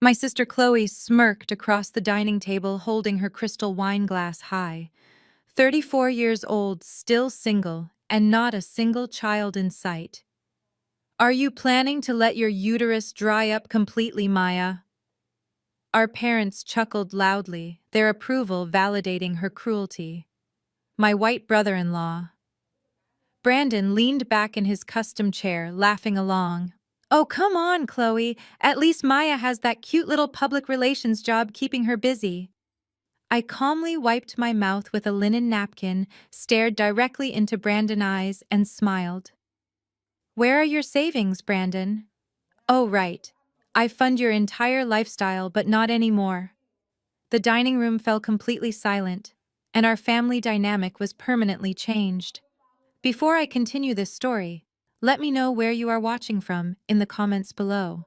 My sister Chloe smirked across the dining table, holding her crystal wine glass high. 34 years old, still single, and not a single child in sight. Are you planning to let your uterus dry up completely, Maya? Our parents chuckled loudly, their approval validating her cruelty. My white brother-in-law, Brandon, leaned back in his custom chair, laughing along. Oh, come on, Chloe. At least Maya has that cute little public relations job keeping her busy. I calmly wiped my mouth with a linen napkin, stared directly into Brandon's eyes, and smiled. Where are your savings, Brandon? Oh, right. I fund your entire lifestyle, but not anymore. The dining room fell completely silent, and our family dynamic was permanently changed. Before I continue this story, let me know where you are watching from in the comments below.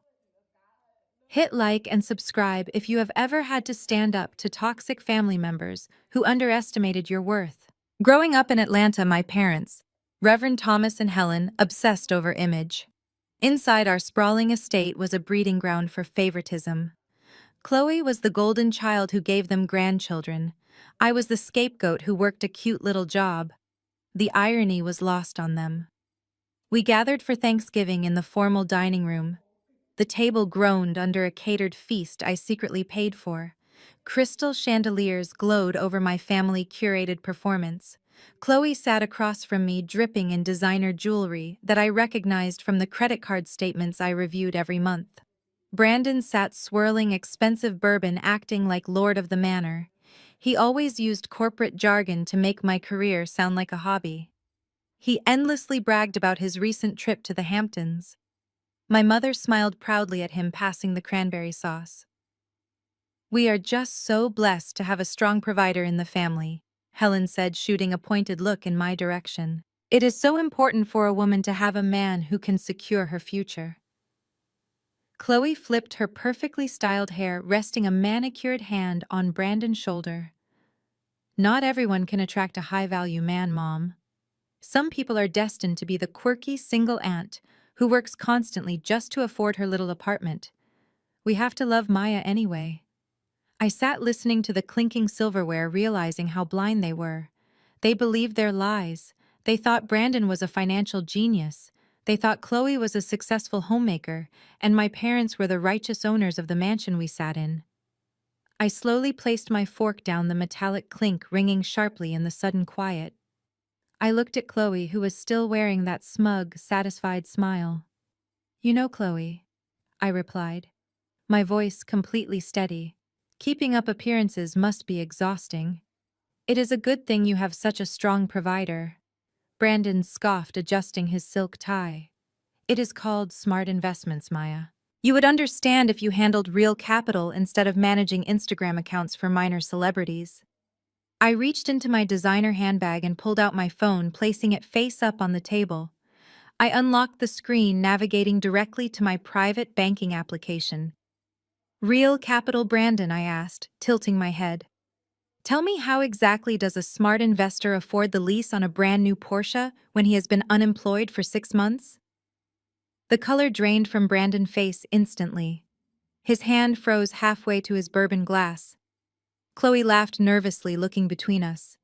Hit like and subscribe if you have ever had to stand up to toxic family members who underestimated your worth. Growing up in Atlanta, my parents, Reverend Thomas and Helen, obsessed over image. Inside our sprawling estate was a breeding ground for favoritism. Chloe was the golden child who gave them grandchildren. I was the scapegoat who worked a cute little job. The irony was lost on them. We gathered for Thanksgiving in the formal dining room. The table groaned under a catered feast I secretly paid for. Crystal chandeliers glowed over my family-curated performance. Chloe sat across from me, dripping in designer jewelry that I recognized from the credit card statements I reviewed every month. Brandon sat swirling expensive bourbon, acting like Lord of the Manor. He always used corporate jargon to make my career sound like a hobby. He endlessly bragged about his recent trip to the Hamptons. My mother smiled proudly at him, passing the cranberry sauce. We are just so blessed to have a strong provider in the family, Helen said, shooting a pointed look in my direction. It is so important for a woman to have a man who can secure her future. Chloe flipped her perfectly styled hair, resting a manicured hand on Brandon's shoulder. Not everyone can attract a high-value man, Mom. Some people are destined to be the quirky single aunt who works constantly just to afford her little apartment. We have to love Maya anyway. I sat listening to the clinking silverware, realizing how blind they were. They believed their lies. They thought Brandon was a financial genius. They thought Chloe was a successful homemaker, and my parents were the righteous owners of the mansion we sat in. I slowly placed my fork down, the metallic clink ringing sharply in the sudden quiet. I looked at Chloe, who was still wearing that smug, satisfied smile. You know, Chloe, I replied, my voice completely steady. Keeping up appearances must be exhausting. It is a good thing you have such a strong provider. Brandon scoffed, adjusting his silk tie. It is called smart investments, Maya. You would understand if you handled real capital instead of managing Instagram accounts for minor celebrities. I reached into my designer handbag and pulled out my phone, placing it face up on the table. I unlocked the screen, navigating directly to my private banking application. Real capital, Brandon, I asked, tilting my head. Tell me, how exactly does a smart investor afford the lease on a brand new Porsche when he has been unemployed for 6 months? The color drained from Brandon's face instantly. His hand froze halfway to his bourbon glass. Chloe laughed nervously, looking between us.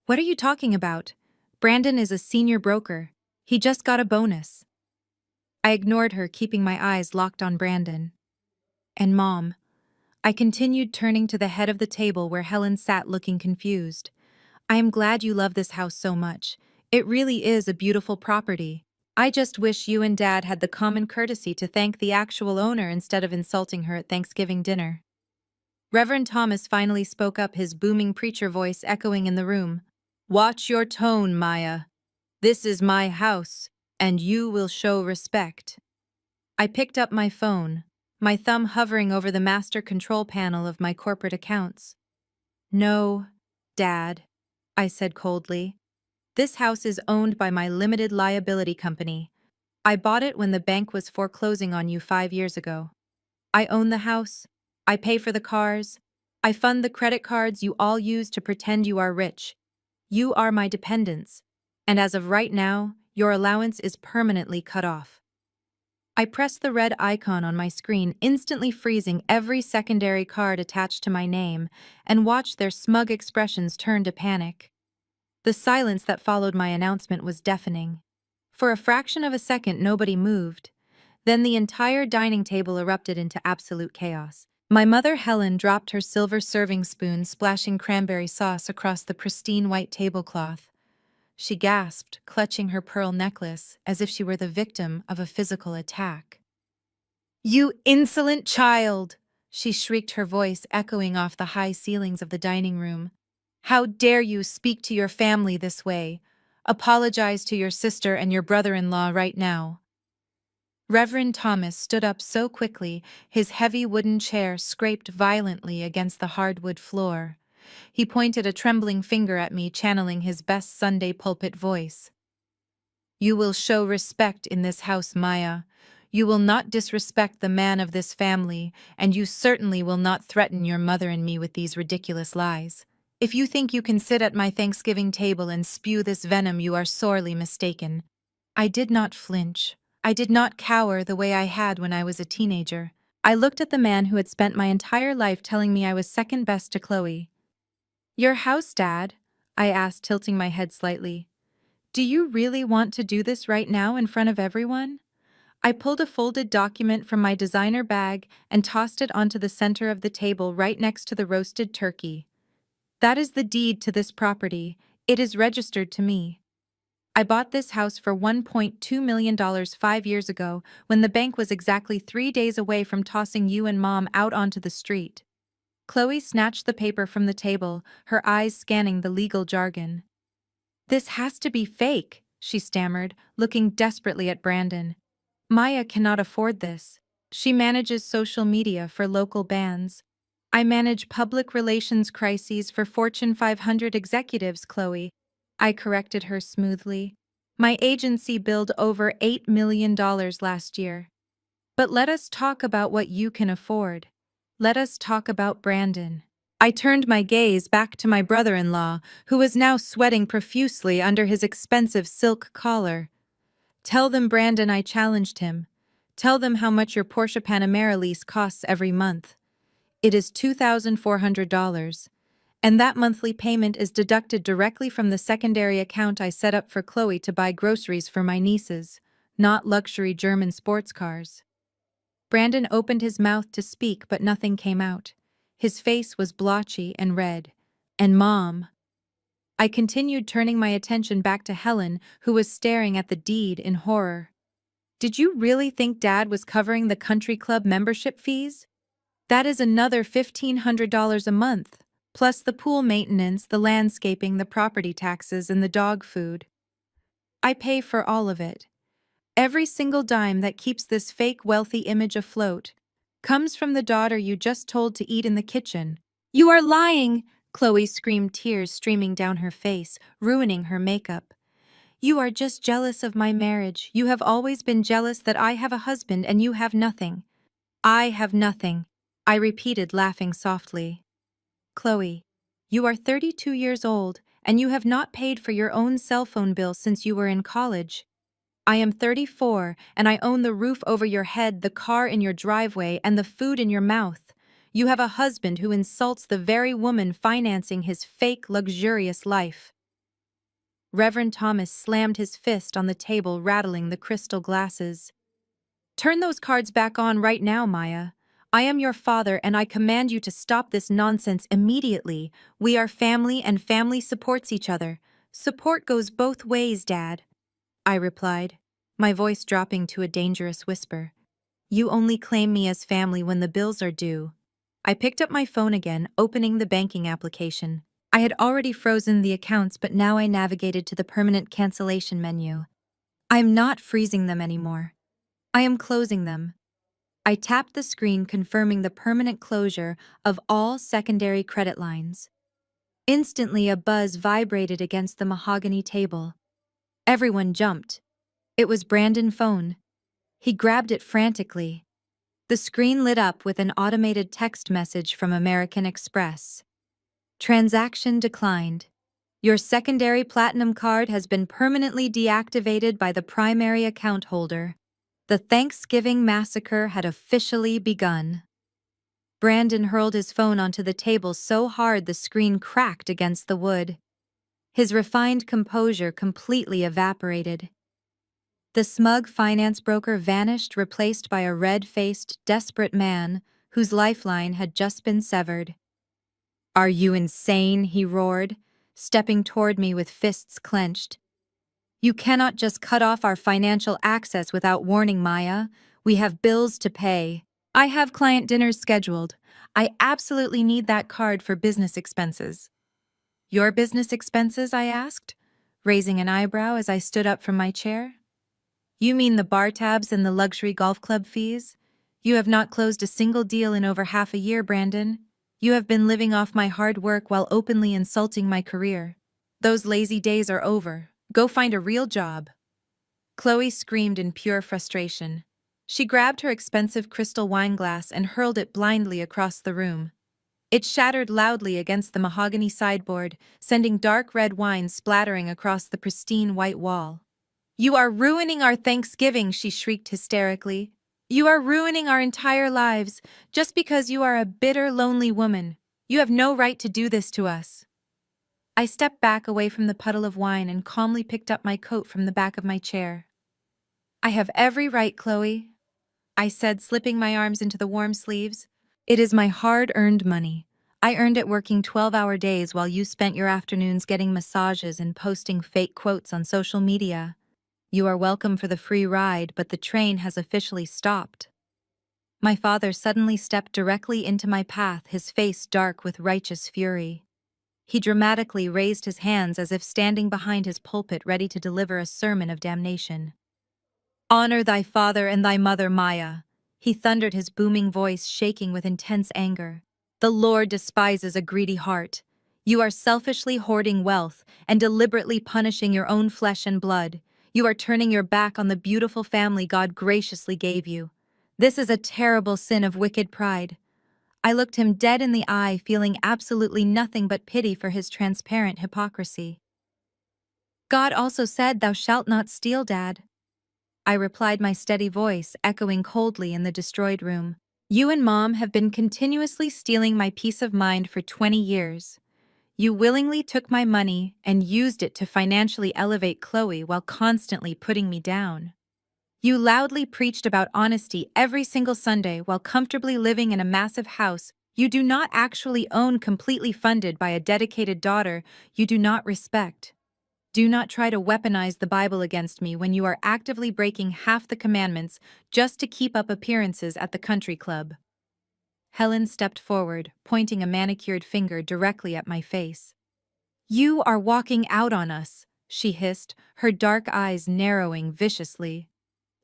What are you talking about? Brandon is a senior broker. He just got a bonus. I ignored her, keeping my eyes locked on Brandon. And Mom, I continued, turning to the head of the table where Helen sat, looking confused. I am glad you love this house so much. It really is a beautiful property. I just wish you and Dad had the common courtesy to thank the actual owner instead of insulting her at Thanksgiving dinner. Reverend Thomas finally spoke up, his booming preacher voice echoing in the room. Watch your tone, Maya. This is my house, and you will show respect. I picked up my phone, my thumb hovering over the master control panel of my corporate accounts. No, Dad, I said coldly. This house is owned by my limited liability company. I bought it when the bank was foreclosing on you 5 years ago. I own the house. I pay for the cars. I fund the credit cards you all use to pretend you are rich. You are my dependents, and as of right now, your allowance is permanently cut off. I pressed the red icon on my screen, instantly freezing every secondary card attached to my name, and watched their smug expressions turn to panic. The silence that followed my announcement was deafening. For a fraction of a second, nobody moved. Then the entire dining table erupted into absolute chaos. My mother Helen dropped her silver serving spoon, splashing cranberry sauce across the pristine white tablecloth. She gasped, clutching her pearl necklace, as if she were the victim of a physical attack. "You insolent child!" she shrieked, her voice echoing off the high ceilings of the dining room. "How dare you speak to your family this way? Apologize to your sister and your brother-in-law right now." Reverend Thomas stood up so quickly, his heavy wooden chair scraped violently against the hardwood floor. He pointed a trembling finger at me, channeling his best Sunday pulpit voice. "You will show respect in this house, Maya. You will not disrespect the man of this family, and you certainly will not threaten your mother and me with these ridiculous lies. If you think you can sit at my Thanksgiving table and spew this venom, you are sorely mistaken." I did not flinch. I did not cower the way I had when I was a teenager. I looked at the man who had spent my entire life telling me I was second best to Chloe. "Your house, Dad?" I asked, tilting my head slightly. "Do you really want to do this right now in front of everyone?" I pulled a folded document from my designer bag and tossed it onto the center of the table right next to the roasted turkey. "That is the deed to this property. It is registered to me. I bought this house for $1.2 million 5 years ago, when the bank was exactly 3 days away from tossing you and Mom out onto the street." Chloe snatched the paper from the table, her eyes scanning the legal jargon. "This has to be fake," she stammered, looking desperately at Brandon. "Maya cannot afford this. She manages social media for local bands. I manage public relations crises for Fortune 500 executives, Chloe." I corrected her smoothly. "My agency billed over $8 million last year. But let us talk about what you can afford. Let us talk about Brandon." I turned my gaze back to my brother-in-law, who was now sweating profusely under his expensive silk collar. "Tell them, Brandon," I challenged him. "Tell them how much your Porsche Panamera lease costs every month. It is $2,400. And that monthly payment is deducted directly from the secondary account I set up for Chloe to buy groceries for my nieces, not luxury German sports cars." Brandon opened his mouth to speak, but nothing came out. His face was blotchy and red. "And Mom." I continued, turning my attention back to Helen, who was staring at the deed in horror. "Did you really think Dad was covering the country club membership fees? That is another $1,500 a month, plus the pool maintenance, the landscaping, the property taxes, and the dog food. I pay for all of it. Every single dime that keeps this fake wealthy image afloat comes from the daughter you just told to eat in the kitchen." "You are lying!" Chloe screamed, tears streaming down her face, ruining her makeup. "You are just jealous of my marriage. You have always been jealous that I have a husband and you have nothing." "I have nothing," I repeated, laughing softly. "Chloe, you are 32 years old, and you have not paid for your own cell phone bill since you were in college. I am 34, and I own the roof over your head, the car in your driveway, and the food in your mouth. You have a husband who insults the very woman financing his fake, luxurious life." Reverend Thomas slammed his fist on the table, rattling the crystal glasses. "Turn those cards back on right now, Maya. I am your father, and I command you to stop this nonsense immediately. We are family, and family supports each other. Support goes both ways, Dad," I replied, my voice dropping to a dangerous whisper. "You only claim me as family when the bills are due." I picked up my phone again, opening the banking application. I had already frozen the accounts, but now I navigated to the permanent cancellation menu. I am not freezing them anymore. I am closing them. I tapped the screen, confirming the permanent closure of all secondary credit lines. Instantly, a buzz vibrated against the mahogany table. Everyone jumped. It was Brandon's phone. He grabbed it frantically. The screen lit up with an automated text message from American Express. "Transaction declined. Your secondary platinum card has been permanently deactivated by the primary account holder." The Thanksgiving massacre had officially begun. Brandon hurled his phone onto the table so hard the screen cracked against the wood. His refined composure completely evaporated. The smug finance broker vanished, replaced by a red-faced, desperate man whose lifeline had just been severed. "Are you insane?" he roared, stepping toward me with fists clenched. "You cannot just cut off our financial access without warning, Maya. We have bills to pay. I have client dinners scheduled. I absolutely need that card for business expenses." "Your business expenses?" I asked, raising an eyebrow as I stood up from my chair. "You mean the bar tabs and the luxury golf club fees? You have not closed a single deal in over half a year, Brandon. You have been living off my hard work while openly insulting my career. Those lazy days are over. Go find a real job." Chloe screamed in pure frustration. She grabbed her expensive crystal wine glass and hurled it blindly across the room. It shattered loudly against the mahogany sideboard, sending dark red wine splattering across the pristine white wall. "You are ruining our Thanksgiving," she shrieked hysterically. "You are ruining our entire lives, just because you are a bitter, lonely woman. You have no right to do this to us." I stepped back away from the puddle of wine and calmly picked up my coat from the back of my chair. "I have every right, Chloe," I said, slipping my arms into the warm sleeves. "It is my hard-earned money. I earned it working 12-hour days while you spent your afternoons getting massages and posting fake quotes on social media. You are welcome for the free ride, but the train has officially stopped." My father suddenly stepped directly into my path, his face dark with righteous fury. He dramatically raised his hands as if standing behind his pulpit ready to deliver a sermon of damnation. "Honor thy father and thy mother, Maya," he thundered, his booming voice shaking with intense anger. "The Lord despises a greedy heart. You are selfishly hoarding wealth and deliberately punishing your own flesh and blood. You are turning your back on the beautiful family God graciously gave you. This is a terrible sin of wicked pride." I looked him dead in the eye, feeling absolutely nothing but pity for his transparent hypocrisy. "God also said, 'Thou shalt not steal,' Dad," I replied, my steady voice echoing coldly in the destroyed room. "You and Mom have been continuously stealing my peace of mind for 20 years. You willingly took my money and used it to financially elevate Chloe while constantly putting me down. You loudly preached about honesty every single Sunday while comfortably living in a massive house you do not actually own, completely funded by a dedicated daughter you do not respect. Do not try to weaponize the Bible against me when you are actively breaking half the commandments just to keep up appearances at the country club." Helen stepped forward, pointing a manicured finger directly at my face. "You are walking out on us," she hissed, her dark eyes narrowing viciously.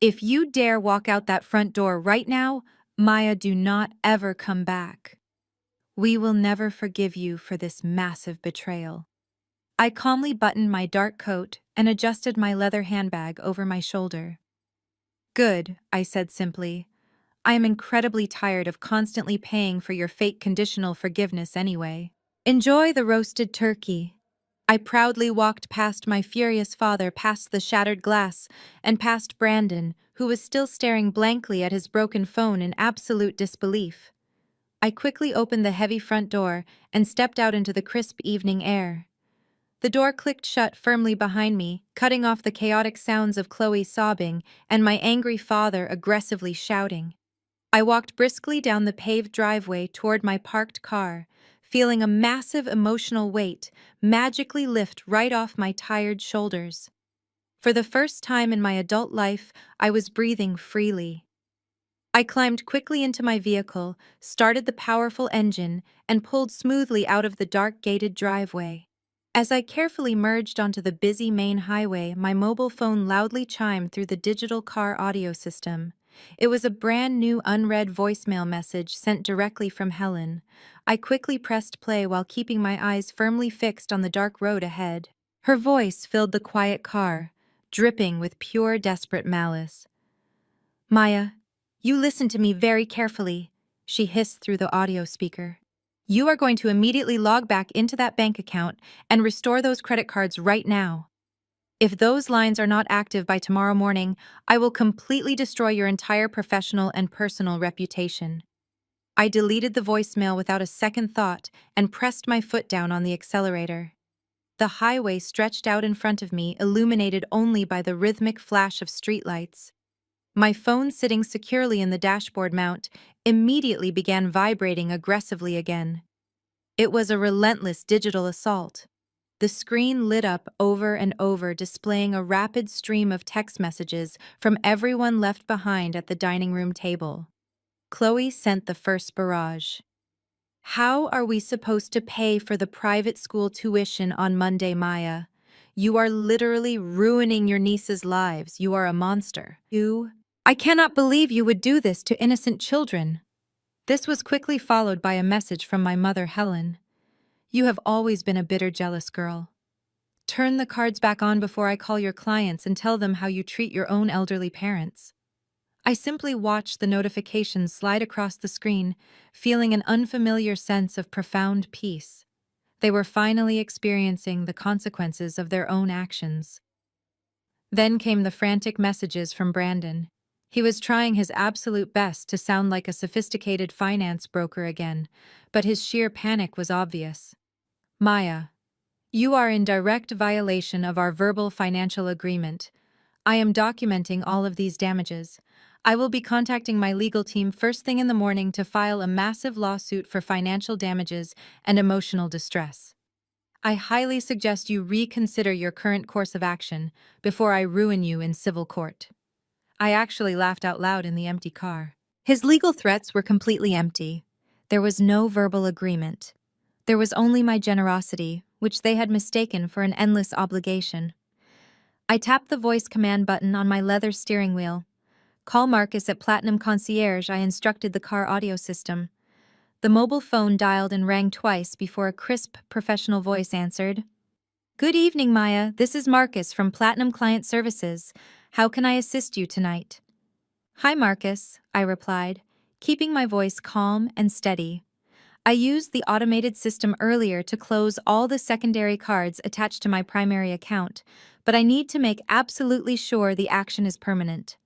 "If you dare walk out that front door right now, Maya, do not ever come back. We will never forgive you for this massive betrayal." I calmly buttoned my dark coat and adjusted my leather handbag over my shoulder. "Good," I said simply. "I am incredibly tired of constantly paying for your fake conditional forgiveness anyway. Enjoy the roasted turkey." I proudly walked past my furious father, past the shattered glass, and past Brandon, who was still staring blankly at his broken phone in absolute disbelief. I quickly opened the heavy front door and stepped out into the crisp evening air. The door clicked shut firmly behind me, cutting off the chaotic sounds of Chloe sobbing and my angry father aggressively shouting. I walked briskly down the paved driveway toward my parked car, feeling a massive emotional weight magically lift right off my tired shoulders. For the first time in my adult life, I was breathing freely. I climbed quickly into my vehicle, started the powerful engine, and pulled smoothly out of the dark gated driveway. As I carefully merged onto the busy main highway, my mobile phone loudly chimed through the digital car audio system. It was a brand new unread voicemail message sent directly from Helen. I quickly pressed play while keeping my eyes firmly fixed on the dark road ahead. Her voice filled the quiet car, dripping with pure, desperate malice. "Maya, you listen to me very carefully," she hissed through the audio speaker. "You are going to immediately log back into that bank account and restore those credit cards right now." If those lines are not active by tomorrow morning, I will completely destroy your entire professional and personal reputation. I deleted the voicemail without a second thought and pressed my foot down on the accelerator. The highway stretched out in front of me, illuminated only by the rhythmic flash of streetlights. My phone, sitting securely in the dashboard mount, immediately began vibrating aggressively again. It was a relentless digital assault. The screen lit up over and over, displaying a rapid stream of text messages from everyone left behind at the dining room table. Chloe sent the first barrage. How are we supposed to pay for the private school tuition on Monday, Maya? You are literally ruining your niece's lives. You are a monster. I cannot believe you would do this to innocent children. This was quickly followed by a message from my mother, Helen. You have always been a bitter, jealous girl. Turn the cards back on before I call your clients and tell them how you treat your own elderly parents. I simply watched the notifications slide across the screen, feeling an unfamiliar sense of profound peace. They were finally experiencing the consequences of their own actions. Then came the frantic messages from Brandon. He was trying his absolute best to sound like a sophisticated finance broker again, but his sheer panic was obvious. Maya, you are in direct violation of our verbal financial agreement. I am documenting all of these damages. I will be contacting my legal team first thing in the morning to file a massive lawsuit for financial damages and emotional distress. I highly suggest you reconsider your current course of action before I ruin you in civil court. I actually laughed out loud in the empty car. His legal threats were completely empty. There was no verbal agreement. There was only my generosity, which they had mistaken for an endless obligation. I tapped the voice command button on my leather steering wheel. Call Marcus at Platinum Concierge, I instructed the car audio system. The mobile phone dialed and rang twice before a crisp, professional voice answered. Good evening, Maya. This is Marcus from Platinum Client Services. How can I assist you tonight? Hi, Marcus, I replied, keeping my voice calm and steady. I used the automated system earlier to close all the secondary cards attached to my primary account, but I need to make absolutely sure the action is permanent.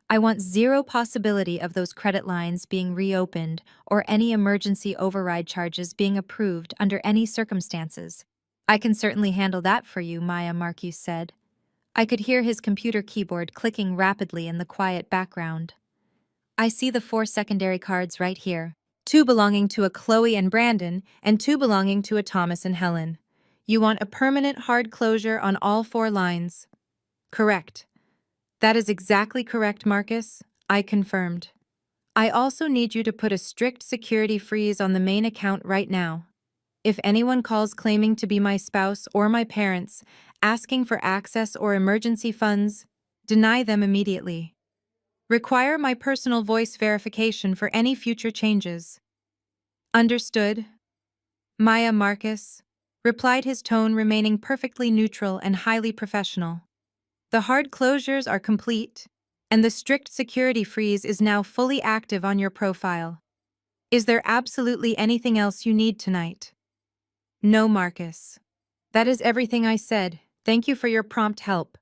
I want zero possibility of those credit lines being reopened or any emergency override charges being approved under any circumstances. I can certainly handle that for you, Maya, Marcus said. I could hear his computer keyboard clicking rapidly in the quiet background. I see the 4 secondary cards right here. 2 belonging to a Chloe and Brandon, and 2 belonging to a Thomas and Helen. You want a permanent hard closure on all 4 lines. Correct. That is exactly correct, Marcus. I confirmed. I also need you to put a strict security freeze on the main account right now. If anyone calls claiming to be my spouse or my parents, asking for access or emergency funds, deny them immediately. Require my personal voice verification for any future changes. Understood? Maya, Marcus, replied, his tone remaining perfectly neutral and highly professional. The hard closures are complete, and the strict security freeze is now fully active on your profile. Is there absolutely anything else you need tonight? No, Marcus. That is everything I said. Thank you for your prompt help.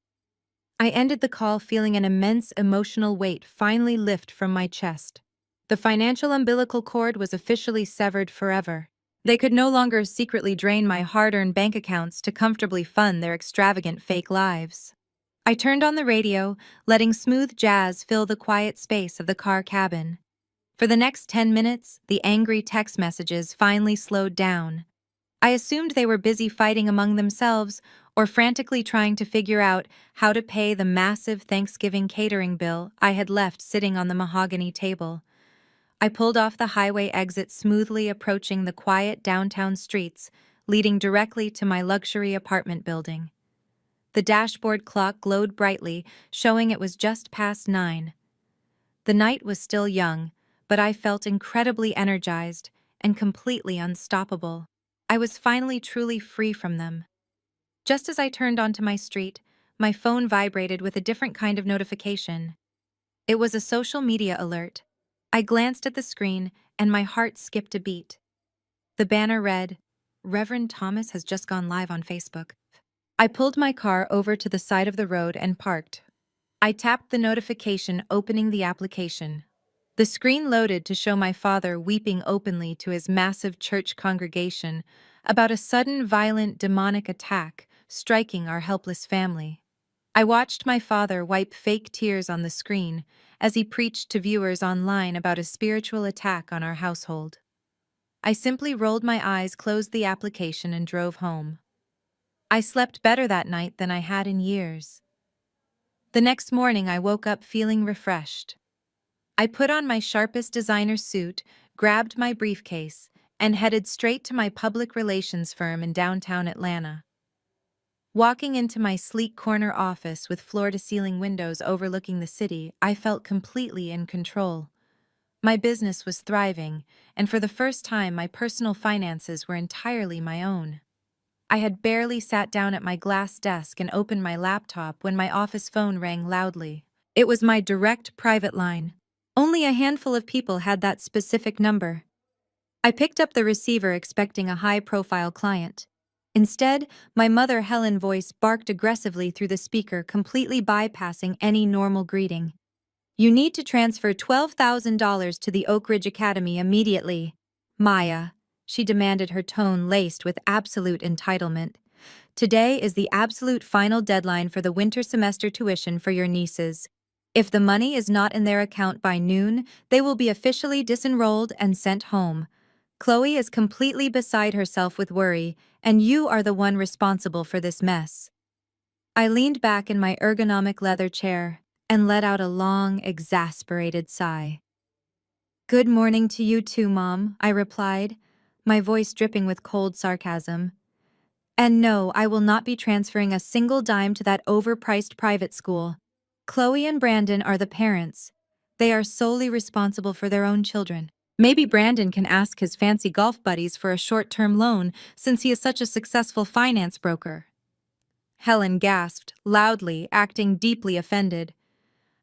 I ended the call feeling an immense emotional weight finally lift from my chest. The financial umbilical cord was officially severed forever. They could no longer secretly drain my hard-earned bank accounts to comfortably fund their extravagant fake lives. I turned on the radio, letting smooth jazz fill the quiet space of the car cabin. For the next 10 minutes, the angry text messages finally slowed down. I assumed they were busy fighting among themselves or frantically trying to figure out how to pay the massive Thanksgiving catering bill I had left sitting on the mahogany table. I pulled off the highway exit, smoothly approaching the quiet downtown streets, leading directly to my luxury apartment building. The dashboard clock glowed brightly, showing it was just past 9. The night was still young, but I felt incredibly energized and completely unstoppable. I was finally truly free from them. Just as I turned onto my street, my phone vibrated with a different kind of notification. It was a social media alert. I glanced at the screen, and my heart skipped a beat. The banner read, Reverend Thomas has just gone live on Facebook. I pulled my car over to the side of the road and parked. I tapped the notification opening the application. The screen loaded to show my father weeping openly to his massive church congregation about a sudden violent demonic attack striking our helpless family. I watched my father wipe fake tears on the screen as he preached to viewers online about a spiritual attack on our household. I simply rolled my eyes, closed the application, and drove home. I slept better that night than I had in years. The next morning, I woke up feeling refreshed. I put on my sharpest designer suit, grabbed my briefcase, and headed straight to my public relations firm in downtown Atlanta. Walking into my sleek corner office with floor-to-ceiling windows overlooking the city, I felt completely in control. My business was thriving, and for the first time, my personal finances were entirely my own. I had barely sat down at my glass desk and opened my laptop when my office phone rang loudly. It was my direct private line. Only a handful of people had that specific number. I picked up the receiver expecting a high-profile client. Instead, my mother Helen voice barked aggressively through the speaker, completely bypassing any normal greeting. "You need to transfer $12,000 to the Oak Ridge Academy immediately. Maya," she demanded, her tone laced with absolute entitlement. "Today is the absolute final deadline for the winter semester tuition for your nieces. If the money is not in their account by noon, they will be officially disenrolled and sent home. Chloe is completely beside herself with worry, and you are the one responsible for this mess." I leaned back in my ergonomic leather chair and let out a long, exasperated sigh. "Good morning to you too, Mom," I replied, my voice dripping with cold sarcasm. "And no, I will not be transferring a single dime to that overpriced private school. Chloe and Brandon are the parents. They are solely responsible for their own children. Maybe Brandon can ask his fancy golf buddies for a short-term loan since he is such a successful finance broker." Helen gasped, loudly, acting deeply offended.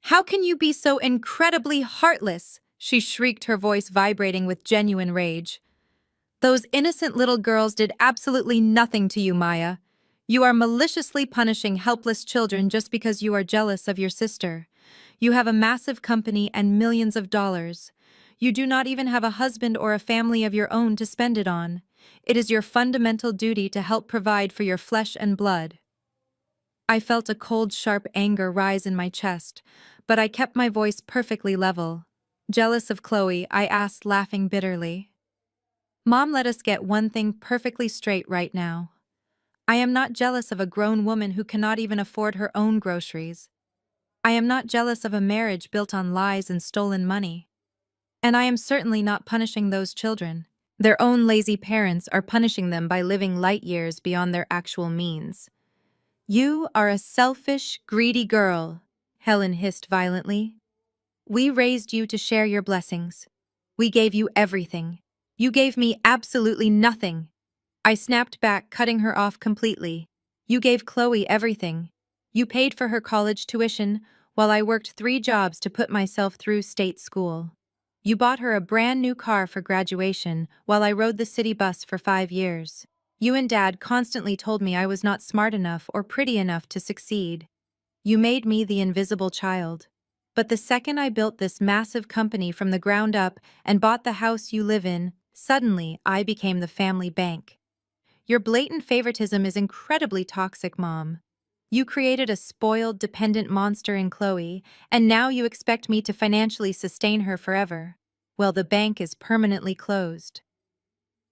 "How can you be so incredibly heartless?" she shrieked, her voice vibrating with genuine rage. "Those innocent little girls did absolutely nothing to you, Maya. You are maliciously punishing helpless children just because you are jealous of your sister. You have a massive company and millions of dollars. You do not even have a husband or a family of your own to spend it on. It is your fundamental duty to help provide for your flesh and blood." I felt a cold, sharp anger rise in my chest, but I kept my voice perfectly level. Jealous of Chloe, I asked, laughing bitterly. "Mom, let us get one thing perfectly straight right now. I am not jealous of a grown woman who cannot even afford her own groceries. I am not jealous of a marriage built on lies and stolen money. And I am certainly not punishing those children. Their own lazy parents are punishing them by living light years beyond their actual means." "You are a selfish, greedy girl," Helen hissed violently. "We raised you to share your blessings. We gave you everything. You gave me absolutely nothing." I snapped back, cutting her off completely. "You gave Chloe everything. You paid for her college tuition, while I worked 3 jobs to put myself through state school. You bought her a brand new car for graduation, while I rode the city bus for 5 years. You and Dad constantly told me I was not smart enough or pretty enough to succeed. You made me the invisible child. But the second I built this massive company from the ground up and bought the house you live in, suddenly I became the family bank. Your blatant favoritism is incredibly toxic, Mom. You created a spoiled, dependent monster in Chloe, and now you expect me to financially sustain her forever. Well, the bank is permanently closed."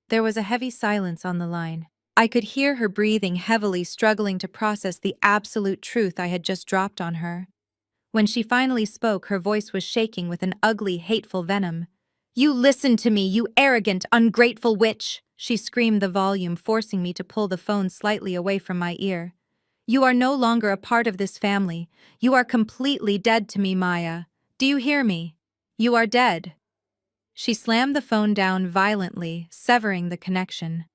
There was a heavy silence on the line. I could hear her breathing heavily, struggling to process the absolute truth I had just dropped on her. When she finally spoke, her voice was shaking with an ugly, hateful venom. "You listen to me, you arrogant, ungrateful witch!" she screamed, the volume forcing me to pull the phone slightly away from my ear. "You are no longer a part of this family. You are completely dead to me, Maya. Do you hear me? You are dead." She slammed the phone down violently, severing the connection.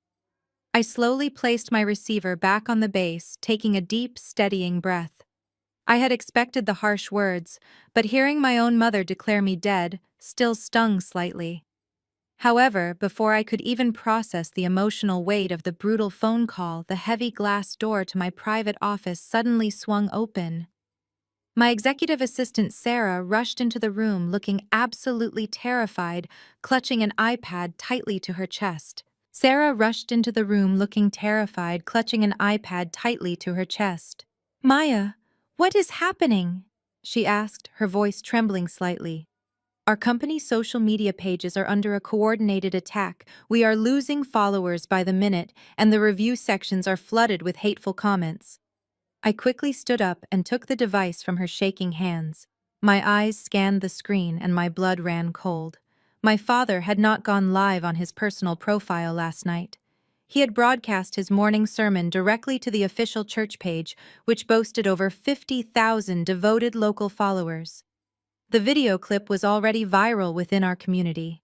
I slowly placed my receiver back on the base, taking a deep, steadying breath. I had expected the harsh words, but hearing my own mother declare me dead still stung slightly. However, before I could even process the emotional weight of the brutal phone call, the heavy glass door to my private office suddenly swung open. My executive assistant Sarah rushed into the room looking absolutely terrified, clutching an iPad tightly to her chest. Sarah rushed into the room looking terrified, clutching an iPad tightly to her chest. Maya, what is happening? She asked, her voice trembling slightly. Our company's social media pages are under a coordinated attack. We are losing followers by the minute, and the review sections are flooded with hateful comments. I quickly stood up and took the device from her shaking hands. My eyes scanned the screen and my blood ran cold. My father had not gone live on his personal profile last night. He had broadcast his morning sermon directly to the official church page, which boasted over 50,000 devoted local followers. The video clip was already viral within our community.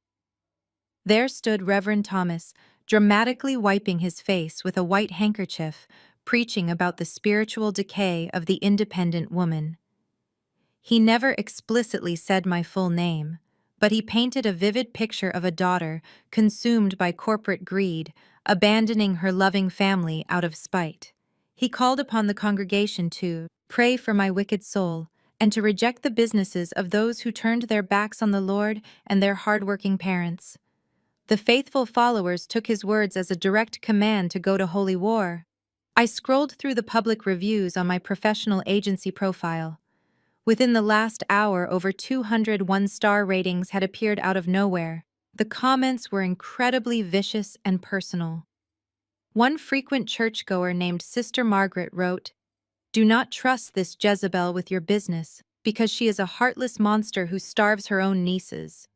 There stood Reverend Thomas, dramatically wiping his face with a white handkerchief, preaching about the spiritual decay of the independent woman. He never explicitly said my full name, but he painted a vivid picture of a daughter consumed by corporate greed, abandoning her loving family out of spite. He called upon the congregation to pray for my wicked soul and to reject the businesses of those who turned their backs on the Lord and their hardworking parents. The faithful followers took his words as a direct command to go to holy war. I scrolled through the public reviews on my professional agency profile. Within the last hour, over 200 one-star ratings had appeared out of nowhere. The comments were incredibly vicious and personal. One frequent churchgoer named Sister Margaret wrote, "Do not trust this Jezebel with your business, because she is a heartless monster who starves her own nieces."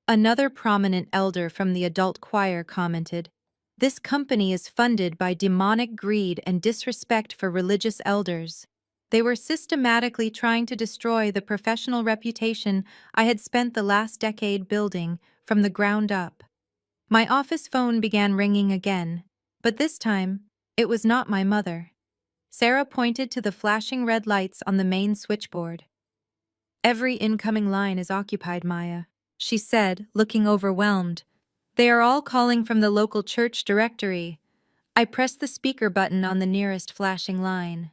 Another prominent elder from the adult choir commented, "This company is funded by demonic greed and disrespect for religious elders. They were systematically trying to destroy the professional reputation I had spent the last decade building from the ground up." My office phone began ringing again, but this time, it was not my mother. Sarah pointed to the flashing red lights on the main switchboard. "Every incoming line is occupied, Maya," she said, looking overwhelmed. "They are all calling from the local church directory." I pressed the speaker button on the nearest flashing line.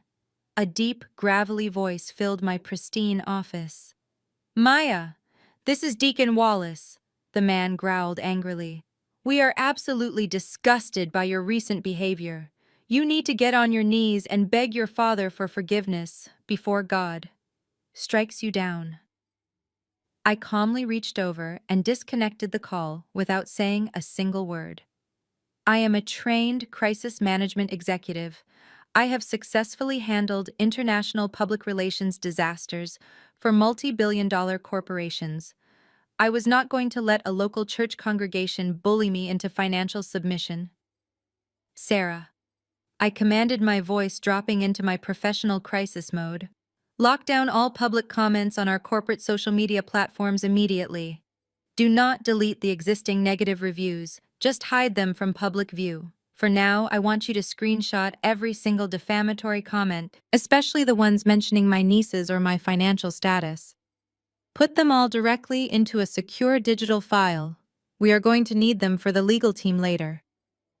A deep, gravelly voice filled my pristine office. "Maya, this is Deacon Wallace," the man growled angrily. "We are absolutely disgusted by your recent behavior. You need to get on your knees and beg your father for forgiveness before God strikes you down." I calmly reached over and disconnected the call without saying a single word. I am a trained crisis management executive. I have successfully handled international public relations disasters for multi-billion-dollar corporations. I was not going to let a local church congregation bully me into financial submission. "Sarah," I commanded, my voice dropping into my professional crisis mode, "lock down all public comments on our corporate social media platforms immediately. Do not delete the existing negative reviews, just hide them from public view. For now, I want you to screenshot every single defamatory comment, especially the ones mentioning my nieces or my financial status. Put them all directly into a secure digital file. We are going to need them for the legal team later."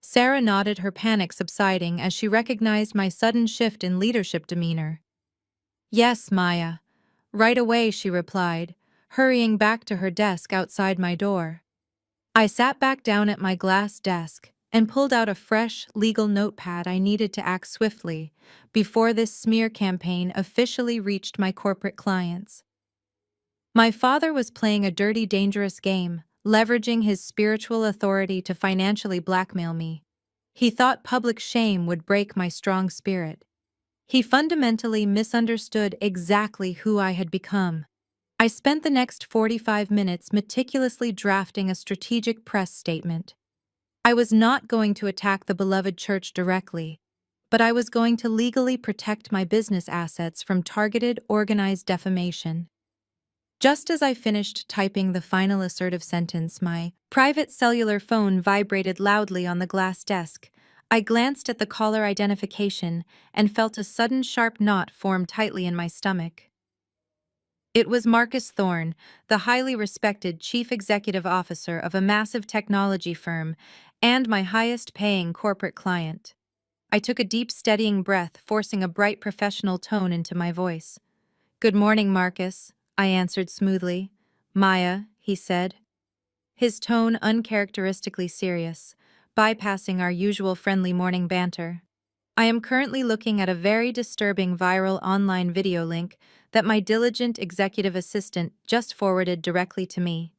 Sarah nodded, her panic subsiding as she recognized my sudden shift in leadership demeanor. "Yes, Maya." Right away, she replied, hurrying back to her desk outside my door. I sat back down at my glass desk and pulled out a fresh, legal notepad. I needed to act swiftly before this smear campaign officially reached my corporate clients. My father was playing a dirty, dangerous game, leveraging his spiritual authority to financially blackmail me. He thought public shame would break my strong spirit. He fundamentally misunderstood exactly who I had become. I spent the next 45 minutes meticulously drafting a strategic press statement. I was not going to attack the beloved church directly, but I was going to legally protect my business assets from targeted, organized defamation. Just as I finished typing the final assertive sentence, my private cellular phone vibrated loudly on the glass desk. I glanced at the caller identification and felt a sudden sharp knot form tightly in my stomach. It was Marcus Thorne, the highly respected chief executive officer of a massive technology firm and my highest-paying corporate client. I took a deep, steadying breath, forcing a bright professional tone into my voice. "Good morning, Marcus," I answered smoothly. "Maya," he said, his tone uncharacteristically serious, bypassing our usual friendly morning banter. "I am currently looking at a very disturbing viral online video link that my diligent executive assistant just forwarded directly to me.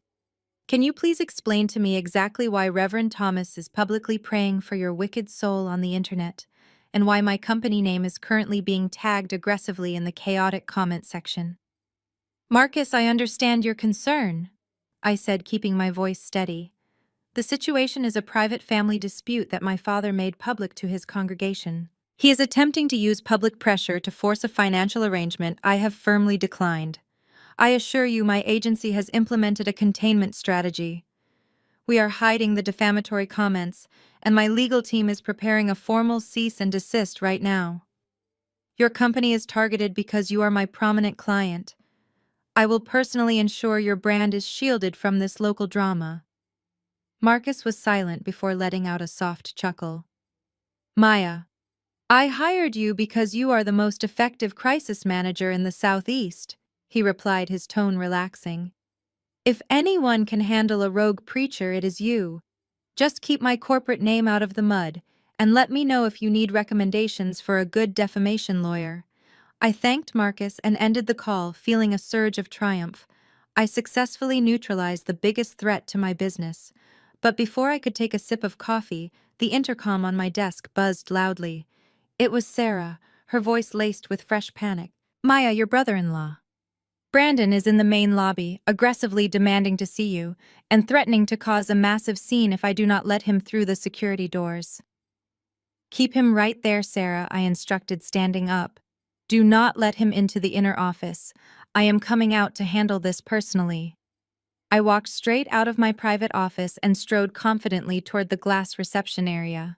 Can you please explain to me exactly why Reverend Thomas is publicly praying for your wicked soul on the internet, and why my company name is currently being tagged aggressively in the chaotic comment section?" "Marcus, I understand your concern," I said, keeping my voice steady. "The situation is a private family dispute that my father made public to his congregation. He is attempting to use public pressure to force a financial arrangement I have firmly declined. I assure you my agency has implemented a containment strategy. We are hiding the defamatory comments, and my legal team is preparing a formal cease and desist right now. Your company is targeted because you are my prominent client. I will personally ensure your brand is shielded from this local drama." Marcus was silent before letting out a soft chuckle. "Maya, I hired you because you are the most effective crisis manager in the Southeast," he replied, his tone relaxing. "If anyone can handle a rogue preacher, it is you. Just keep my corporate name out of the mud, and let me know if you need recommendations for a good defamation lawyer." I thanked Marcus and ended the call, feeling a surge of triumph. I successfully neutralized the biggest threat to my business. But before I could take a sip of coffee, the intercom on my desk buzzed loudly. It was Sarah, her voice laced with fresh panic. "Maya, your brother-in-law. Brandon is in the main lobby, aggressively demanding to see you, and threatening to cause a massive scene if I do not let him through the security doors." "Keep him right there, Sarah," I instructed, standing up. "Do not let him into the inner office. I am coming out to handle this personally." I walked straight out of my private office and strode confidently toward the glass reception area.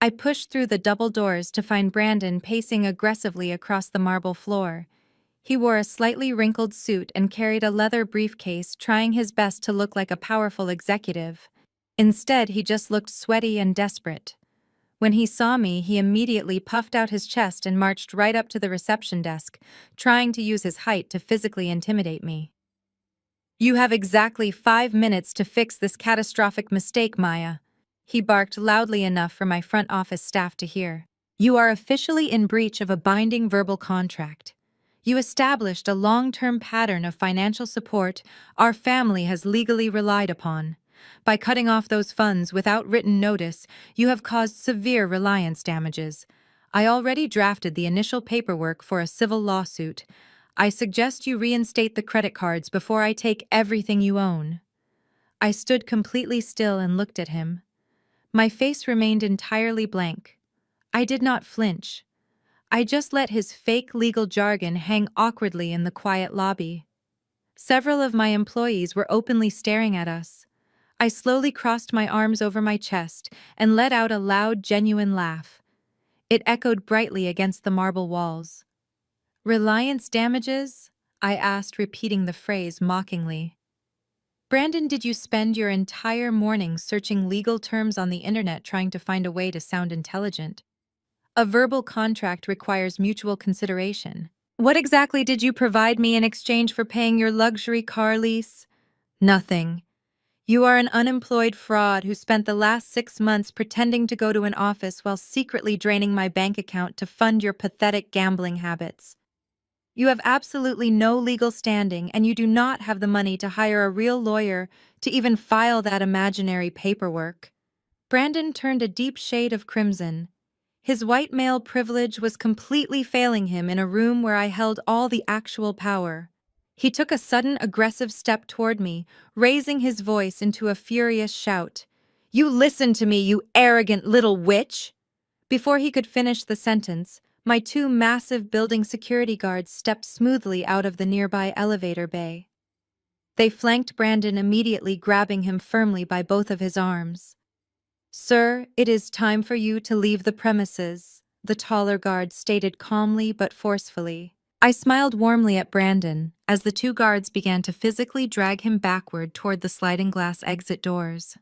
I pushed through the double doors to find Brandon pacing aggressively across the marble floor. He wore a slightly wrinkled suit and carried a leather briefcase, trying his best to look like a powerful executive. Instead, he just looked sweaty and desperate. When he saw me, he immediately puffed out his chest and marched right up to the reception desk, trying to use his height to physically intimidate me. "You have exactly 5 minutes to fix this catastrophic mistake, Maya," he barked loudly enough for my front office staff to hear. "You are officially in breach of a binding verbal contract. You established a long-term pattern of financial support our family has legally relied upon. By cutting off those funds without written notice, you have caused severe reliance damages. I already drafted the initial paperwork for a civil lawsuit. I suggest you reinstate the credit cards before I take everything you own." I stood completely still and looked at him. My face remained entirely blank. I did not flinch. I just let his fake legal jargon hang awkwardly in the quiet lobby. Several of my employees were openly staring at us. I slowly crossed my arms over my chest and let out a loud, genuine laugh. It echoed brightly against the marble walls. "Reliance damages?" I asked, repeating the phrase mockingly. "Brandon, did you spend your entire morning searching legal terms on the internet trying to find a way to sound intelligent? A verbal contract requires mutual consideration. What exactly did you provide me in exchange for paying your luxury car lease?" "Nothing. You are an unemployed fraud who spent the last 6 months pretending to go to an office while secretly draining my bank account to fund your pathetic gambling habits. You have absolutely no legal standing, and you do not have the money to hire a real lawyer to even file that imaginary paperwork." Brandon turned a deep shade of crimson. His white male privilege was completely failing him in a room where I held all the actual power. He took a sudden aggressive step toward me, raising his voice into a furious shout. "You listen to me, you arrogant little witch!" Before he could finish the sentence, my 2 massive building security guards stepped smoothly out of the nearby elevator bay. They flanked Brandon, immediately grabbing him firmly by both of his arms. "Sir, it is time for you to leave the premises," the taller guard stated calmly but forcefully. I smiled warmly at Brandon as the two guards began to physically drag him backward toward the sliding glass exit doors.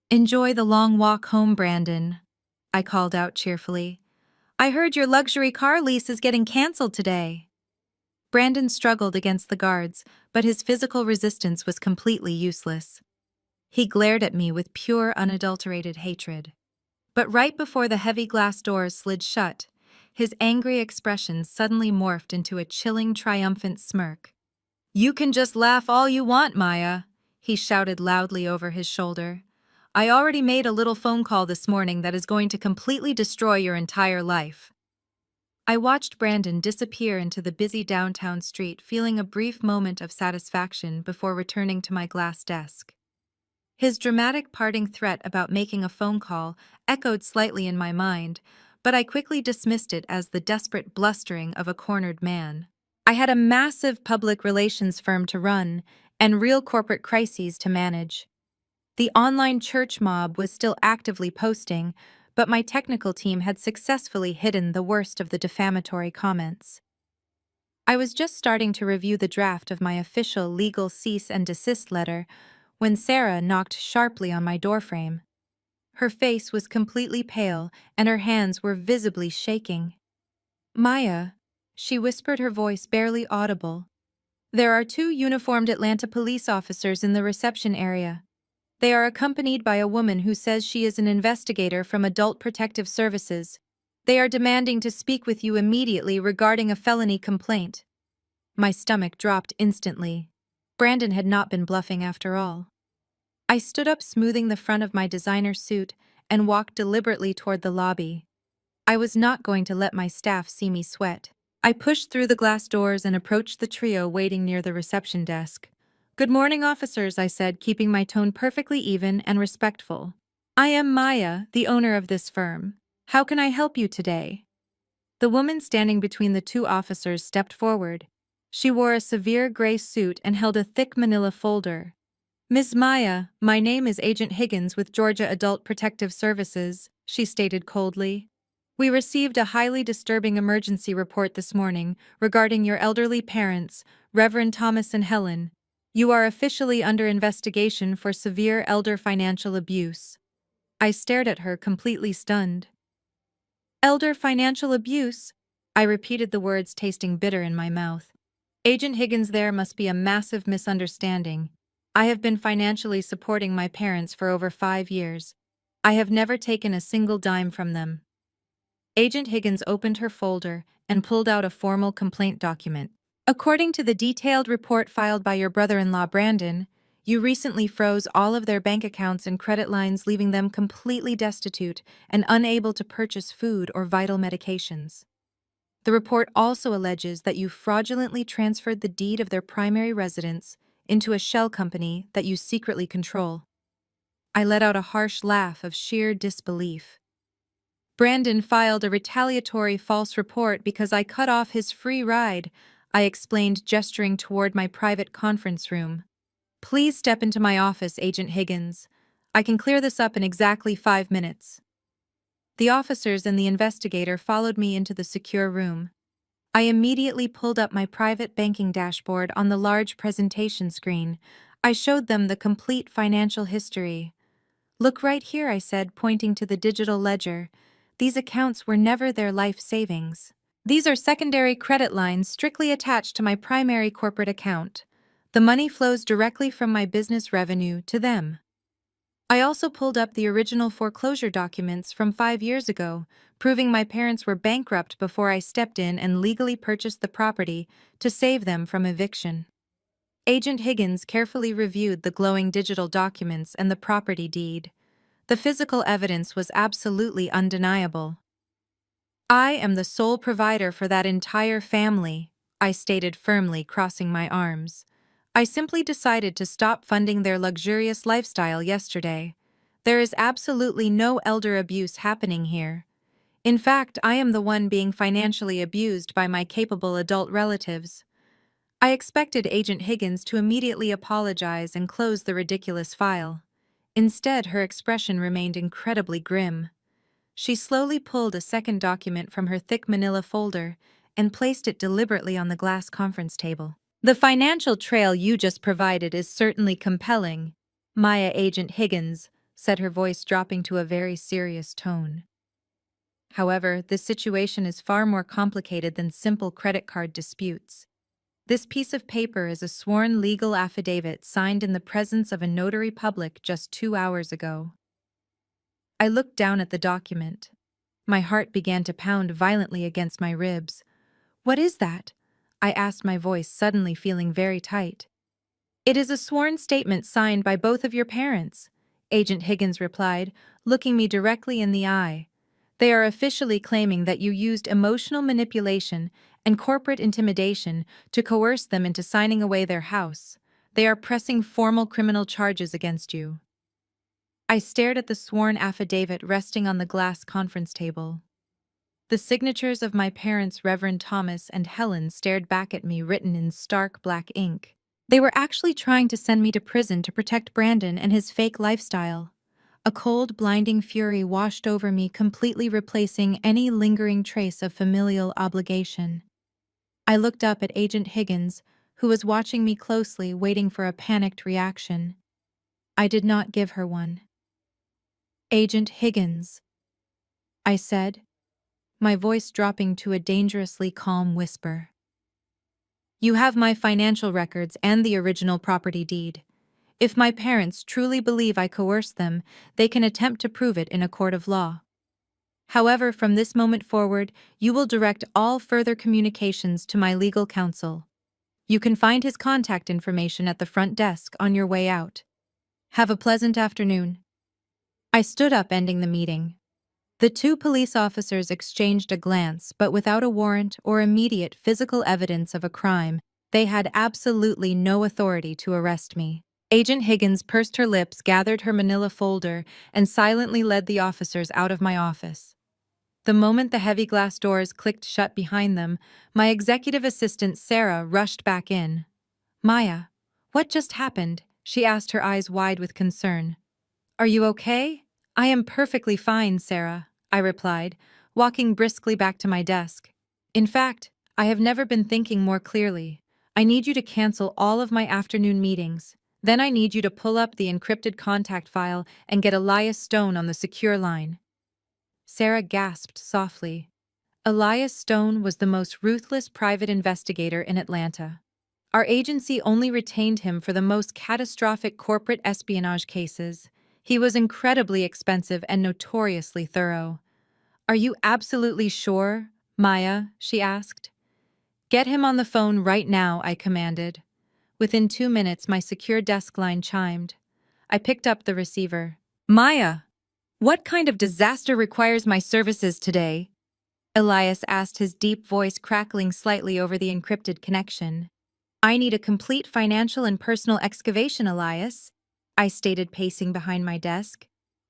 "Enjoy the long walk home, Brandon," I called out cheerfully. "I heard your luxury car lease is getting canceled today." Brandon struggled against the guards, but his physical resistance was completely useless. He glared at me with pure, unadulterated hatred. But right before the heavy glass doors slid shut, his angry expression suddenly morphed into a chilling, triumphant smirk. "You can just laugh all you want, Maya," he shouted loudly over his shoulder. "I already made a little phone call this morning that is going to completely destroy your entire life." I watched Brandon disappear into the busy downtown street, feeling a brief moment of satisfaction before returning to my glass desk. His dramatic parting threat about making a phone call echoed slightly in my mind, but I quickly dismissed it as the desperate blustering of a cornered man. I had a massive public relations firm to run and real corporate crises to manage. The online church mob was still actively posting, but my technical team had successfully hidden the worst of the defamatory comments. I was just starting to review the draft of my official legal cease and desist letter when Sarah knocked sharply on my doorframe. Her face was completely pale and her hands were visibly shaking. "Maya," she whispered, her voice barely audible. "There are two uniformed Atlanta police officers in the reception area. They are accompanied by a woman who says she is an investigator from Adult Protective Services. They are demanding to speak with you immediately regarding a felony complaint." My stomach dropped instantly. Brandon had not been bluffing after all. I stood up, smoothing the front of my designer suit, and walked deliberately toward the lobby. I was not going to let my staff see me sweat. I pushed through the glass doors and approached the trio waiting near the reception desk. "Good morning, officers," I said, keeping my tone perfectly even and respectful. "I am Maya, the owner of this firm. How can I help you today?" The woman standing between the two officers stepped forward. She wore a severe gray suit and held a thick manila folder. "Ms. Maya, my name is Agent Higgins with Georgia Adult Protective Services," she stated coldly. "We received a highly disturbing emergency report this morning regarding your elderly parents, Reverend Thomas and Helen. You are officially under investigation for severe elder financial abuse." I stared at her, completely stunned. "Elder financial abuse?" I repeated the words, tasting bitter in my mouth. "Agent Higgins, there must be a massive misunderstanding. I have been financially supporting my parents for over 5 years. I have never taken a single dime from them." Agent Higgins opened her folder and pulled out a formal complaint document. "According to the detailed report filed by your brother-in-law Brandon, you recently froze all of their bank accounts and credit lines, leaving them completely destitute and unable to purchase food or vital medications. The report also alleges that you fraudulently transferred the deed of their primary residence into a shell company that you secretly control." I let out a harsh laugh of sheer disbelief. "Brandon filed a retaliatory false report because I cut off his free ride," I explained, gesturing toward my private conference room. "Please step into my office, Agent Higgins. I can clear this up in exactly 5 minutes." The officers and the investigator followed me into the secure room. I immediately pulled up my private banking dashboard on the large presentation screen. I showed them the complete financial history. "Look right here," I said, pointing to the digital ledger. "These accounts were never their life savings. These are secondary credit lines strictly attached to my primary corporate account. The money flows directly from my business revenue to them." I also pulled up the original foreclosure documents from 5 years ago, proving my parents were bankrupt before I stepped in and legally purchased the property to save them from eviction. Agent Higgins carefully reviewed the glowing digital documents and the property deed. The physical evidence was absolutely undeniable. "I am the sole provider for that entire family," I stated firmly, crossing my arms. "I simply decided to stop funding their luxurious lifestyle yesterday. There is absolutely no elder abuse happening here. In fact, I am the one being financially abused by my capable adult relatives." I expected Agent Higgins to immediately apologize and close the ridiculous file. Instead, her expression remained incredibly grim. She slowly pulled a second document from her thick manila folder and placed it deliberately on the glass conference table. The financial trail you just provided is certainly compelling, Maya Agent Higgins said, her voice dropping to a very serious tone. However, this situation is far more complicated than simple credit card disputes. This piece of paper is a sworn legal affidavit signed in the presence of a notary public just 2 hours ago. I looked down at the document. My heart began to pound violently against my ribs. "What is that?" I asked, my voice suddenly feeling very tight. "It is a sworn statement signed by both of your parents," Agent Higgins replied, looking me directly in the eye. "They are officially claiming that you used emotional manipulation and corporate intimidation to coerce them into signing away their house. They are pressing formal criminal charges against you." I stared at the sworn affidavit resting on the glass conference table. The signatures of my parents, Reverend Thomas and Helen, stared back at me, written in stark black ink. They were actually trying to send me to prison to protect Brandon and his fake lifestyle. A cold, blinding fury washed over me, completely replacing any lingering trace of familial obligation. I looked up at Agent Higgins, who was watching me closely, waiting for a panicked reaction. I did not give her one. "Agent Higgins," I said, my voice dropping to a dangerously calm whisper. "You have my financial records and the original property deed. If my parents truly believe I coerced them, they can attempt to prove it in a court of law. However, from this moment forward, you will direct all further communications to my legal counsel. You can find his contact information at the front desk on your way out. Have a pleasant afternoon." I stood up, ending the meeting. The two police officers exchanged a glance, but without a warrant or immediate physical evidence of a crime, they had absolutely no authority to arrest me. Agent Higgins pursed her lips, gathered her manila folder, and silently led the officers out of my office. The moment the heavy glass doors clicked shut behind them, my executive assistant Sarah rushed back in. "Maya, what just happened?" she asked, her eyes wide with concern. "Are you okay?" "I am perfectly fine, Sarah," I replied, walking briskly back to my desk. "In fact, I have never been thinking more clearly. I need you to cancel all of my afternoon meetings. Then I need you to pull up the encrypted contact file and get Elias Stone on the secure line." Sarah gasped softly. Elias Stone was the most ruthless private investigator in Atlanta. Our agency only retained him for the most catastrophic corporate espionage cases. He was incredibly expensive and notoriously thorough. "Are you absolutely sure, Maya?" she asked. "Get him on the phone right now," I commanded. Within 2 minutes, my secure desk line chimed. I picked up the receiver. "Maya, what kind of disaster requires my services today?" Elias asked, his deep voice crackling slightly over the encrypted connection. "I need a complete financial and personal excavation, Elias," I stated, pacing behind my desk.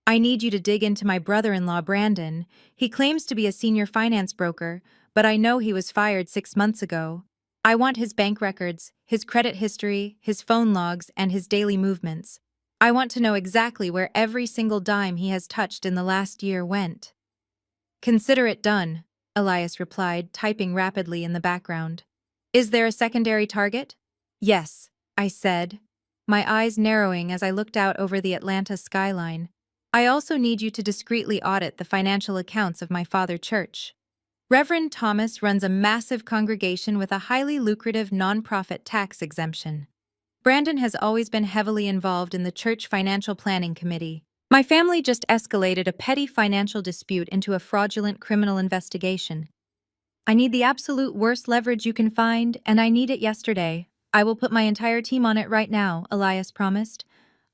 "I need you to dig into my brother-in-law, Brandon. He claims to be a senior finance broker, but I know he was fired 6 months ago. I want his bank records, his credit history, his phone logs, and his daily movements. I want to know exactly where every single dime he has touched in the last year went." "Consider it done," Elias replied, typing rapidly in the background. "Is there a secondary target?" "Yes," I said, my eyes narrowing as I looked out over the Atlanta skyline. "I also need you to discreetly audit the financial accounts of my father church. Reverend Thomas runs a massive congregation with a highly lucrative nonprofit tax exemption. Brandon has always been heavily involved in the church financial planning committee. My family just escalated a petty financial dispute into a fraudulent criminal investigation. I need the absolute worst leverage you can find, and I need it yesterday. I will put my entire team on it right now," Elias promised.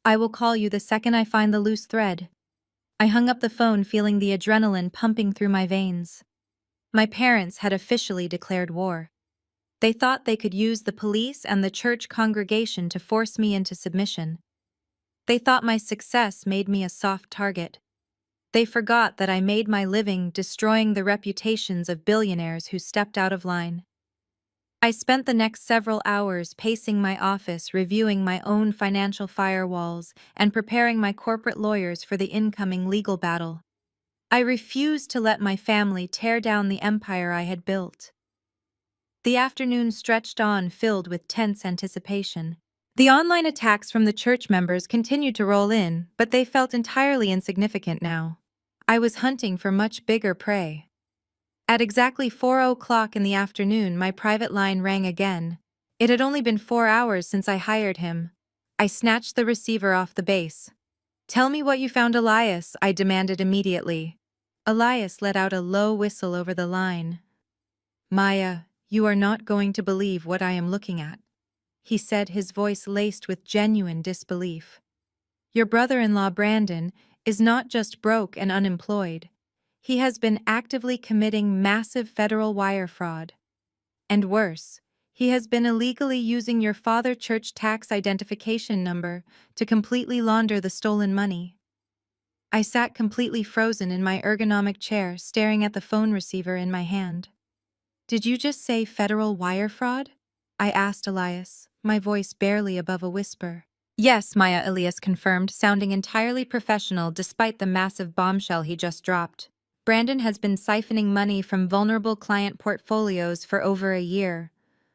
"I will call you the second I find the loose thread." I hung up the phone, feeling the adrenaline pumping through my veins. My parents had officially declared war. They thought they could use the police and the church congregation to force me into submission. They thought my success made me a soft target. They forgot that I made my living destroying the reputations of billionaires who stepped out of line. I spent the next several hours pacing my office, reviewing my own financial firewalls, and preparing my corporate lawyers for the incoming legal battle. I refused to let my family tear down the empire I had built. The afternoon stretched on, filled with tense anticipation. The online attacks from the church members continued to roll in, but they felt entirely insignificant now. I was hunting for much bigger prey. At exactly 4 o'clock in the afternoon, my private line rang again. It had only been 4 hours since I hired him. I snatched the receiver off the base. "Tell me what you found, Elias," I demanded immediately. Elias let out a low whistle over the line. "Maya, you are not going to believe what I am looking at," he said, his voice laced with genuine disbelief. "Your brother-in-law, Brandon, is not just broke and unemployed. He has been actively committing massive federal wire fraud. And worse, he has been illegally using your father church tax identification number to completely launder the stolen money." I sat completely frozen in my ergonomic chair, staring at the phone receiver in my hand. "Did you just say federal wire fraud?" I asked Elias, my voice barely above a whisper. "Yes," Maya Elias confirmed, sounding entirely professional despite the massive bombshell he just dropped. "Brandon has been siphoning money from vulnerable client portfolios for over a year.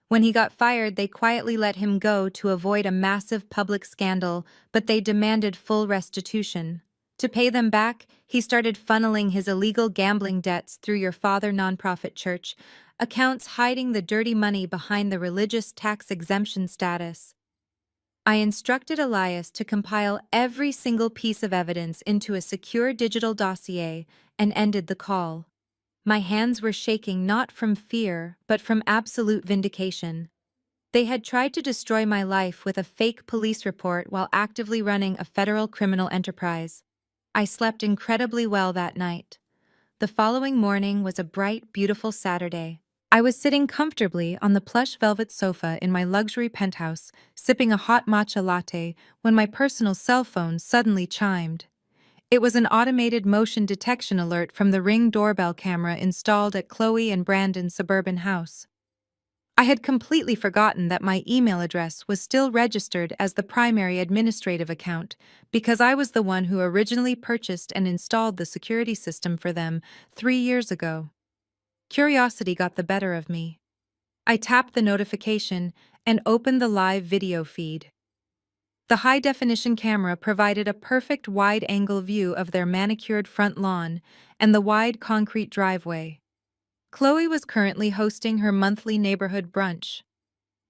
When he got fired, they quietly let him go to avoid a massive public scandal, but they demanded full restitution. To pay them back, he started funneling his illegal gambling debts through your father nonprofit church, accounts hiding the dirty money behind the religious tax exemption status." I instructed Elias to compile every single piece of evidence into a secure digital dossier and ended the call. My hands were shaking not from fear, but from absolute vindication. They had tried to destroy my life with a fake police report while actively running a federal criminal enterprise. I slept incredibly well that night. The following morning was a bright, beautiful Saturday. I was sitting comfortably on the plush velvet sofa in my luxury penthouse, sipping a hot matcha latte, when my personal cell phone suddenly chimed. It was an automated motion detection alert from the Ring doorbell camera installed at Chloe and Brandon's suburban house. I had completely forgotten that my email address was still registered as the primary administrative account, because I was the one who originally purchased and installed the security system for them 3 years ago. Curiosity got the better of me. I tapped the notification and opened the live video feed. The high-definition camera provided a perfect wide-angle view of their manicured front lawn and the wide concrete driveway. Chloe was currently hosting her monthly neighborhood brunch.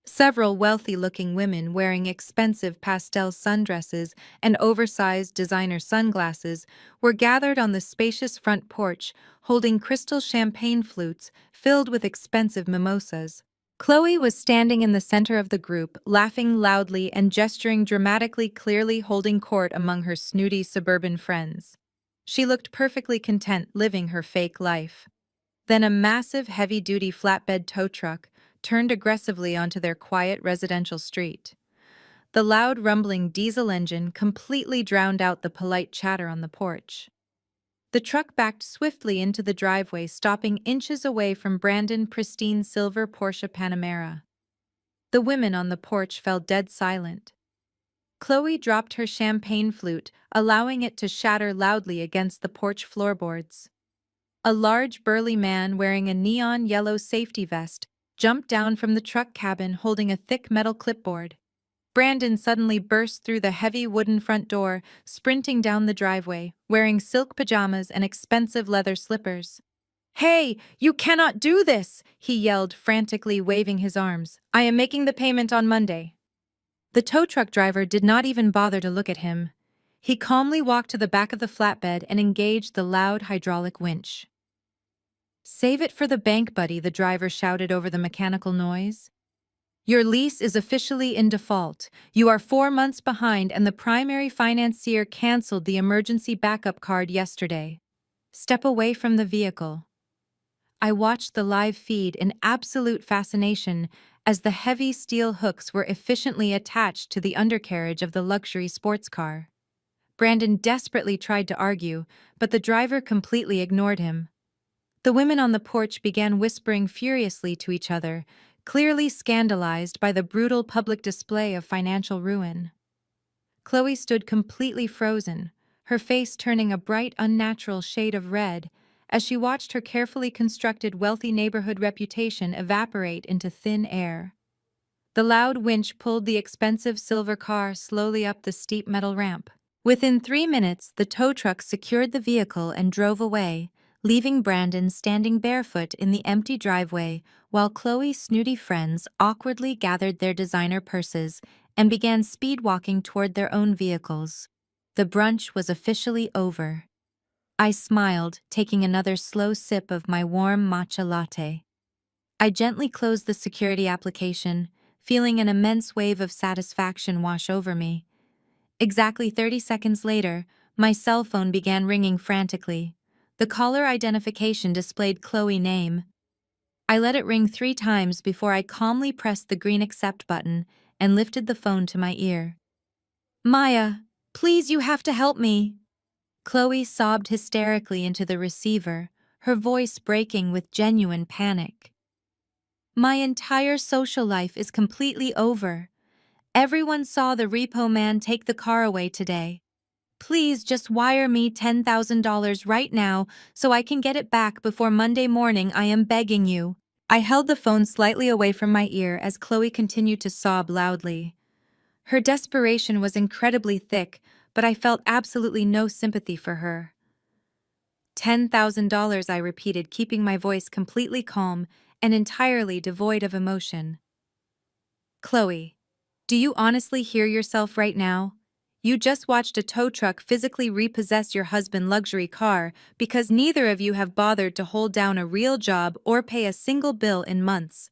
Several wealthy-looking women wearing expensive pastel sundresses and oversized designer sunglasses were gathered on the spacious front porch, holding crystal champagne flutes filled with expensive mimosas. Chloe was standing in the center of the group, laughing loudly and gesturing dramatically, clearly holding court among her snooty suburban friends. She looked perfectly content living her fake life. Then a massive, heavy-duty flatbed tow truck turned aggressively onto their quiet residential street. The loud, rumbling diesel engine completely drowned out the polite chatter on the porch. The truck backed swiftly into the driveway, stopping inches away from Brandon's pristine silver Porsche Panamera. The women on the porch fell dead silent. Chloe dropped her champagne flute, allowing it to shatter loudly against the porch floorboards. A large, burly man wearing a neon yellow safety vest jumped down from the truck cabin holding a thick metal clipboard. Brandon suddenly burst through the heavy wooden front door, sprinting down the driveway, wearing silk pajamas and expensive leather slippers. "Hey, you cannot do this!" he yelled, frantically waving his arms. "I am making the payment on Monday." The tow truck driver did not even bother to look at him. He calmly walked to the back of the flatbed and engaged the loud hydraulic winch. "Save it for the bank, buddy," the driver shouted over the mechanical noise. "Your lease is officially in default. You are 4 months behind and the primary financier canceled the emergency backup card yesterday. Step away from the vehicle." I watched the live feed in absolute fascination as the heavy steel hooks were efficiently attached to the undercarriage of the luxury sports car. Brandon desperately tried to argue, but the driver completely ignored him. The women on the porch began whispering furiously to each other, clearly scandalized by the brutal public display of financial ruin. Chloe stood completely frozen, her face turning a bright, unnatural shade of red, as she watched her carefully constructed wealthy neighborhood reputation evaporate into thin air. The loud winch pulled the expensive silver car slowly up the steep metal ramp. Within 3 minutes, the tow truck secured the vehicle and drove away, leaving Brandon standing barefoot in the empty driveway while Chloe's snooty friends awkwardly gathered their designer purses and began speed-walking toward their own vehicles. The brunch was officially over. I smiled, taking another slow sip of my warm matcha latte. I gently closed the security application, feeling an immense wave of satisfaction wash over me. Exactly 30 seconds later, my cell phone began ringing frantically. The caller identification displayed Chloe's name. I let it ring 3 times before I calmly pressed the green accept button and lifted the phone to my ear. "Maya, please, you have to help me." Chloe sobbed hysterically into the receiver, her voice breaking with genuine panic. "My entire social life is completely over. Everyone saw the repo man take the car away today. Please just wire me $10,000 right now so I can get it back before Monday morning, I am begging you." I held the phone slightly away from my ear as Chloe continued to sob loudly. Her desperation was incredibly thick, but I felt absolutely no sympathy for her. $10,000, I repeated, keeping my voice completely calm and entirely devoid of emotion. "Chloe, do you honestly hear yourself right now? You just watched a tow truck physically repossess your husband's luxury car because neither of you have bothered to hold down a real job or pay a single bill in months.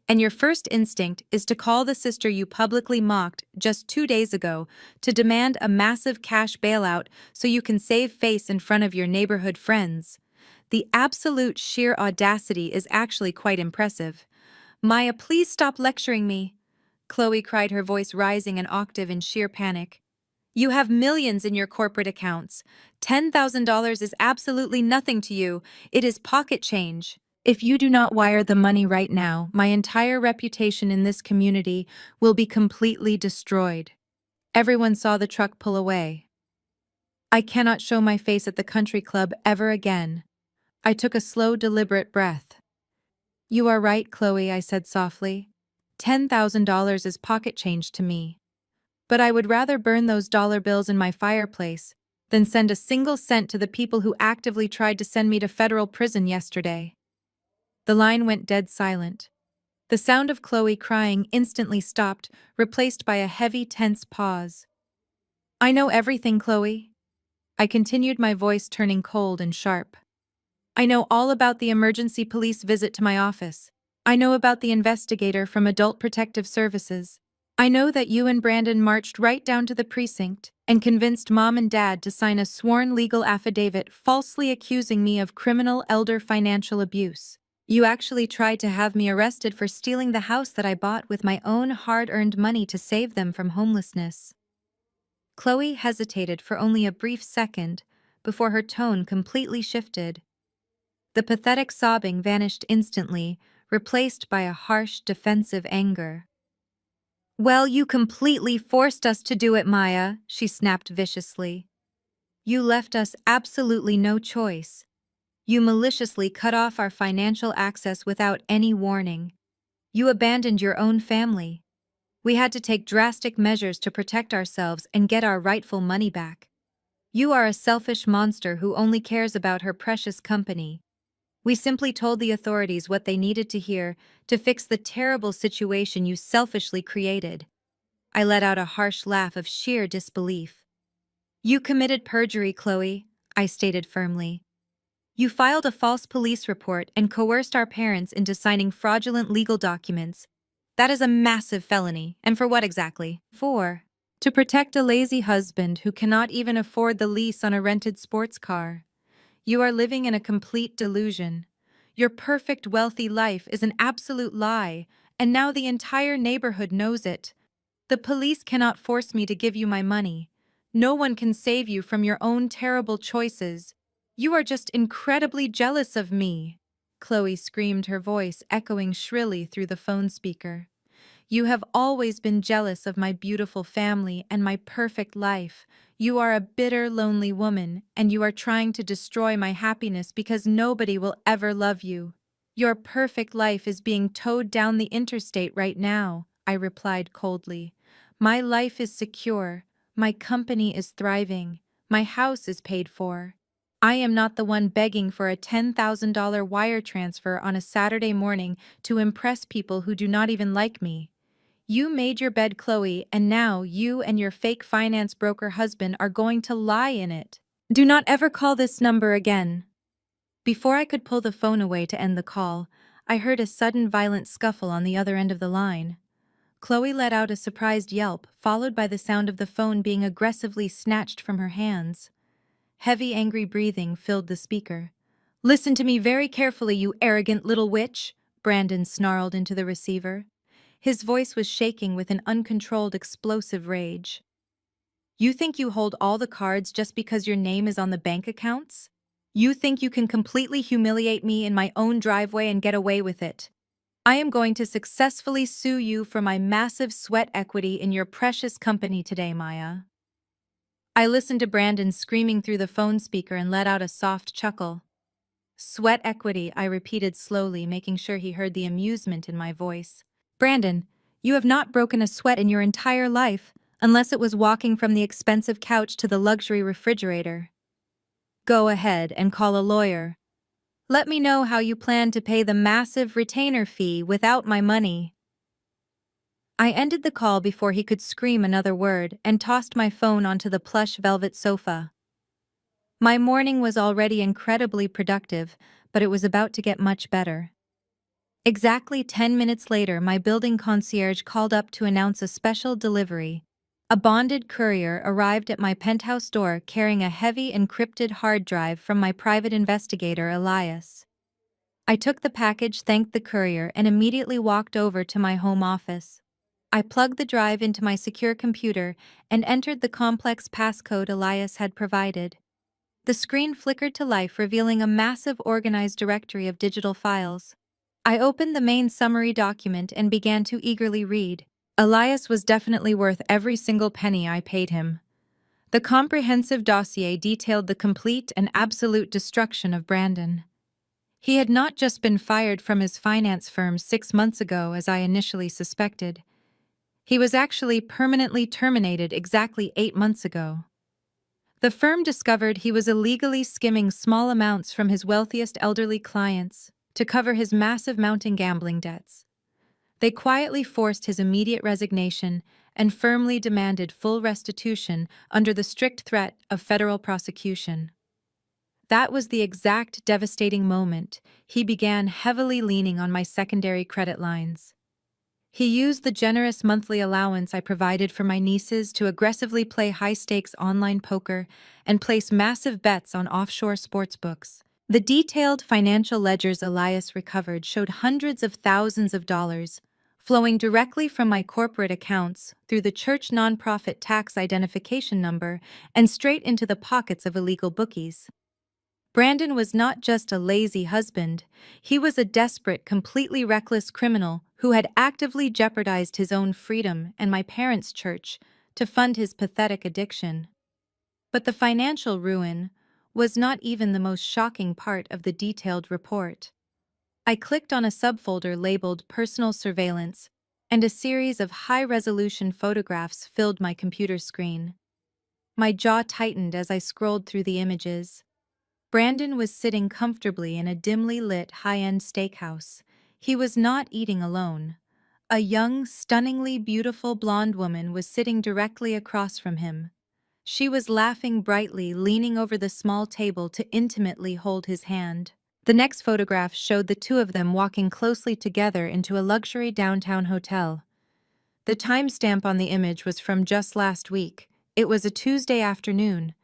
And your first instinct is to call the sister you publicly mocked just 2 days ago to demand a massive cash bailout so you can save face in front of your neighborhood friends. The absolute sheer audacity is actually quite impressive. Maya, please stop lecturing me," Chloe cried, her voice rising an octave in sheer panic. "You have millions in your corporate accounts. $10,000 is absolutely nothing to you. It is pocket change. If you do not wire the money right now, my entire reputation in this community will be completely destroyed." Everyone saw the truck pull away. I cannot show my face at the country club ever again. I took a slow, deliberate breath. "You are right, Chloe," I said softly. $10,000 is pocket change to me. But I would rather burn those dollar bills in my fireplace than send a single cent to the people who actively tried to send me to federal prison yesterday. The line went dead silent. The sound of Chloe crying instantly stopped, replaced by a heavy, tense pause. "I know everything, Chloe," I continued, my voice turning cold and sharp. "I know all about the emergency police visit to my office. I know about the investigator from Adult Protective Services. I know that you and Brandon marched right down to the precinct and convinced Mom and Dad to sign a sworn legal affidavit falsely accusing me of criminal elder financial abuse. You actually tried to have me arrested for stealing the house that I bought with my own hard-earned money to save them from homelessness." Chloe hesitated for only a brief second before her tone completely shifted. The pathetic sobbing vanished instantly, replaced by a harsh, defensive anger. "Well, you completely forced us to do it, Maya," she snapped viciously. "You left us absolutely no choice. You maliciously cut off our financial access without any warning. You abandoned your own family. We had to take drastic measures to protect ourselves and get our rightful money back. You are a selfish monster who only cares about her precious company. We simply told the authorities what they needed to hear to fix the terrible situation you selfishly created." I let out a harsh laugh of sheer disbelief. "You committed perjury, Chloe," I stated firmly. "You filed a false police report and coerced our parents into signing fraudulent legal documents. That is a massive felony, and for what exactly? For to protect a lazy husband who cannot even afford the lease on a rented sports car. You are living in a complete delusion. Your perfect wealthy life is an absolute lie, and now the entire neighborhood knows it. The police cannot force me to give you my money. No one can save you from your own terrible choices. You are just incredibly jealous of me," Chloe screamed, her voice echoing shrilly through the phone speaker. You have always been jealous of my beautiful family and my perfect life. You are a bitter, lonely woman, and you are trying to destroy my happiness because nobody will ever love you. Your perfect life is being towed down the interstate right now, I replied coldly. My life is secure. My company is thriving. My house is paid for. I am not the one begging for a $10,000 wire transfer on a Saturday morning to impress people who do not even like me. You made your bed, Chloe, and now you and your fake finance broker husband are going to lie in it. Do not ever call this number again. Before I could pull the phone away to end the call, I heard a sudden violent scuffle on the other end of the line. Chloe let out a surprised yelp, followed by the sound of the phone being aggressively snatched from her hands. Heavy, angry breathing filled the speaker. "Listen to me very carefully, you arrogant little witch," Brandon snarled into the receiver. His voice was shaking with an uncontrolled, explosive rage. "You think you hold all the cards just because your name is on the bank accounts? You think you can completely humiliate me in my own driveway and get away with it? I am going to successfully sue you for my massive sweat equity in your precious company today, Maya." I listened to Brandon screaming through the phone speaker and let out a soft chuckle. "Sweat equity," I repeated slowly, making sure he heard the amusement in my voice. "Brandon, you have not broken a sweat in your entire life, unless it was walking from the expensive couch to the luxury refrigerator. Go ahead and call a lawyer. Let me know how you plan to pay the massive retainer fee without my money." I ended the call before he could scream another word and tossed my phone onto the plush velvet sofa. My morning was already incredibly productive, but it was about to get much better. Exactly 10 minutes later, my building concierge called up to announce a special delivery. A bonded courier arrived at my penthouse door carrying a heavy encrypted hard drive from my private investigator, Elias. I took the package, thanked the courier, and immediately walked over to my home office. I plugged the drive into my secure computer and entered the complex passcode Elias had provided. The screen flickered to life, revealing a massive organized directory of digital files. I opened the main summary document and began to eagerly read. Elias was definitely worth every single penny I paid him. The comprehensive dossier detailed the complete and absolute destruction of Brandon. He had not just been fired from his finance firm 6 months ago, as I initially suspected. He was actually permanently terminated exactly 8 months ago. The firm discovered he was illegally skimming small amounts from his wealthiest elderly clients to cover his massive mounting gambling debts. They quietly forced his immediate resignation and firmly demanded full restitution under the strict threat of federal prosecution. That was the exact devastating moment he began heavily leaning on my secondary credit lines. He used the generous monthly allowance I provided for my nieces to aggressively play high-stakes online poker and place massive bets on offshore sportsbooks. The detailed financial ledgers Elias recovered showed hundreds of thousands of dollars flowing directly from my corporate accounts through the church nonprofit tax identification number and straight into the pockets of illegal bookies. Brandon was not just a lazy husband, he was a desperate, completely reckless criminal who had actively jeopardized his own freedom and my parents' church to fund his pathetic addiction. But the financial ruin was not even the most shocking part of the detailed report. I clicked on a subfolder labeled Personal Surveillance, and a series of high-resolution photographs filled my computer screen. My jaw tightened as I scrolled through the images. Brandon was sitting comfortably in a dimly lit high-end steakhouse. He was not eating alone. A young, stunningly beautiful blonde woman was sitting directly across from him. She was laughing brightly, leaning over the small table to intimately hold his hand. The next photograph showed the two of them walking closely together into a luxury downtown hotel. The timestamp on the image was from just last week. It was a Tuesday afternoon.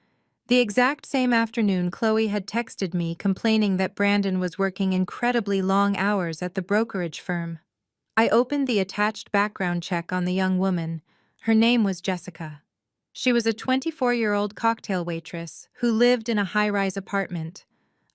The exact same afternoon Chloe had texted me complaining that Brandon was working incredibly long hours at the brokerage firm. I opened the attached background check on the young woman. Her name was Jessica. She was a 24-year-old cocktail waitress who lived in a high-rise apartment.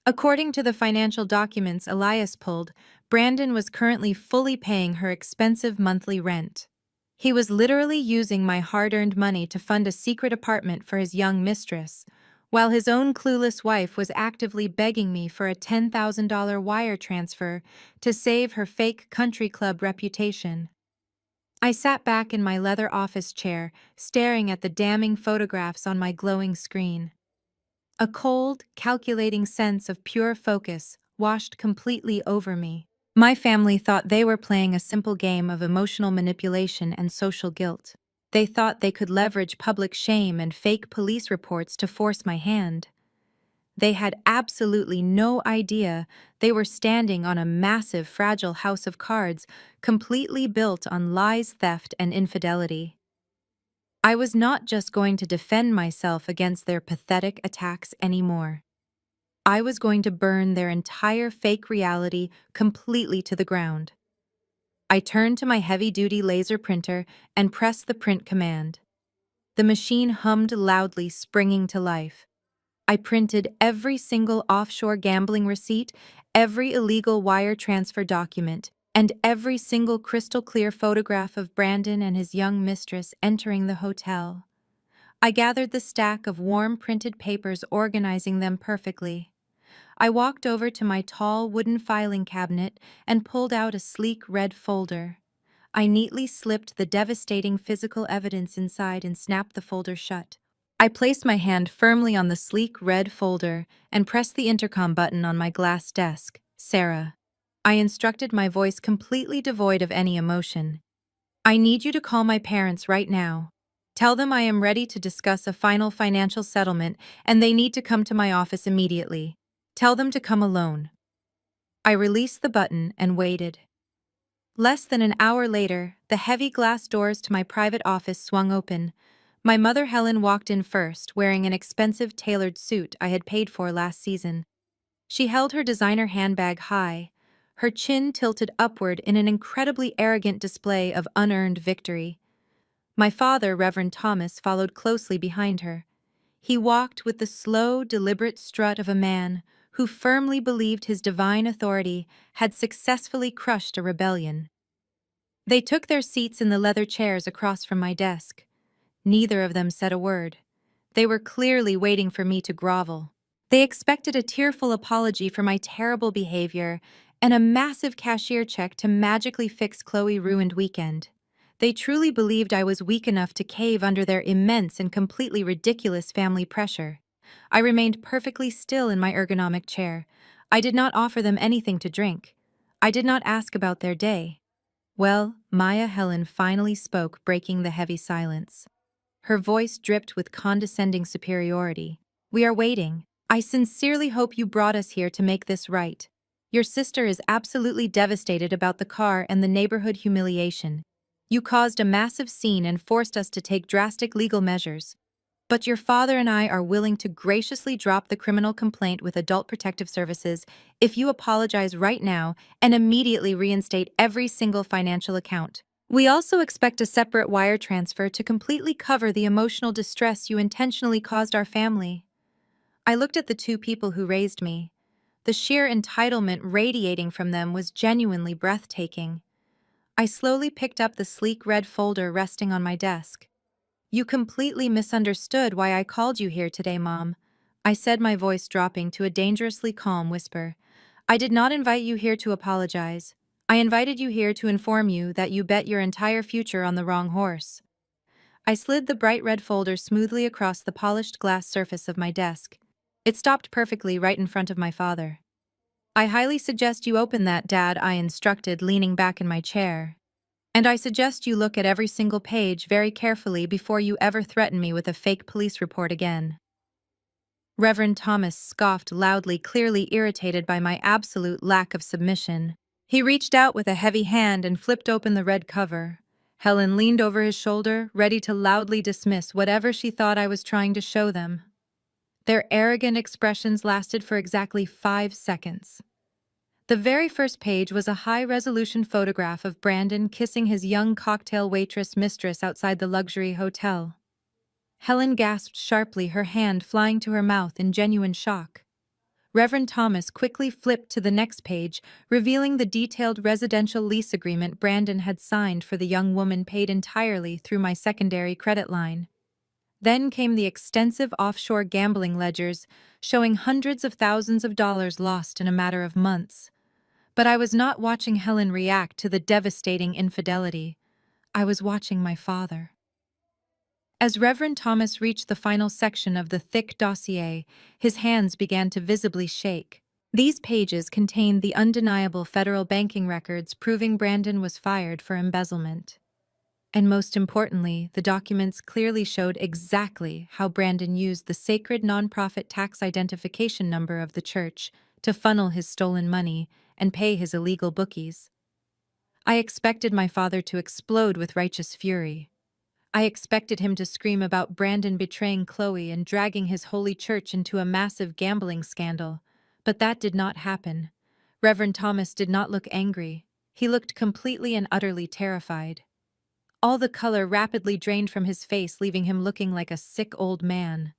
According to the financial documents Elias pulled, Brandon was currently fully paying her expensive monthly rent. He was literally using my hard-earned money to fund a secret apartment for his young mistress, while his own clueless wife was actively begging me for a $10,000 wire transfer to save her fake country club reputation. I sat back in my leather office chair, staring at the damning photographs on my glowing screen. A cold, calculating sense of pure focus washed completely over me. My family thought they were playing a simple game of emotional manipulation and social guilt. They thought they could leverage public shame and fake police reports to force my hand. They had absolutely no idea they were standing on a massive, fragile house of cards completely built on lies, theft, and infidelity. I was not just going to defend myself against their pathetic attacks anymore. I was going to burn their entire fake reality completely to the ground. I turned to my heavy-duty laser printer and pressed the print command. The machine hummed loudly, springing to life. I printed every single offshore gambling receipt, every illegal wire transfer document, and every single crystal-clear photograph of Brandon and his young mistress entering the hotel. I gathered the stack of warm printed papers, organizing them perfectly. I walked over to my tall wooden filing cabinet and pulled out a sleek red folder. I neatly slipped the devastating physical evidence inside and snapped the folder shut. I placed my hand firmly on the sleek red folder and pressed the intercom button on my glass desk. "Sarah," I instructed, my voice completely devoid of any emotion. "I need you to call my parents right now. Tell them I am ready to discuss a final financial settlement and they need to come to my office immediately. Tell them to come alone." I released the button and waited. Less than an hour later, the heavy glass doors to my private office swung open. My mother Helen walked in first, wearing an expensive tailored suit I had paid for last season. She held her designer handbag high, her chin tilted upward in an incredibly arrogant display of unearned victory. My father, Reverend Thomas, followed closely behind her. He walked with the slow, deliberate strut of a man who firmly believed his divine authority had successfully crushed a rebellion. They took their seats in the leather chairs across from my desk. Neither of them said a word. They were clearly waiting for me to grovel. They expected a tearful apology for my terrible behavior and a massive cashier check to magically fix Chloe's ruined weekend. They truly believed I was weak enough to cave under their immense and completely ridiculous family pressure. I remained perfectly still in my ergonomic chair. I did not offer them anything to drink. I did not ask about their day. Well, Maya Helen finally spoke, breaking the heavy silence. Her voice dripped with condescending superiority. "We are waiting. I sincerely hope you brought us here to make this right. Your sister is absolutely devastated about the car and the neighborhood humiliation. You caused a massive scene and forced us to take drastic legal measures. But your father and I are willing to graciously drop the criminal complaint with Adult Protective Services if you apologize right now and immediately reinstate every single financial account. We also expect a separate wire transfer to completely cover the emotional distress you intentionally caused our family." I looked at the two people who raised me. The sheer entitlement radiating from them was genuinely breathtaking. I slowly picked up the sleek red folder resting on my desk. "You completely misunderstood why I called you here today, Mom," I said, my voice dropping to a dangerously calm whisper. "I did not invite you here to apologize. I invited you here to inform you that you bet your entire future on the wrong horse." I slid the bright red folder smoothly across the polished glass surface of my desk. It stopped perfectly right in front of my father. "I highly suggest you open that, Dad," I instructed, leaning back in my chair. "And I suggest you look at every single page very carefully before you ever threaten me with a fake police report again." Reverend Thomas scoffed loudly, clearly irritated by my absolute lack of submission. He reached out with a heavy hand and flipped open the red cover. Helen leaned over his shoulder, ready to loudly dismiss whatever she thought I was trying to show them. Their arrogant expressions lasted for exactly 5 seconds. The very first page was a high-resolution photograph of Brandon kissing his young cocktail waitress mistress outside the luxury hotel. Helen gasped sharply, her hand flying to her mouth in genuine shock. Reverend Thomas quickly flipped to the next page, revealing the detailed residential lease agreement Brandon had signed for the young woman paid entirely through my secondary credit line. Then came the extensive offshore gambling ledgers, showing hundreds of thousands of dollars lost in a matter of months. But I was not watching Helen react to the devastating infidelity. I was watching my father. As Reverend Thomas reached the final section of the thick dossier, his hands began to visibly shake. These pages contained the undeniable federal banking records proving Brandon was fired for embezzlement. And most importantly, the documents clearly showed exactly how Brandon used the sacred nonprofit tax identification number of the church to funnel his stolen money and pay his illegal bookies. I expected my father to explode with righteous fury. I expected him to scream about Brandon betraying Chloe and dragging his holy church into a massive gambling scandal. But that did not happen. Reverend Thomas did not look angry. He looked completely and utterly terrified. All the color rapidly drained from his face, leaving him looking like a sick old man.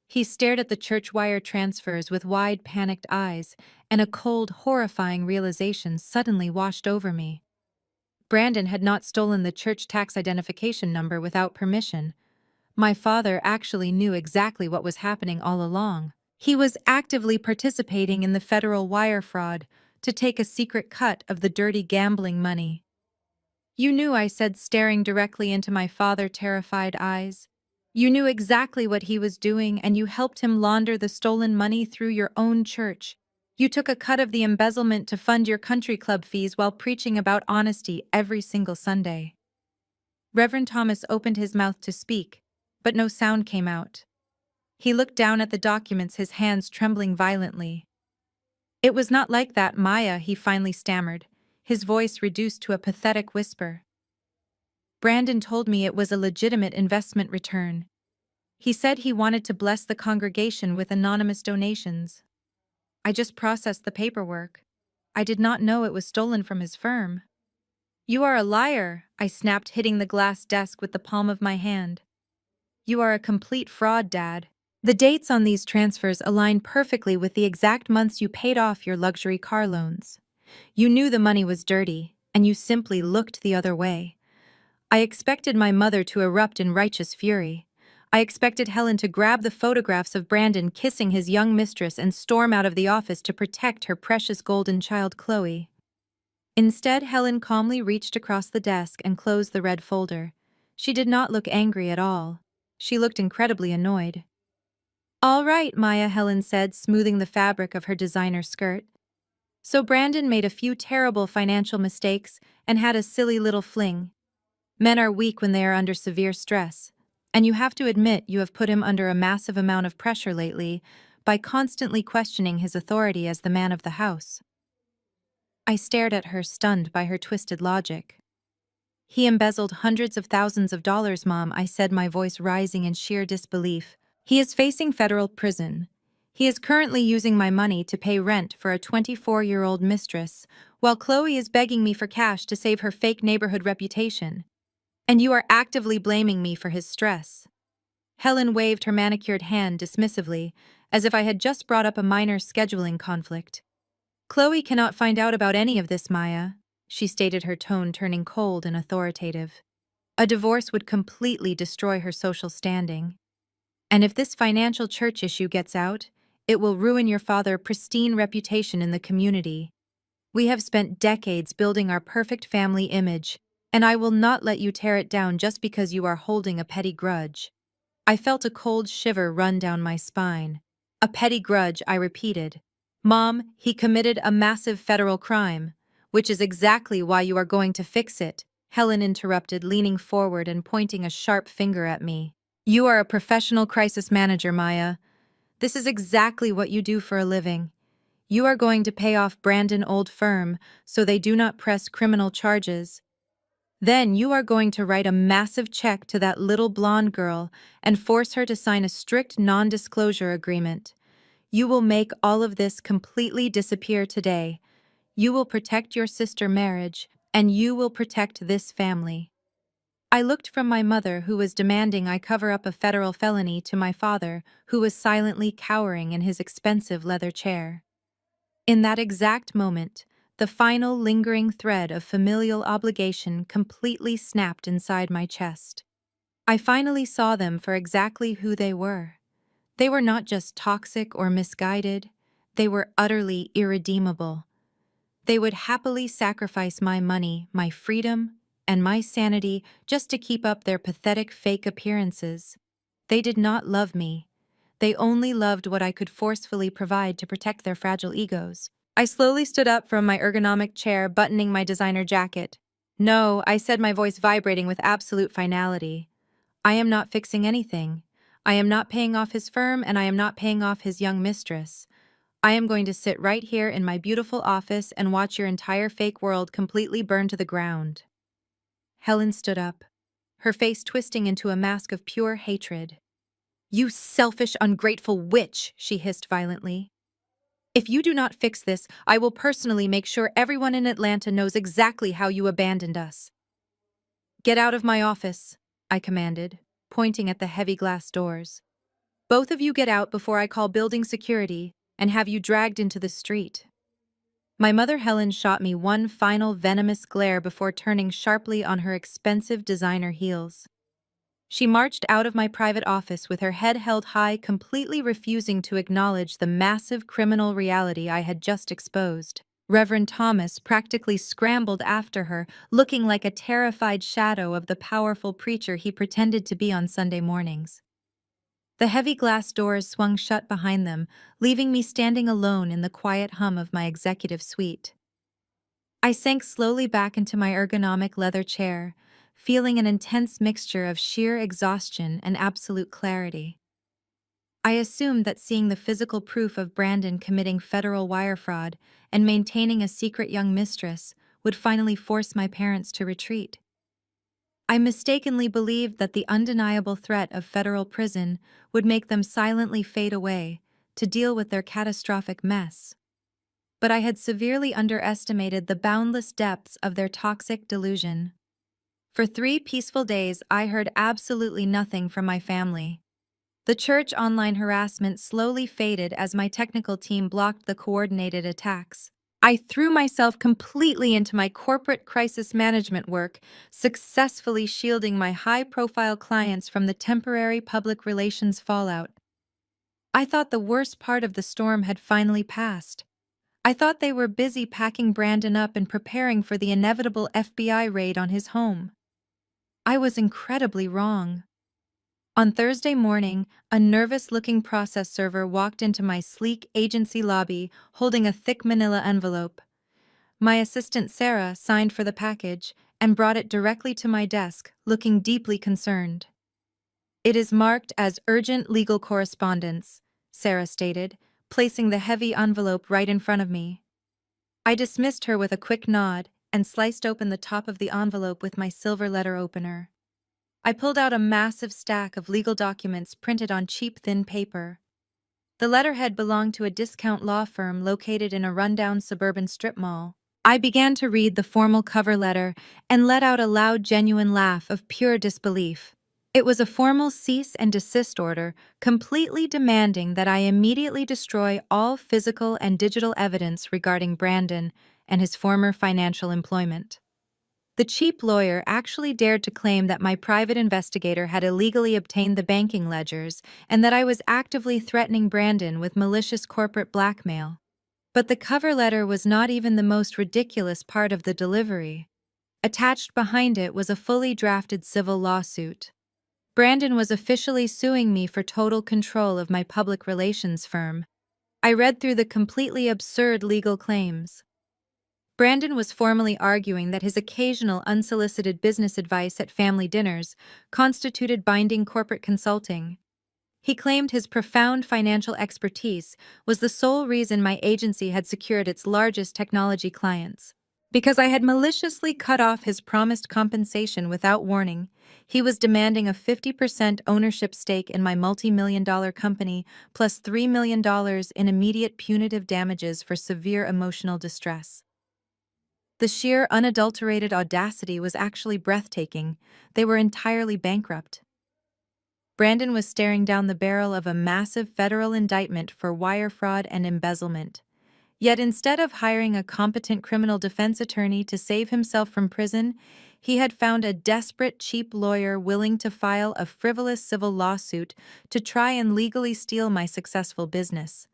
He stared at the church wire transfers with wide, panicked eyes, and a cold, horrifying realization suddenly washed over me. Brandon had not stolen the church tax identification number without permission. My father actually knew exactly what was happening all along. He was actively participating in the federal wire fraud to take a secret cut of the dirty gambling money. "You knew," I said, staring directly into my father's terrified eyes. "You knew exactly what he was doing, and you helped him launder the stolen money through your own church. You took a cut of the embezzlement to fund your country club fees while preaching about honesty every single Sunday." Reverend Thomas opened his mouth to speak, but no sound came out. He looked down at the documents, his hands trembling violently. "It was not like that, Maya," he finally stammered, his voice reduced to a pathetic whisper. "Brandon told me it was a legitimate investment return. He said he wanted to bless the congregation with anonymous donations. I just processed the paperwork. I did not know it was stolen from his firm." "You are a liar," I snapped, hitting the glass desk with the palm of my hand. "You are a complete fraud, Dad. The dates on these transfers align perfectly with the exact months you paid off your luxury car loans. You knew the money was dirty, and you simply looked the other way." I expected my mother to erupt in righteous fury. I expected Helen to grab the photographs of Brandon kissing his young mistress and storm out of the office to protect her precious golden child Chloe. Instead, Helen calmly reached across the desk and closed the red folder. She did not look angry at all. She looked incredibly annoyed. "All right, Maya," Helen said, smoothing the fabric of her designer skirt. "So Brandon made a few terrible financial mistakes and had a silly little fling. Men are weak when they are under severe stress, and you have to admit you have put him under a massive amount of pressure lately by constantly questioning his authority as the man of the house." I stared at her, stunned by her twisted logic. "He embezzled hundreds of thousands of dollars, Mom," I said, my voice rising in sheer disbelief. "He is facing federal prison. He is currently using my money to pay rent for a 24-year-old mistress, while Chloe is begging me for cash to save her fake neighborhood reputation. And you are actively blaming me for his stress." Helen waved her manicured hand dismissively, as if I had just brought up a minor scheduling conflict. "Chloe cannot find out about any of this, Maya," she stated, her tone turning cold and authoritative. "A divorce would completely destroy her social standing. And if this financial church issue gets out, it will ruin your father's pristine reputation in the community. We have spent decades building our perfect family image, and I will not let you tear it down just because you are holding a petty grudge." I felt a cold shiver run down my spine. "A petty grudge," I repeated. "Mom, he committed a massive federal crime, which is exactly why you are going to fix it," Helen interrupted, leaning forward and pointing a sharp finger at me. "You are a professional crisis manager, Maya. This is exactly what you do for a living. You are going to pay off Brandon's old firm so they do not press criminal charges. Then you are going to write a massive check to that little blonde girl and force her to sign a strict non-disclosure agreement. You will make all of this completely disappear today. You will protect your sister's marriage, and you will protect this family." I looked from my mother, who was demanding I cover up a federal felony, to my father, who was silently cowering in his expensive leather chair. In that exact moment, the final lingering thread of familial obligation completely snapped inside my chest. I finally saw them for exactly who they were. They were not just toxic or misguided, they were utterly irredeemable. They would happily sacrifice my money, my freedom, and my sanity just to keep up their pathetic fake appearances. They did not love me. They only loved what I could forcefully provide to protect their fragile egos. I slowly stood up from my ergonomic chair, buttoning my designer jacket. "No," I said, my voice vibrating with absolute finality. "I am not fixing anything. I am not paying off his firm, and I am not paying off his young mistress. I am going to sit right here in my beautiful office and watch your entire fake world completely burn to the ground." Helen stood up, her face twisting into a mask of pure hatred. "You selfish, ungrateful witch," she hissed violently. "If you do not fix this, I will personally make sure everyone in Atlanta knows exactly how you abandoned us." "Get out of my office," I commanded, pointing at the heavy glass doors. "Both of you get out before I call building security and have you dragged into the street." My mother Helen shot me one final venomous glare before turning sharply on her expensive designer heels. She marched out of my private office with her head held high, completely refusing to acknowledge the massive criminal reality I had just exposed. Reverend Thomas practically scrambled after her, looking like a terrified shadow of the powerful preacher he pretended to be on Sunday mornings. The heavy glass doors swung shut behind them, leaving me standing alone in the quiet hum of my executive suite. I sank slowly back into my ergonomic leather chair, feeling an intense mixture of sheer exhaustion and absolute clarity. I assumed that seeing the physical proof of Brandon committing federal wire fraud and maintaining a secret young mistress would finally force my parents to retreat. I mistakenly believed that the undeniable threat of federal prison would make them silently fade away to deal with their catastrophic mess. But I had severely underestimated the boundless depths of their toxic delusion. For 3 peaceful days, I heard absolutely nothing from my family. The church online harassment slowly faded as my technical team blocked the coordinated attacks. I threw myself completely into my corporate crisis management work, successfully shielding my high-profile clients from the temporary public relations fallout. I thought the worst part of the storm had finally passed. I thought they were busy packing Brandon up and preparing for the inevitable FBI raid on his home. I was incredibly wrong. On Thursday morning, a nervous-looking process server walked into my sleek agency lobby holding a thick manila envelope. My assistant Sarah signed for the package and brought it directly to my desk, looking deeply concerned. "It is marked as urgent legal correspondence," Sarah stated, placing the heavy envelope right in front of me. I dismissed her with a quick nod and sliced open the top of the envelope with my silver letter opener. I pulled out a massive stack of legal documents printed on cheap, thin paper. The letterhead belonged to a discount law firm located in a rundown suburban strip mall. I began to read the formal cover letter and let out a loud, genuine laugh of pure disbelief. It was a formal cease and desist order, completely demanding that I immediately destroy all physical and digital evidence regarding Brandon and his former financial employment. The cheap lawyer actually dared to claim that my private investigator had illegally obtained the banking ledgers and that I was actively threatening Brandon with malicious corporate blackmail. But the cover letter was not even the most ridiculous part of the delivery. Attached behind it was a fully drafted civil lawsuit. Brandon was officially suing me for total control of my public relations firm. I read through the completely absurd legal claims. Brandon was formally arguing that his occasional unsolicited business advice at family dinners constituted binding corporate consulting. He claimed his profound financial expertise was the sole reason my agency had secured its largest technology clients. Because I had maliciously cut off his promised compensation without warning, he was demanding a 50% ownership stake in my multi-million-dollar company plus $3 million in immediate punitive damages for severe emotional distress. The sheer, unadulterated audacity was actually breathtaking. They were entirely bankrupt. Brandon was staring down the barrel of a massive federal indictment for wire fraud and embezzlement. Yet instead of hiring a competent criminal defense attorney to save himself from prison, he had found a desperate, cheap lawyer willing to file a frivolous civil lawsuit to try and legally steal my successful business.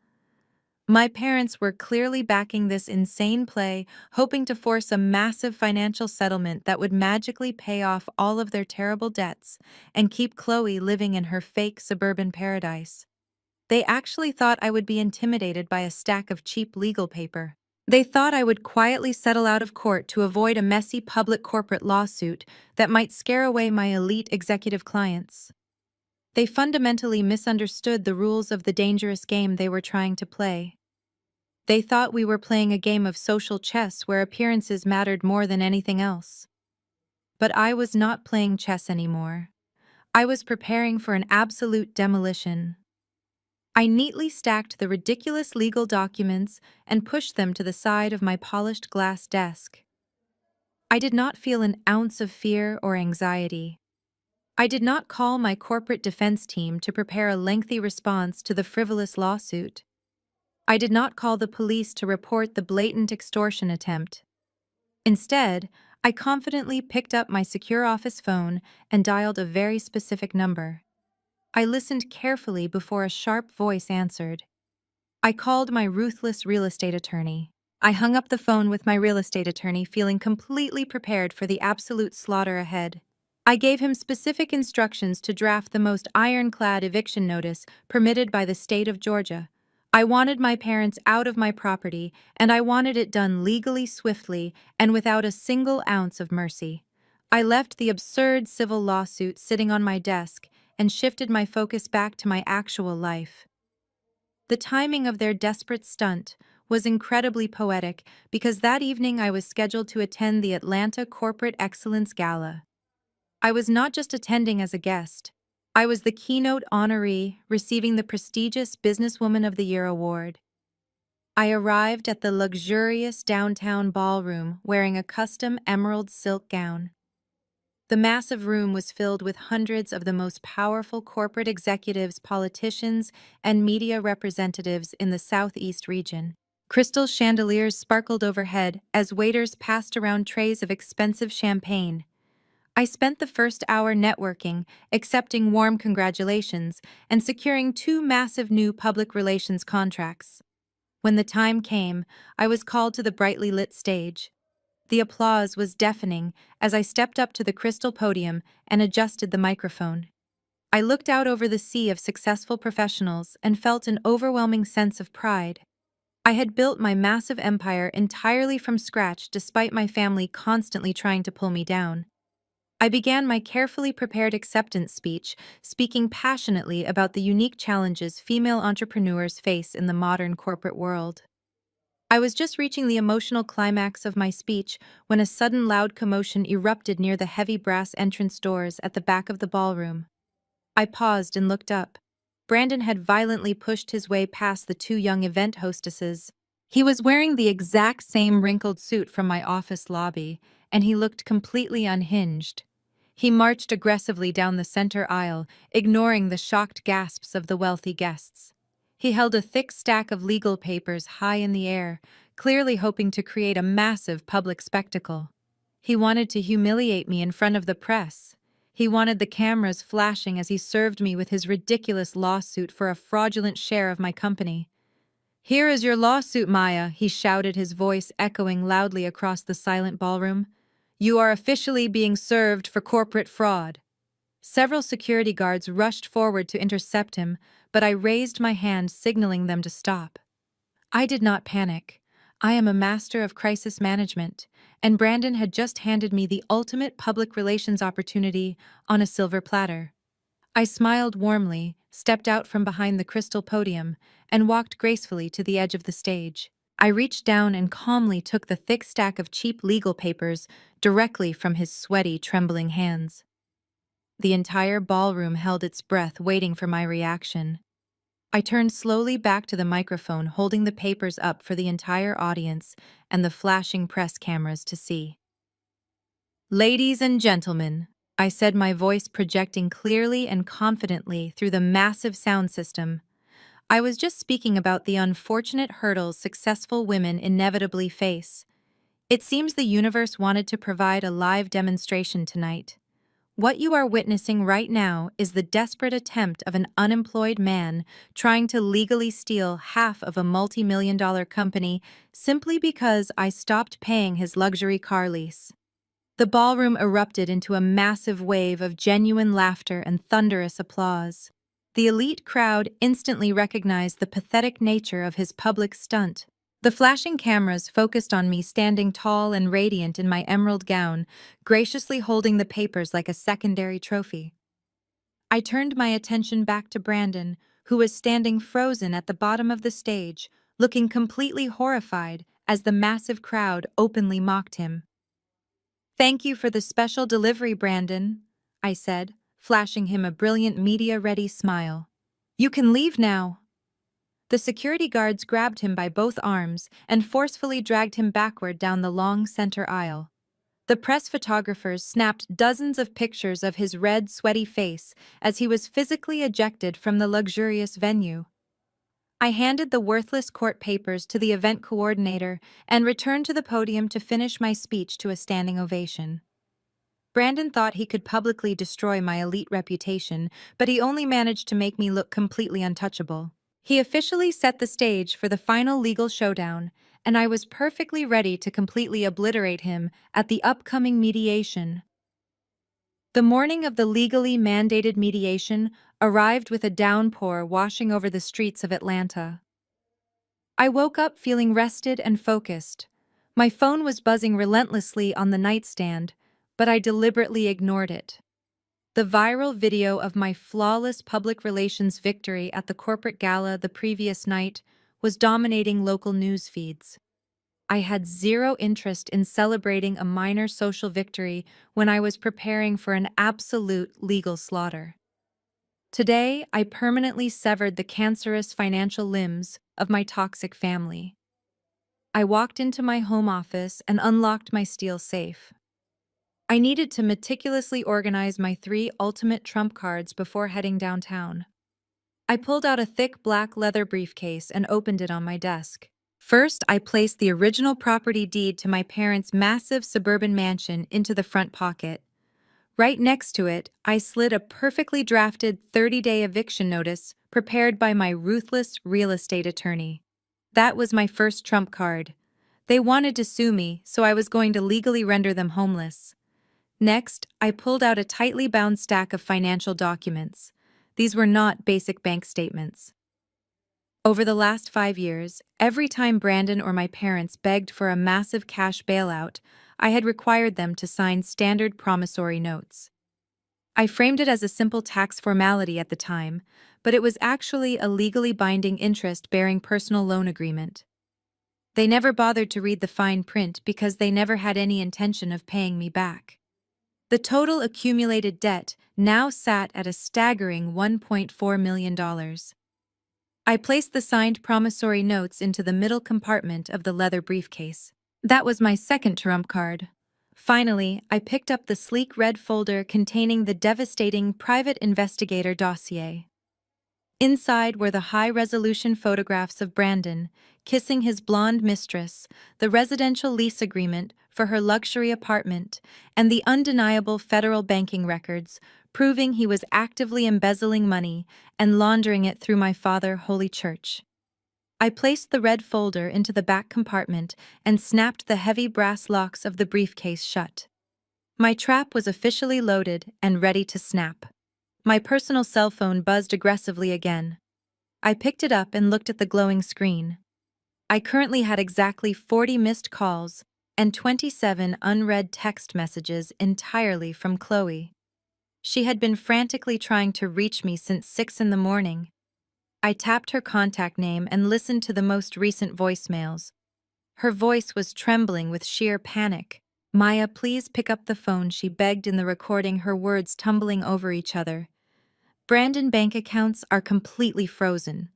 My parents were clearly backing this insane play, hoping to force a massive financial settlement that would magically pay off all of their terrible debts and keep Chloe living in her fake suburban paradise. They actually thought I would be intimidated by a stack of cheap legal paper. They thought I would quietly settle out of court to avoid a messy public corporate lawsuit that might scare away my elite executive clients. They fundamentally misunderstood the rules of the dangerous game they were trying to play. They thought we were playing a game of social chess where appearances mattered more than anything else. But I was not playing chess anymore. I was preparing for an absolute demolition. I neatly stacked the ridiculous legal documents and pushed them to the side of my polished glass desk. I did not feel an ounce of fear or anxiety. I did not call my corporate defense team to prepare a lengthy response to the frivolous lawsuit. I did not call the police to report the blatant extortion attempt. Instead, I confidently picked up my secure office phone and dialed a very specific number. I listened carefully before a sharp voice answered. I called my ruthless real estate attorney. I hung up the phone with my real estate attorney, feeling completely prepared for the absolute slaughter ahead. I gave him specific instructions to draft the most ironclad eviction notice permitted by the state of Georgia. I wanted my parents out of my property, and I wanted it done legally, swiftly, and without a single ounce of mercy. I left the absurd civil lawsuit sitting on my desk and shifted my focus back to my actual life. The timing of their desperate stunt was incredibly poetic because that evening I was scheduled to attend the Atlanta Corporate Excellence Gala. I was not just attending as a guest. I was the keynote honoree receiving the prestigious Businesswoman of the Year award. I arrived at the luxurious downtown ballroom wearing a custom emerald silk gown. The massive room was filled with hundreds of the most powerful corporate executives, politicians, and media representatives in the Southeast region. Crystal chandeliers sparkled overhead as waiters passed around trays of expensive champagne. I spent the first hour networking, accepting warm congratulations, and securing 2 massive new public relations contracts. When the time came, I was called to the brightly lit stage. The applause was deafening as I stepped up to the crystal podium and adjusted the microphone. I looked out over the sea of successful professionals and felt an overwhelming sense of pride. I had built my massive empire entirely from scratch despite my family constantly trying to pull me down. I began my carefully prepared acceptance speech, speaking passionately about the unique challenges female entrepreneurs face in the modern corporate world. I was just reaching the emotional climax of my speech when a sudden loud commotion erupted near the heavy brass entrance doors at the back of the ballroom. I paused and looked up. Brandon had violently pushed his way past the 2 young event hostesses. He was wearing the exact same wrinkled suit from my office lobby, and he looked completely unhinged. He marched aggressively down the center aisle, ignoring the shocked gasps of the wealthy guests. He held a thick stack of legal papers high in the air, clearly hoping to create a massive public spectacle. He wanted to humiliate me in front of the press. He wanted the cameras flashing as he served me with his ridiculous lawsuit for a fraudulent share of my company. "Here is your lawsuit, Maya," he shouted, his voice echoing loudly across the silent ballroom. "You are officially being served for corporate fraud." Several security guards rushed forward to intercept him, but I raised my hand, signaling them to stop. I did not panic. I am a master of crisis management, and Brandon had just handed me the ultimate public relations opportunity on a silver platter. I smiled warmly, stepped out from behind the crystal podium, and walked gracefully to the edge of the stage. I reached down and calmly took the thick stack of cheap legal papers directly from his sweaty, trembling hands. The entire ballroom held its breath, waiting for my reaction. I turned slowly back to the microphone, holding the papers up for the entire audience and the flashing press cameras to see. Ladies and gentlemen, I said, my voice projecting clearly and confidently through the massive sound system. I was just speaking about the unfortunate hurdles successful women inevitably face. It seems the universe wanted to provide a live demonstration tonight. What you are witnessing right now is the desperate attempt of an unemployed man trying to legally steal half of a multi-million-dollar company simply because I stopped paying his luxury car lease. The ballroom erupted into a massive wave of genuine laughter and thunderous applause. The elite crowd instantly recognized the pathetic nature of his public stunt. The flashing cameras focused on me standing tall and radiant in my emerald gown, graciously holding the papers like a secondary trophy. I turned my attention back to Brandon, who was standing frozen at the bottom of the stage, looking completely horrified as the massive crowd openly mocked him. "Thank you for the special delivery, Brandon," I said, flashing him a brilliant media-ready smile. "You can leave now." The security guards grabbed him by both arms and forcefully dragged him backward down the long center aisle. The press photographers snapped dozens of pictures of his red, sweaty face as he was physically ejected from the luxurious venue. I handed the worthless court papers to the event coordinator and returned to the podium to finish my speech to a standing ovation. Brandon thought he could publicly destroy my elite reputation, but he only managed to make me look completely untouchable. He officially set the stage for the final legal showdown, and I was perfectly ready to completely obliterate him at the upcoming mediation. The morning of the legally mandated mediation arrived with a downpour washing over the streets of Atlanta. I woke up feeling rested and focused. My phone was buzzing relentlessly on the nightstand, but I deliberately ignored it. The viral video of my flawless public relations victory at the corporate gala the previous night was dominating local news feeds. I had zero interest in celebrating a minor social victory when I was preparing for an absolute legal slaughter. Today, I permanently severed the cancerous financial limbs of my toxic family. I walked into my home office and unlocked my steel safe. I needed to meticulously organize my 3 ultimate trump cards before heading downtown. I pulled out a thick black leather briefcase and opened it on my desk. First, I placed the original property deed to my parents' massive suburban mansion into the front pocket. Right next to it, I slid a perfectly drafted 30-day eviction notice prepared by my ruthless real estate attorney. That was my first trump card. They wanted to sue me, so I was going to legally render them homeless. Next, I pulled out a tightly bound stack of financial documents. These were not basic bank statements. Over the last 5 years, every time Brandon or my parents begged for a massive cash bailout, I had required them to sign standard promissory notes. I framed it as a simple tax formality at the time, but it was actually a legally binding interest-bearing personal loan agreement. They never bothered to read the fine print because they never had any intention of paying me back. The total accumulated debt now sat at a staggering $1.4 million. I placed the signed promissory notes into the middle compartment of the leather briefcase. That was my second trump card. Finally, I picked up the sleek red folder containing the devastating private investigator dossier. Inside were the high-resolution photographs of Brandon, kissing his blonde mistress, the residential lease agreement for her luxury apartment, and the undeniable federal banking records, proving he was actively embezzling money and laundering it through my father, Holy Church. I placed the red folder into the back compartment and snapped the heavy brass locks of the briefcase shut. My trap was officially loaded and ready to snap. My personal cell phone buzzed aggressively again. I picked it up and looked at the glowing screen. I currently had exactly 40 missed calls and 27 unread text messages entirely from Chloe. She had been frantically trying to reach me since 6 in the morning. I tapped her contact name and listened to the most recent voicemails. Her voice was trembling with sheer panic. "Maya, please pick up the phone," she begged in the recording, her words tumbling over each other. "Brandon bank accounts are completely frozen.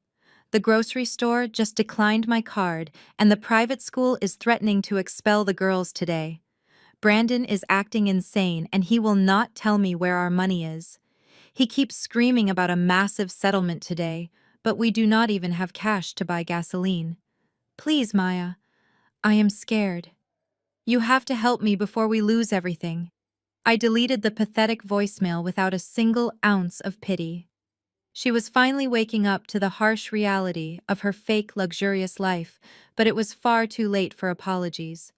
The grocery store just declined my card, and the private school is threatening to expel the girls today. Brandon is acting insane, and he will not tell me where our money is. He keeps screaming about a massive settlement today, but we do not even have cash to buy gasoline. Please, Maya. I am scared. You have to help me before we lose everything. I deleted the pathetic voicemail without a single ounce of pity. She was finally waking up to the harsh reality of her fake, luxurious life, but it was far too late for apologies.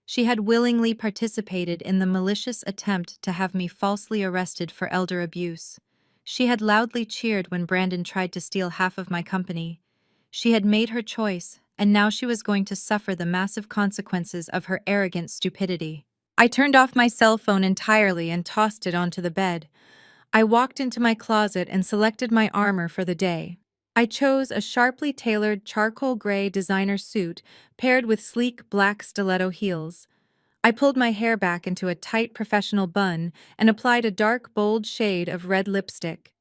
She had willingly participated in the malicious attempt to have me falsely arrested for elder abuse. She had loudly cheered when Brandon tried to steal half of my company. She had made her choice, and now she was going to suffer the massive consequences of her arrogant stupidity. I turned off my cell phone entirely and tossed it onto the bed. I walked into my closet and selected my armor for the day. I chose a sharply tailored charcoal gray designer suit paired with sleek black stiletto heels. I pulled my hair back into a tight professional bun and applied a dark, bold shade of red lipstick.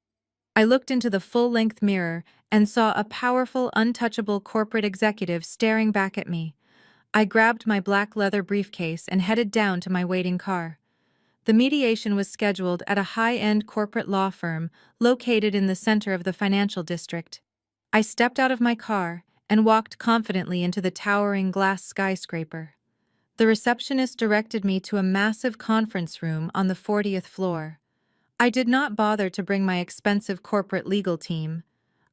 I looked into the full-length mirror and saw a powerful, untouchable corporate executive staring back at me. I grabbed my black leather briefcase and headed down to my waiting car. The mediation was scheduled at a high-end corporate law firm located in the center of the financial district. I stepped out of my car and walked confidently into the towering glass skyscraper. The receptionist directed me to a massive conference room on the 40th floor. I did not bother to bring my expensive corporate legal team.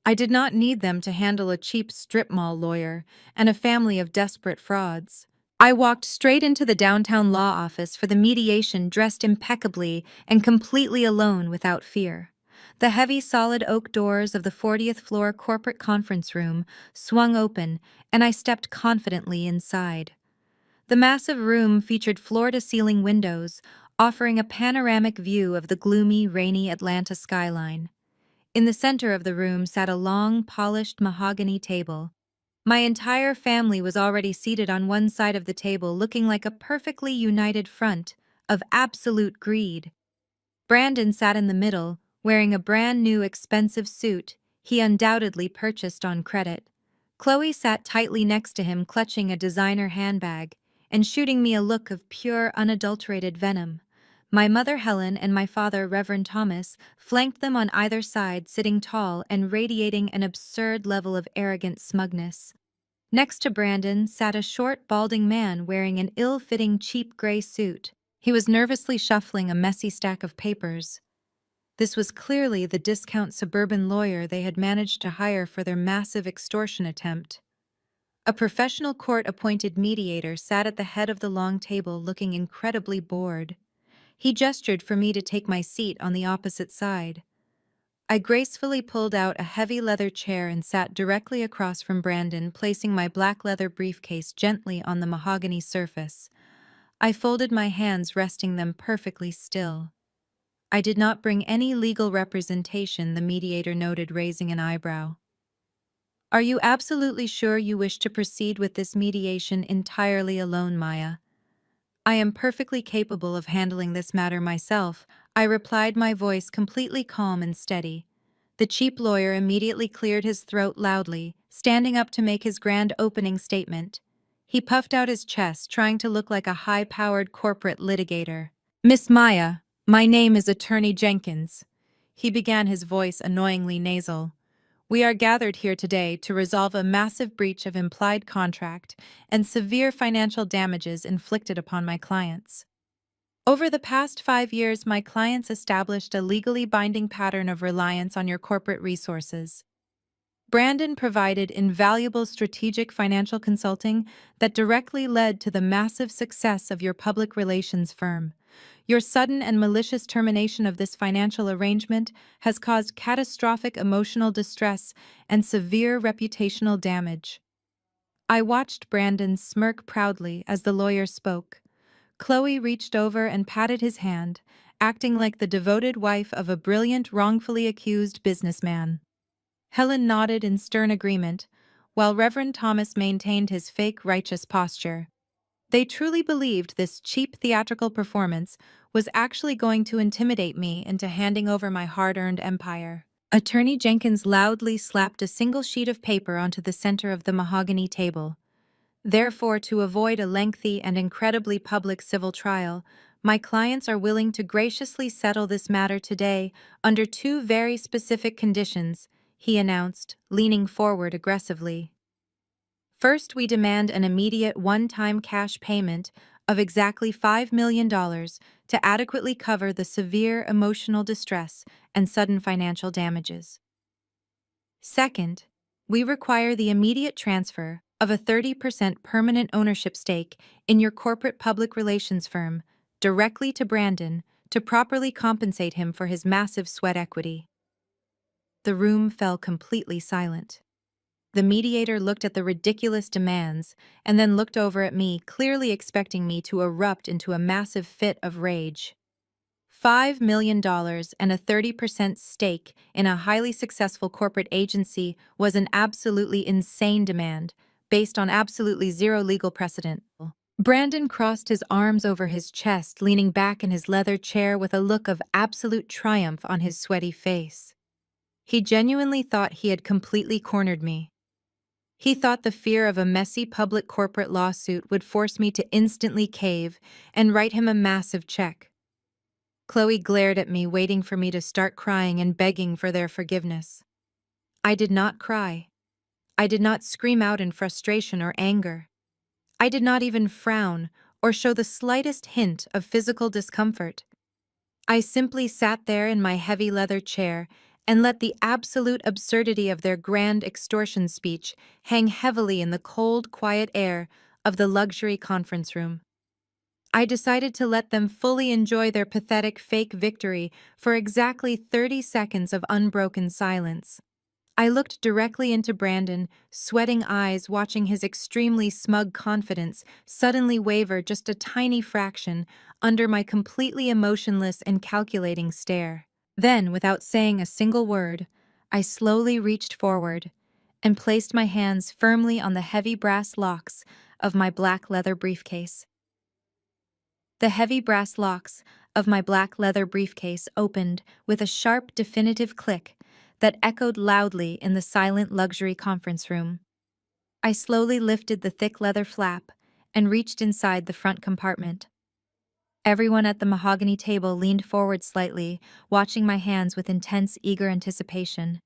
I did not need them to handle a cheap strip mall lawyer and a family of desperate frauds. I walked straight into the downtown law office for the mediation dressed impeccably and completely alone without fear. The heavy solid oak doors of the 40th floor corporate conference room swung open, and I stepped confidently inside. The massive room featured floor-to-ceiling windows, offering a panoramic view of the gloomy, rainy Atlanta skyline. In the center of the room sat a long, polished mahogany table. My entire family was already seated on one side of the table, looking like a perfectly united front of absolute greed. Brandon sat in the middle, wearing a brand new expensive suit he undoubtedly purchased on credit. Chloe sat tightly next to him, clutching a designer handbag and shooting me a look of pure, unadulterated venom. My mother Helen and my father Reverend Thomas flanked them on either side, sitting tall and radiating an absurd level of arrogant smugness. Next to Brandon sat a short, balding man wearing an ill-fitting cheap gray suit. He was nervously shuffling a messy stack of papers. This was clearly the discount suburban lawyer they had managed to hire for their massive extortion attempt. A professional court-appointed mediator sat at the head of the long table, looking incredibly bored. He gestured for me to take my seat on the opposite side. I gracefully pulled out a heavy leather chair and sat directly across from Brandon, placing my black leather briefcase gently on the mahogany surface. I folded my hands, resting them perfectly still. I did not bring any legal representation, the mediator noted, raising an eyebrow. Are you absolutely sure you wish to proceed with this mediation entirely alone, Maya? I am perfectly capable of handling this matter myself, I replied, my voice completely calm and steady. The cheap lawyer immediately cleared his throat loudly, standing up to make his grand opening statement. He puffed out his chest, trying to look like a high-powered corporate litigator. Miss Maya, my name is Attorney Jenkins. He began, his voice annoyingly nasal. We are gathered here today to resolve a massive breach of implied contract and severe financial damages inflicted upon my clients. Over the past 5 years, my clients established a legally binding pattern of reliance on your corporate resources. Brandon provided invaluable strategic financial consulting that directly led to the massive success of your public relations firm. Your sudden and malicious termination of this financial arrangement has caused catastrophic emotional distress and severe reputational damage. I watched Brandon smirk proudly as the lawyer spoke. Chloe reached over and patted his hand, acting like the devoted wife of a brilliant, wrongfully accused businessman. Helen nodded in stern agreement, while Reverend Thomas maintained his fake righteous posture. They truly believed this cheap theatrical performance was actually going to intimidate me into handing over my hard-earned empire. Attorney Jenkins loudly slapped a single sheet of paper onto the center of the mahogany table. Therefore, to avoid a lengthy and incredibly public civil trial, my clients are willing to graciously settle this matter today under two very specific conditions, he announced, leaning forward aggressively. First, we demand an immediate one-time cash payment of exactly $5 million to adequately cover the severe emotional distress and sudden financial damages. Second, we require the immediate transfer of a 30% permanent ownership stake in your corporate public relations firm directly to Brandon to properly compensate him for his massive sweat equity. The room fell completely silent. The mediator looked at the ridiculous demands and then looked over at me, clearly expecting me to erupt into a massive fit of rage. $5 million and a 30% stake in a highly successful corporate agency was an absolutely insane demand, based on absolutely zero legal precedent. Brandon crossed his arms over his chest, leaning back in his leather chair with a look of absolute triumph on his sweaty face. He genuinely thought he had completely cornered me. He thought the fear of a messy public corporate lawsuit would force me to instantly cave and write him a massive check. Chloe glared at me, waiting for me to start crying and begging for their forgiveness. I did not cry. I did not scream out in frustration or anger. I did not even frown or show the slightest hint of physical discomfort. I simply sat there in my heavy leather chair and let the absolute absurdity of their grand extortion speech hang heavily in the cold, quiet air of the luxury conference room. I decided to let them fully enjoy their pathetic fake victory for exactly 30 seconds of unbroken silence. I looked directly into Brandon, sweating eyes, watching his extremely smug confidence suddenly waver just a tiny fraction under my completely emotionless and calculating stare. Then, without saying a single word, I slowly reached forward and placed my hands firmly on the heavy brass locks of my black leather briefcase. The heavy brass locks of my black leather briefcase opened with a sharp, definitive click that echoed loudly in the silent luxury conference room. I slowly lifted the thick leather flap and reached inside the front compartment. Everyone at the mahogany table leaned forward slightly, watching my hands with intense, eager anticipation.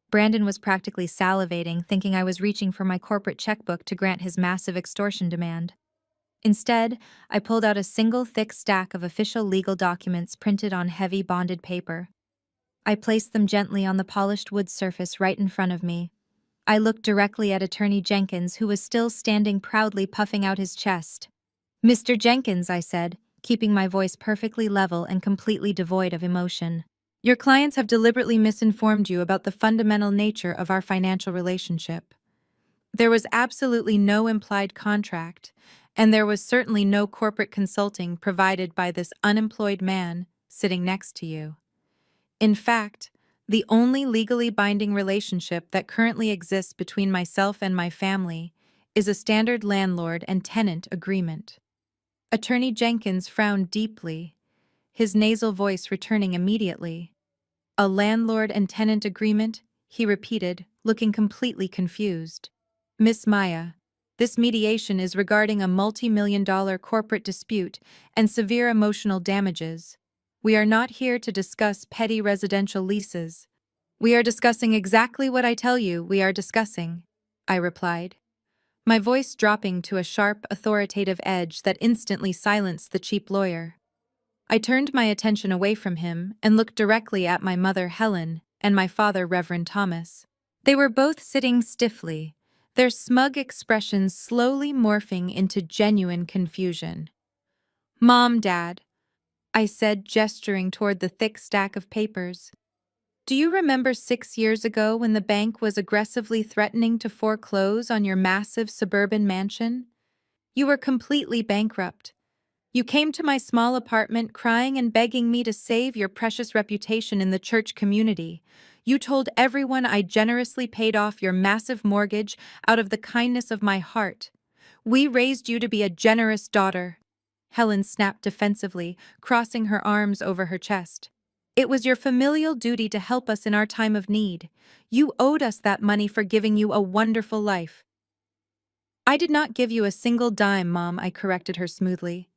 Brandon was practically salivating, thinking I was reaching for my corporate checkbook to grant his massive extortion demand. Instead, I pulled out a single thick stack of official legal documents printed on heavy bonded paper. I placed them gently on the polished wood surface right in front of me. I looked directly at Attorney Jenkins, who was still standing proudly puffing out his chest. "Mr. Jenkins," I said, keeping my voice perfectly level and completely devoid of emotion. "Your clients have deliberately misinformed you about the fundamental nature of our financial relationship. There was absolutely no implied contract, and there was certainly no corporate consulting provided by this unemployed man sitting next to you. In fact, the only legally binding relationship that currently exists between myself and my family is a standard landlord and tenant agreement." Attorney Jenkins frowned deeply, his nasal voice returning immediately. "A landlord and tenant agreement?" he repeated, looking completely confused. "Miss Maya, this mediation is regarding a multi-million-dollar corporate dispute and severe emotional damages. We are not here to discuss petty residential leases. We are discussing exactly what I tell you we are discussing," I replied, my voice dropping to a sharp, authoritative edge that instantly silenced the cheap lawyer. I turned my attention away from him and looked directly at my mother, Helen, and my father, Reverend Thomas. They were both sitting stiffly, their smug expressions slowly morphing into genuine confusion. "Mom, Dad," I said, gesturing toward the thick stack of papers. "Do you remember 6 years ago when the bank was aggressively threatening to foreclose on your massive suburban mansion? You were completely bankrupt. You came to my small apartment crying and begging me to save your precious reputation in the church community. You told everyone I generously paid off your massive mortgage out of the kindness of my heart. We raised you to be a generous daughter." Helen snapped defensively, crossing her arms over her chest. It was your familial duty to help us in our time of need. You owed us that money for giving you a wonderful life. I did not give you a single dime, Mom, I corrected her smoothly.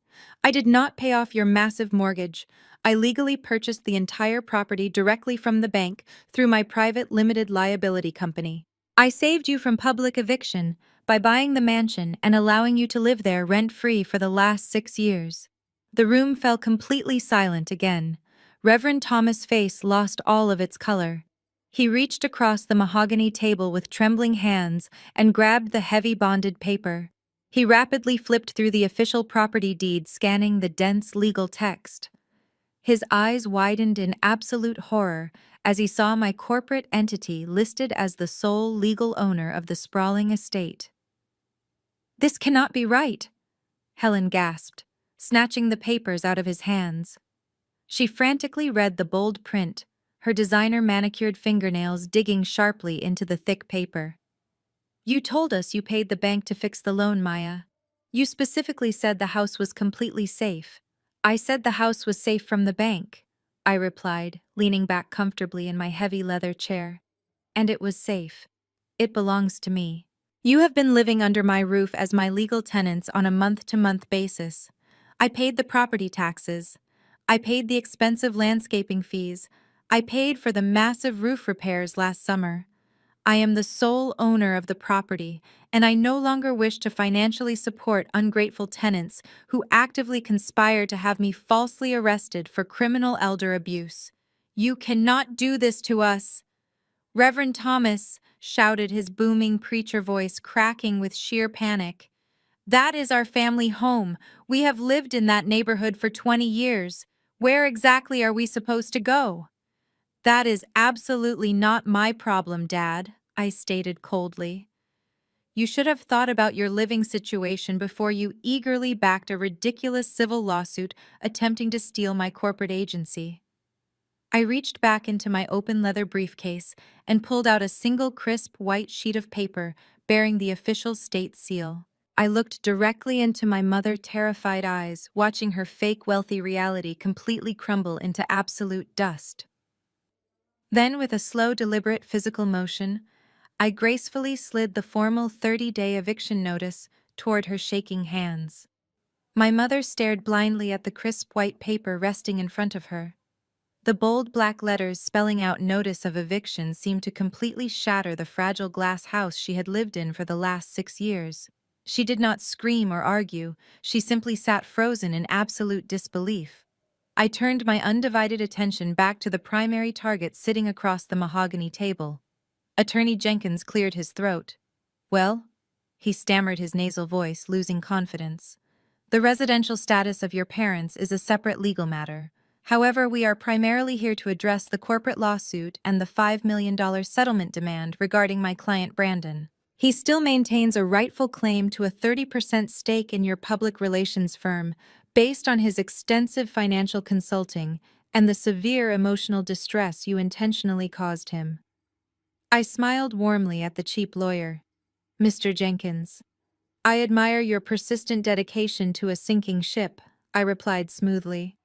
I did not pay off your massive mortgage. I legally purchased the entire property directly from the bank through my private limited liability company. I saved you from public eviction by buying the mansion and allowing you to live there rent-free for the last 6 years. The room fell completely silent again. Reverend Thomas' face lost all of its color. He reached across the mahogany table with trembling hands and grabbed the heavy bonded paper. He rapidly flipped through the official property deed, scanning the dense legal text. His eyes widened in absolute horror as he saw my corporate entity listed as the sole legal owner of the sprawling estate. "This cannot be right," Helen gasped, snatching the papers out of his hands. She frantically read the bold print, her designer-manicured fingernails digging sharply into the thick paper. "You told us you paid the bank to fix the loan, Maya. You specifically said the house was completely safe." "I said the house was safe from the bank," I replied, leaning back comfortably in my heavy leather chair. "And it was safe. It belongs to me. You have been living under my roof as my legal tenants on a month-to-month basis. I paid the property taxes. I paid the expensive landscaping fees. I paid for the massive roof repairs last summer. I am the sole owner of the property, and I no longer wish to financially support ungrateful tenants who actively conspire to have me falsely arrested for criminal elder abuse. You cannot do this to us." "Reverend Thomas," shouted his booming preacher voice, cracking with sheer panic. "That is our family home. We have lived in that neighborhood for 20 years. Where exactly are we supposed to go?" "That is absolutely not my problem, Dad," I stated coldly. "You should have thought about your living situation before you eagerly backed a ridiculous civil lawsuit attempting to steal my corporate agency." I reached back into my open leather briefcase and pulled out a single crisp white sheet of paper bearing the official state seal. I looked directly into my mother's terrified eyes, watching her fake wealthy reality completely crumble into absolute dust. Then, with a slow, deliberate physical motion, I gracefully slid the formal 30-day eviction notice toward her shaking hands. My mother stared blindly at the crisp white paper resting in front of her. The bold black letters spelling out notice of eviction seemed to completely shatter the fragile glass house she had lived in for the last 6 years. She did not scream or argue, she simply sat frozen in absolute disbelief. I turned my undivided attention back to the primary target sitting across the mahogany table. Attorney Jenkins cleared his throat. "Well?" He stammered, his nasal voice losing confidence. "The residential status of your parents is a separate legal matter. However, we are primarily here to address the corporate lawsuit and the $5 million settlement demand regarding my client Brandon. He still maintains a rightful claim to a 30% stake in your public relations firm based on his extensive financial consulting and the severe emotional distress you intentionally caused him." I smiled warmly at the cheap lawyer. "Mr. Jenkins, I admire your persistent dedication to a sinking ship," I replied smoothly.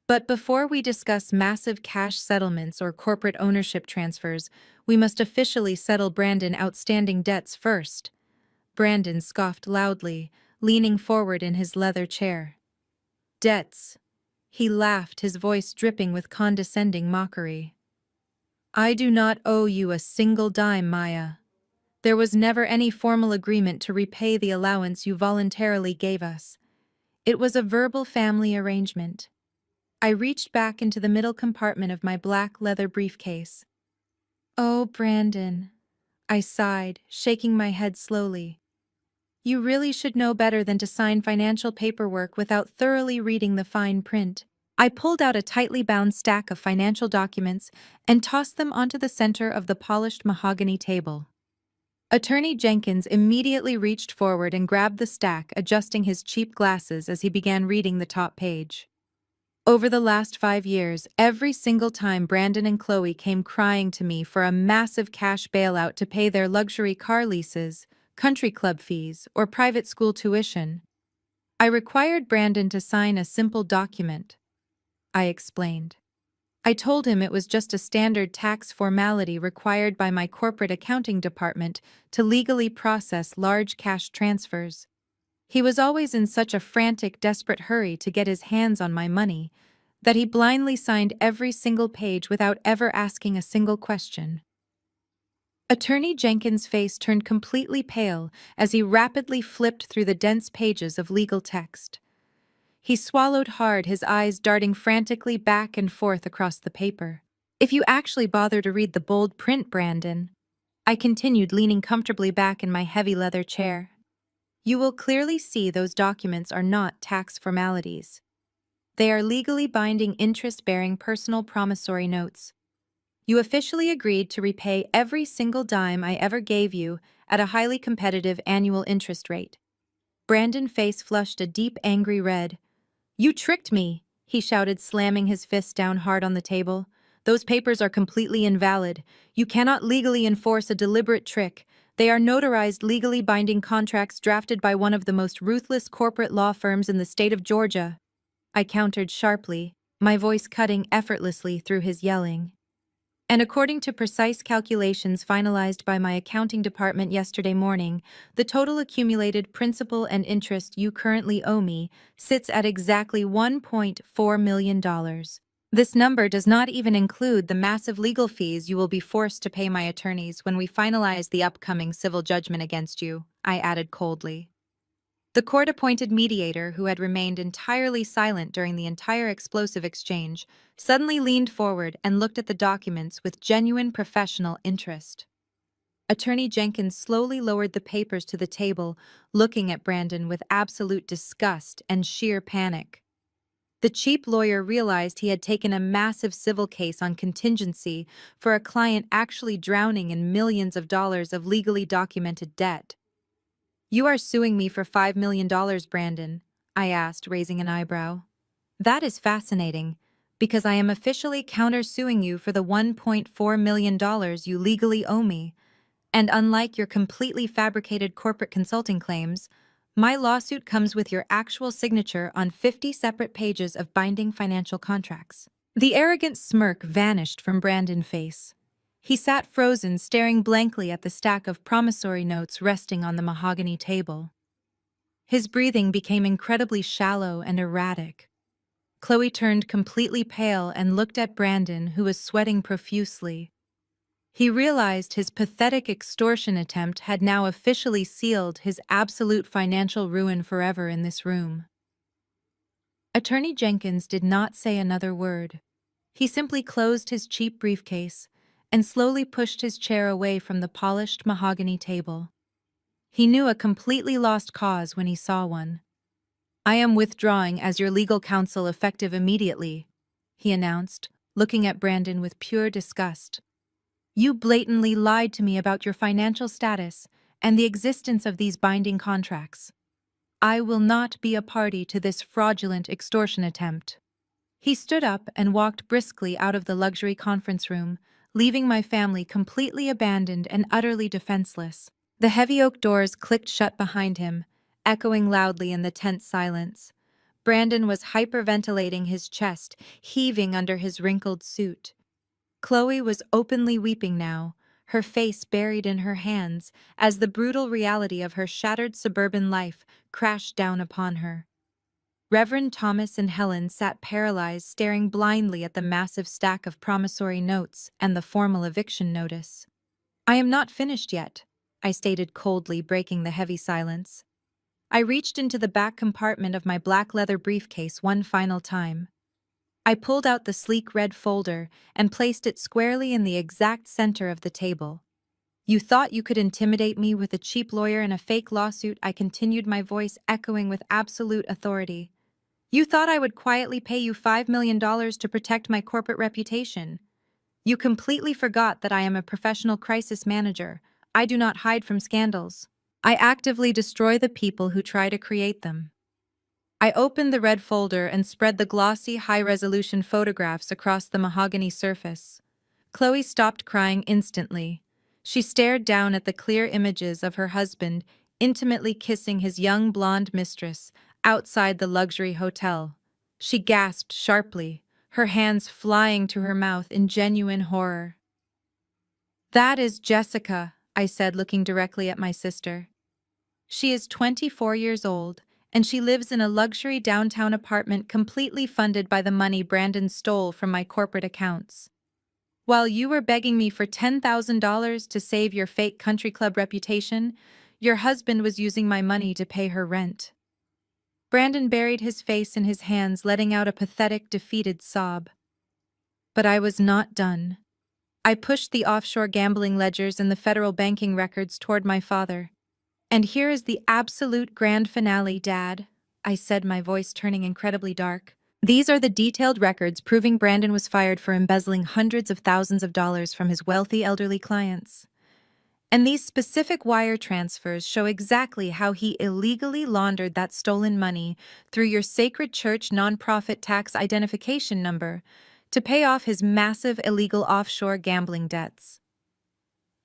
"But before we discuss massive cash settlements or corporate ownership transfers, we must officially settle Brandon's outstanding debts first." Brandon scoffed loudly, leaning forward in his leather chair. "Debts?" He laughed, his voice dripping with condescending mockery. "I do not owe you a single dime, Maya. There was never any formal agreement to repay the allowance you voluntarily gave us. It was a verbal family arrangement." I reached back into the middle compartment of my black leather briefcase. "Oh, Brandon," I sighed, shaking my head slowly. "You really should know better than to sign financial paperwork without thoroughly reading the fine print." I pulled out a tightly bound stack of financial documents and tossed them onto the center of the polished mahogany table. Attorney Jenkins immediately reached forward and grabbed the stack, adjusting his cheap glasses as he began reading the top page. "Over the last 5 years, every single time Brandon and Chloe came crying to me for a massive cash bailout to pay their luxury car leases, country club fees, or private school tuition, I required Brandon to sign a simple document," I explained. I told him it was just a standard tax formality required by my corporate accounting department to legally process large cash transfers. He was always in such a frantic, desperate hurry to get his hands on my money that he blindly signed every single page without ever asking a single question. Attorney Jenkins' face turned completely pale as he rapidly flipped through the dense pages of legal text. He swallowed hard, his eyes darting frantically back and forth across the paper. If you actually bother to read the bold print, Brandon, I continued, leaning comfortably back in my heavy leather chair, you will clearly see those documents are not tax formalities. They are legally binding interest-bearing personal promissory notes. You officially agreed to repay every single dime I ever gave you at a highly competitive annual interest rate. Brandon's face flushed a deep, angry red. You tricked me, he shouted, slamming his fist down hard on the table. Those papers are completely invalid. You cannot legally enforce a deliberate trick. They are notarized, legally binding contracts drafted by one of the most ruthless corporate law firms in the state of Georgia. I countered sharply, my voice cutting effortlessly through his yelling. And according to precise calculations finalized by my accounting department yesterday morning, the total accumulated principal and interest you currently owe me sits at exactly $1.4 million. This number does not even include the massive legal fees you will be forced to pay my attorneys when we finalize the upcoming civil judgment against you, I added coldly. The court-appointed mediator, who had remained entirely silent during the entire explosive exchange, suddenly leaned forward and looked at the documents with genuine professional interest. Attorney Jenkins slowly lowered the papers to the table, looking at Brandon with absolute disgust and sheer panic. The cheap lawyer realized he had taken a massive civil case on contingency for a client actually drowning in millions of dollars of legally documented debt. You are suing me for $5 million, Brandon, I asked, raising an eyebrow. That is fascinating, because I am officially countersuing you for the $1.4 million you legally owe me, and unlike your completely fabricated corporate consulting claims, my lawsuit comes with your actual signature on 50 separate pages of binding financial contracts. The arrogant smirk vanished from Brandon's face. He sat frozen, staring blankly at the stack of promissory notes resting on the mahogany table. His breathing became incredibly shallow and erratic. Chloe turned completely pale and looked at Brandon, who was sweating profusely. He realized his pathetic extortion attempt had now officially sealed his absolute financial ruin forever in this room. Attorney Jenkins did not say another word. He simply closed his cheap briefcase and slowly pushed his chair away from the polished mahogany table. He knew a completely lost cause when he saw one. I am withdrawing as your legal counsel effective immediately, he announced, looking at Brandon with pure disgust. You blatantly lied to me about your financial status and the existence of these binding contracts. I will not be a party to this fraudulent extortion attempt. He stood up and walked briskly out of the luxury conference room, leaving my family completely abandoned and utterly defenseless. The heavy oak doors clicked shut behind him, echoing loudly in the tense silence. Brandon was hyperventilating, his chest heaving under his wrinkled suit. Chloe was openly weeping now, her face buried in her hands, as the brutal reality of her shattered suburban life crashed down upon her. Reverend Thomas and Helen sat paralyzed, staring blindly at the massive stack of promissory notes and the formal eviction notice. I am not finished yet, I stated coldly, breaking the heavy silence. I reached into the back compartment of my black leather briefcase one final time. I pulled out the sleek red folder and placed it squarely in the exact center of the table. You thought you could intimidate me with a cheap lawyer and a fake lawsuit, I continued, my voice echoing with absolute authority. You thought I would quietly pay you $5 million to protect my corporate reputation. You completely forgot that I am a professional crisis manager. I do not hide from scandals. I actively destroy the people who try to create them. I opened the red folder and spread the glossy, high-resolution photographs across the mahogany surface. Chloe stopped crying instantly. She stared down at the clear images of her husband intimately kissing his young blonde mistress outside the luxury hotel. She gasped sharply, her hands flying to her mouth in genuine horror. "That is Jessica," I said, looking directly at my sister. "She is 24 years old, and she lives in a luxury downtown apartment completely funded by the money Brandon stole from my corporate accounts. While you were begging me for $10,000 to save your fake country club reputation, your husband was using my money to pay her rent." Brandon buried his face in his hands, letting out a pathetic, defeated sob. But I was not done. I pushed the offshore gambling ledgers and the federal banking records toward my father. "And here is the absolute grand finale, Dad," I said, my voice turning incredibly dark. "These are the detailed records proving Brandon was fired for embezzling hundreds of thousands of dollars from his wealthy elderly clients. And these specific wire transfers show exactly how he illegally laundered that stolen money through your Sacred Church nonprofit tax identification number to pay off his massive illegal offshore gambling debts."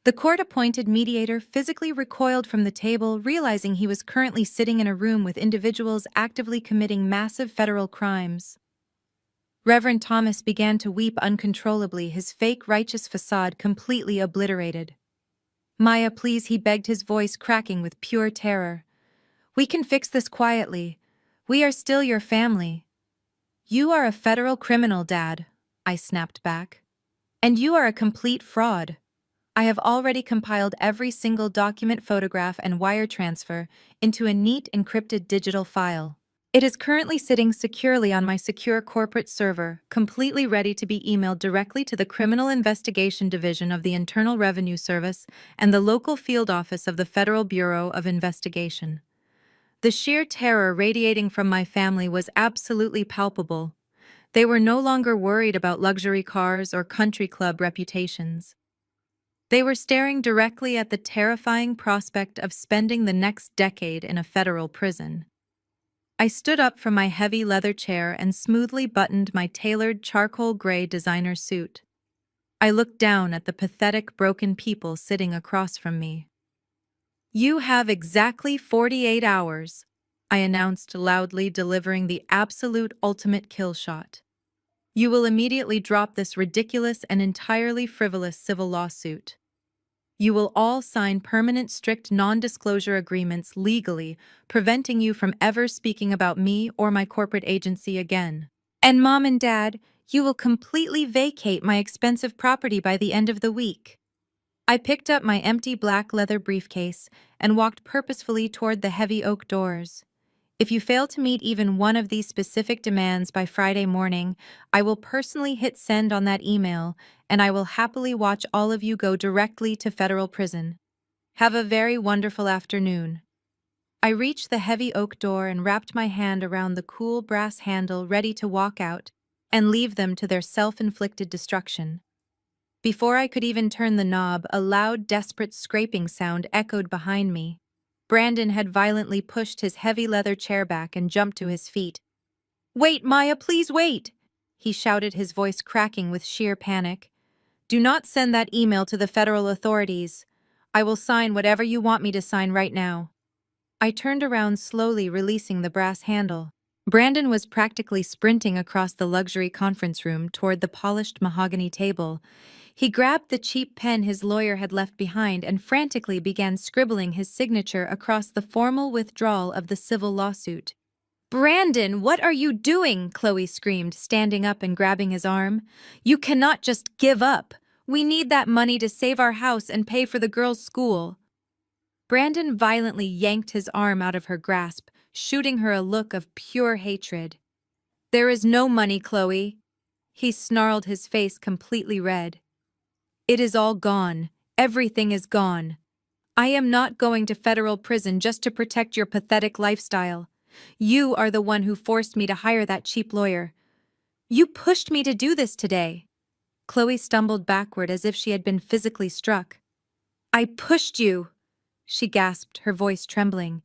The court-appointed mediator physically recoiled from the table, realizing he was currently sitting in a room with individuals actively committing massive federal crimes. Reverend Thomas began to weep uncontrollably, his fake righteous facade completely obliterated. "Maya, please," he begged, his voice cracking with pure terror. "We can fix this quietly. We are still your family." "You are a federal criminal, Dad," I snapped back. "And you are a complete fraud. I have already compiled every single document, photograph, and wire transfer into a neat encrypted digital file. It is currently sitting securely on my secure corporate server, completely ready to be emailed directly to the Criminal Investigation Division of the Internal Revenue Service and the local field office of the Federal Bureau of Investigation." The sheer terror radiating from my family was absolutely palpable. They were no longer worried about luxury cars or country club reputations. They were staring directly at the terrifying prospect of spending the next decade in a federal prison. I stood up from my heavy leather chair and smoothly buttoned my tailored charcoal gray designer suit. I looked down at the pathetic, broken people sitting across from me. "You have exactly 48 hours, I announced loudly, delivering the absolute ultimate kill shot. "You will immediately drop this ridiculous and entirely frivolous civil lawsuit. You will all sign permanent strict non-disclosure agreements legally, preventing you from ever speaking about me or my corporate agency again. And Mom and Dad, you will completely vacate my expensive property by the end of the week." I picked up my empty black leather briefcase and walked purposefully toward the heavy oak doors. "If you fail to meet even one of these specific demands by Friday morning, I will personally hit send on that email, and I will happily watch all of you go directly to federal prison. Have a very wonderful afternoon." I reached the heavy oak door and wrapped my hand around the cool brass handle, ready to walk out and leave them to their self-inflicted destruction. Before I could even turn the knob, a loud, desperate scraping sound echoed behind me. Brandon had violently pushed his heavy leather chair back and jumped to his feet. "Wait, Maya, please wait!" he shouted, his voice cracking with sheer panic. "Do not send that email to the federal authorities. I will sign whatever you want me to sign right now." I turned around slowly, releasing the brass handle. Brandon was practically sprinting across the luxury conference room toward the polished mahogany table. He grabbed the cheap pen his lawyer had left behind and frantically began scribbling his signature across the formal withdrawal of the civil lawsuit. "Brandon, what are you doing?" Chloe screamed, standing up and grabbing his arm. "You cannot just give up. We need that money to save our house and pay for the girls' school." Brandon violently yanked his arm out of her grasp, shooting her a look of pure hatred. "There is no money, Chloe." He snarled, his face completely red. "It is all gone. Everything is gone. I am not going to federal prison just to protect your pathetic lifestyle. You are the one who forced me to hire that cheap lawyer. You pushed me to do this today." Chloe stumbled backward as if she had been physically struck. "I pushed you," she gasped, her voice trembling.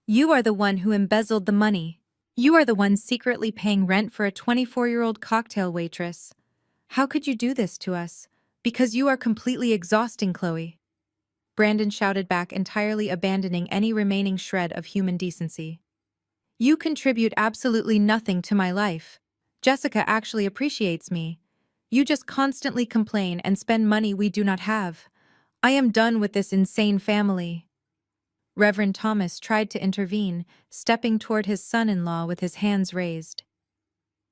"You are the one who embezzled the money. You are the one secretly paying rent for a 24-year-old cocktail waitress. How could you do this to us? Because you are completely exhausting, Chloe." Brandon shouted back, entirely abandoning any remaining shred of human decency. "You contribute absolutely nothing to my life. Jessica actually appreciates me. You just constantly complain and spend money we do not have. I am done with this insane family." Reverend Thomas tried to intervene, stepping toward his son-in-law with his hands raised.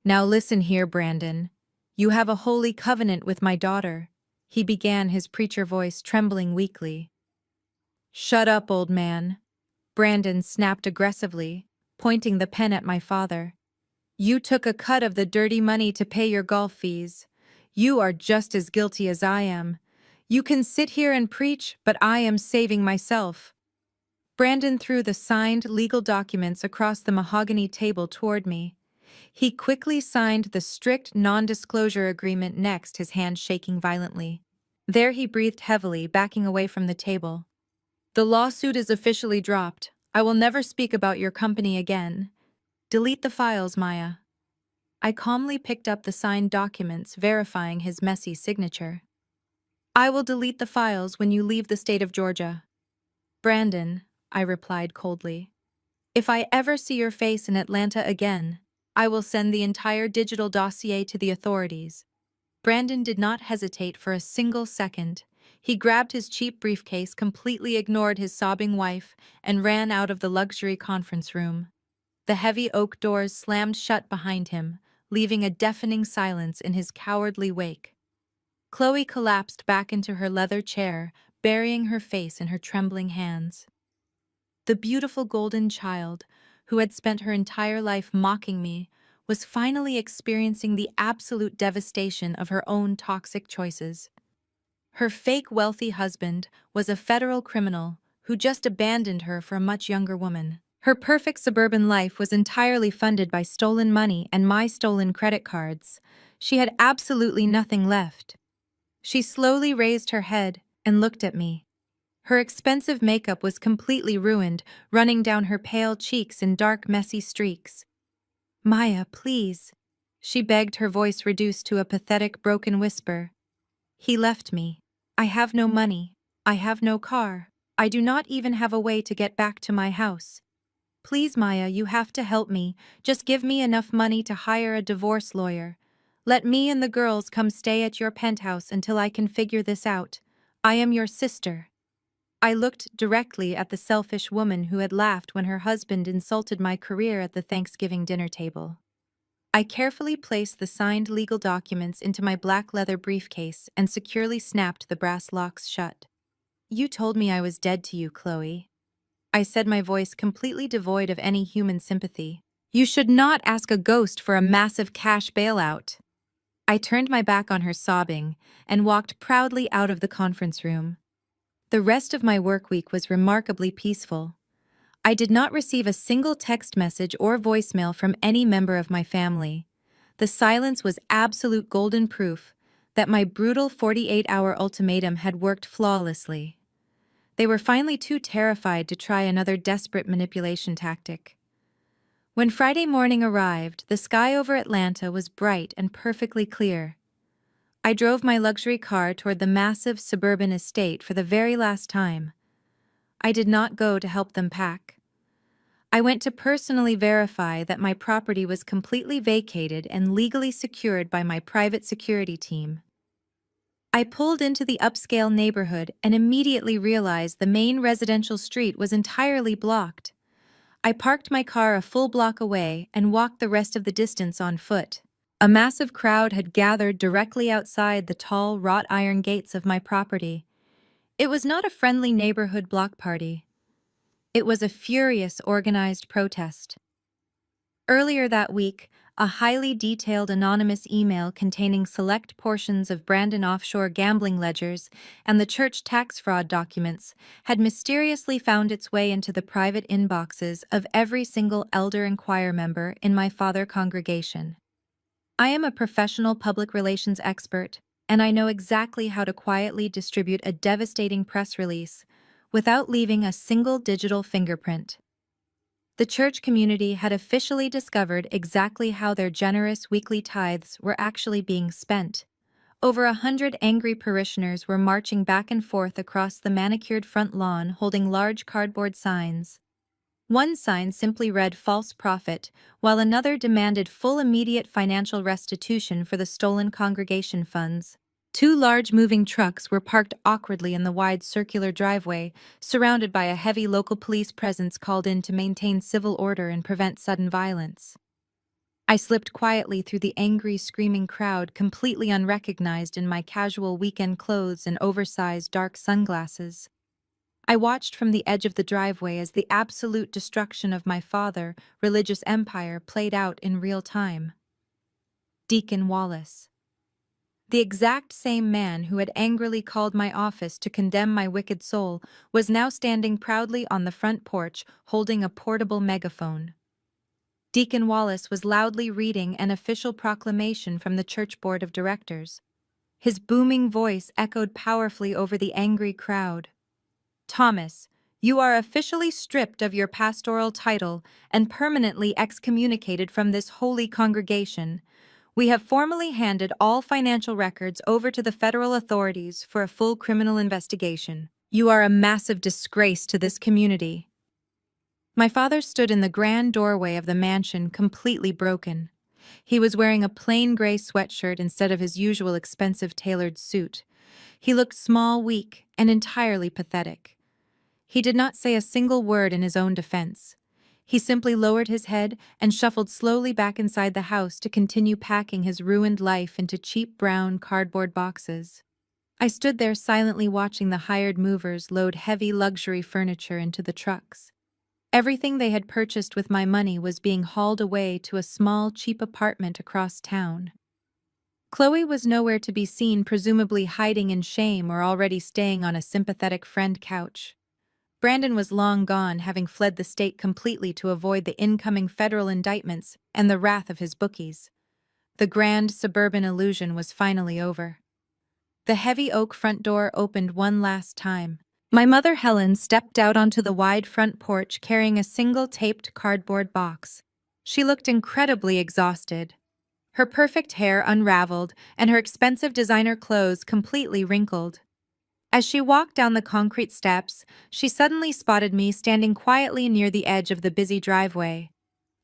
"Now listen here, Brandon. You have a holy covenant with my daughter," he began, his preacher voice trembling weakly. "Shut up, old man," Brandon snapped aggressively, pointing the pen at my father. "You took a cut of the dirty money to pay your golf fees. You are just as guilty as I am. You can sit here and preach, but I am saving myself." Brandon threw the signed legal documents across the mahogany table toward me. He quickly signed the strict non-disclosure agreement next, his hand shaking violently. There he breathed heavily, backing away from the table. "The lawsuit is officially dropped. I will never speak about your company again. Delete the files, Maya." I calmly picked up the signed documents, verifying his messy signature. "I will delete the files when you leave the state of Georgia." "Brandon," I replied coldly, "if I ever see your face in Atlanta again, I will send the entire digital dossier to the authorities." Brandon did not hesitate for a single second. He grabbed his cheap briefcase, completely ignored his sobbing wife, and ran out of the luxury conference room. The heavy oak doors slammed shut behind him, leaving a deafening silence in his cowardly wake. Chloe collapsed back into her leather chair, burying her face in her trembling hands. The beautiful golden child, who had spent her entire life mocking me, was finally experiencing the absolute devastation of her own toxic choices. Her fake wealthy husband was a federal criminal who just abandoned her for a much younger woman. Her perfect suburban life was entirely funded by stolen money and my stolen credit cards. She had absolutely nothing left. She slowly raised her head and looked at me. Her expensive makeup was completely ruined, running down her pale cheeks in dark, messy streaks. "Maya, please," she begged, her voice reduced to a pathetic, broken whisper. "He left me. I have no money. I have no car. I do not even have a way to get back to my house. Please, Maya, you have to help me. Just give me enough money to hire a divorce lawyer. Let me and the girls come stay at your penthouse until I can figure this out. I am your sister." I looked directly at the selfish woman who had laughed when her husband insulted my career at the Thanksgiving dinner table. I carefully placed the signed legal documents into my black leather briefcase and securely snapped the brass locks shut. "You told me I was dead to you, Chloe," I said, my voice completely devoid of any human sympathy. "You should not ask a ghost for a massive cash bailout." I turned my back on her, sobbing, and walked proudly out of the conference room. The rest of my work week was remarkably peaceful. I did not receive a single text message or voicemail from any member of my family. The silence was absolute golden proof that my brutal 48-hour ultimatum had worked flawlessly. They were finally too terrified to try another desperate manipulation tactic. When Friday morning arrived, the sky over Atlanta was bright and perfectly clear. I drove my luxury car toward the massive suburban estate for the very last time. I did not go to help them pack. I went to personally verify that my property was completely vacated and legally secured by my private security team. I pulled into the upscale neighborhood and immediately realized the main residential street was entirely blocked. I parked my car a full block away and walked the rest of the distance on foot. A massive crowd had gathered directly outside the tall, wrought iron gates of my property. It was not a friendly neighborhood block party. It was a furious, organized protest. Earlier that week, a highly detailed anonymous email containing select portions of Brandon offshore gambling ledgers and the church tax fraud documents had mysteriously found its way into the private inboxes of every single elder and choir member in my father congregation. I am a professional public relations expert, and I know exactly how to quietly distribute a devastating press release without leaving a single digital fingerprint. The church community had officially discovered exactly how their generous weekly tithes were actually being spent. Over 100 angry parishioners were marching back and forth across the manicured front lawn holding large cardboard signs. One sign simply read false prophet, while another demanded full immediate financial restitution for the stolen congregation funds. Two large moving trucks were parked awkwardly in the wide circular driveway, surrounded by a heavy local police presence called in to maintain civil order and prevent sudden violence. I slipped quietly through the angry, screaming crowd, completely unrecognized in my casual weekend clothes and oversized dark sunglasses. I watched from the edge of the driveway as the absolute destruction of my father, religious empire played out in real time. Deacon Wallace. The exact same man who had angrily called my office to condemn my wicked soul was now standing proudly on the front porch, holding a portable megaphone. Deacon Wallace was loudly reading an official proclamation from the church board of directors. His booming voice echoed powerfully over the angry crowd. Thomas, you are officially stripped of your pastoral title and permanently excommunicated from this holy congregation. We have formally handed all financial records over to the federal authorities for a full criminal investigation. You are a massive disgrace to this community. My father stood in the grand doorway of the mansion, completely broken. He was wearing a plain gray sweatshirt instead of his usual expensive tailored suit. He looked small, weak, and entirely pathetic. He did not say a single word in his own defense. He simply lowered his head and shuffled slowly back inside the house to continue packing his ruined life into cheap brown cardboard boxes. I stood there silently watching the hired movers load heavy luxury furniture into the trucks. Everything they had purchased with my money was being hauled away to a small, cheap apartment across town. Chloe was nowhere to be seen, presumably hiding in shame or already staying on a sympathetic friend couch. Brandon was long gone, having fled the state completely to avoid the incoming federal indictments and the wrath of his bookies. The grand suburban illusion was finally over. The heavy oak front door opened one last time. My mother Helen stepped out onto the wide front porch carrying a single taped cardboard box. She looked incredibly exhausted. Her perfect hair unraveled and her expensive designer clothes completely wrinkled. As she walked down the concrete steps, she suddenly spotted me standing quietly near the edge of the busy driveway.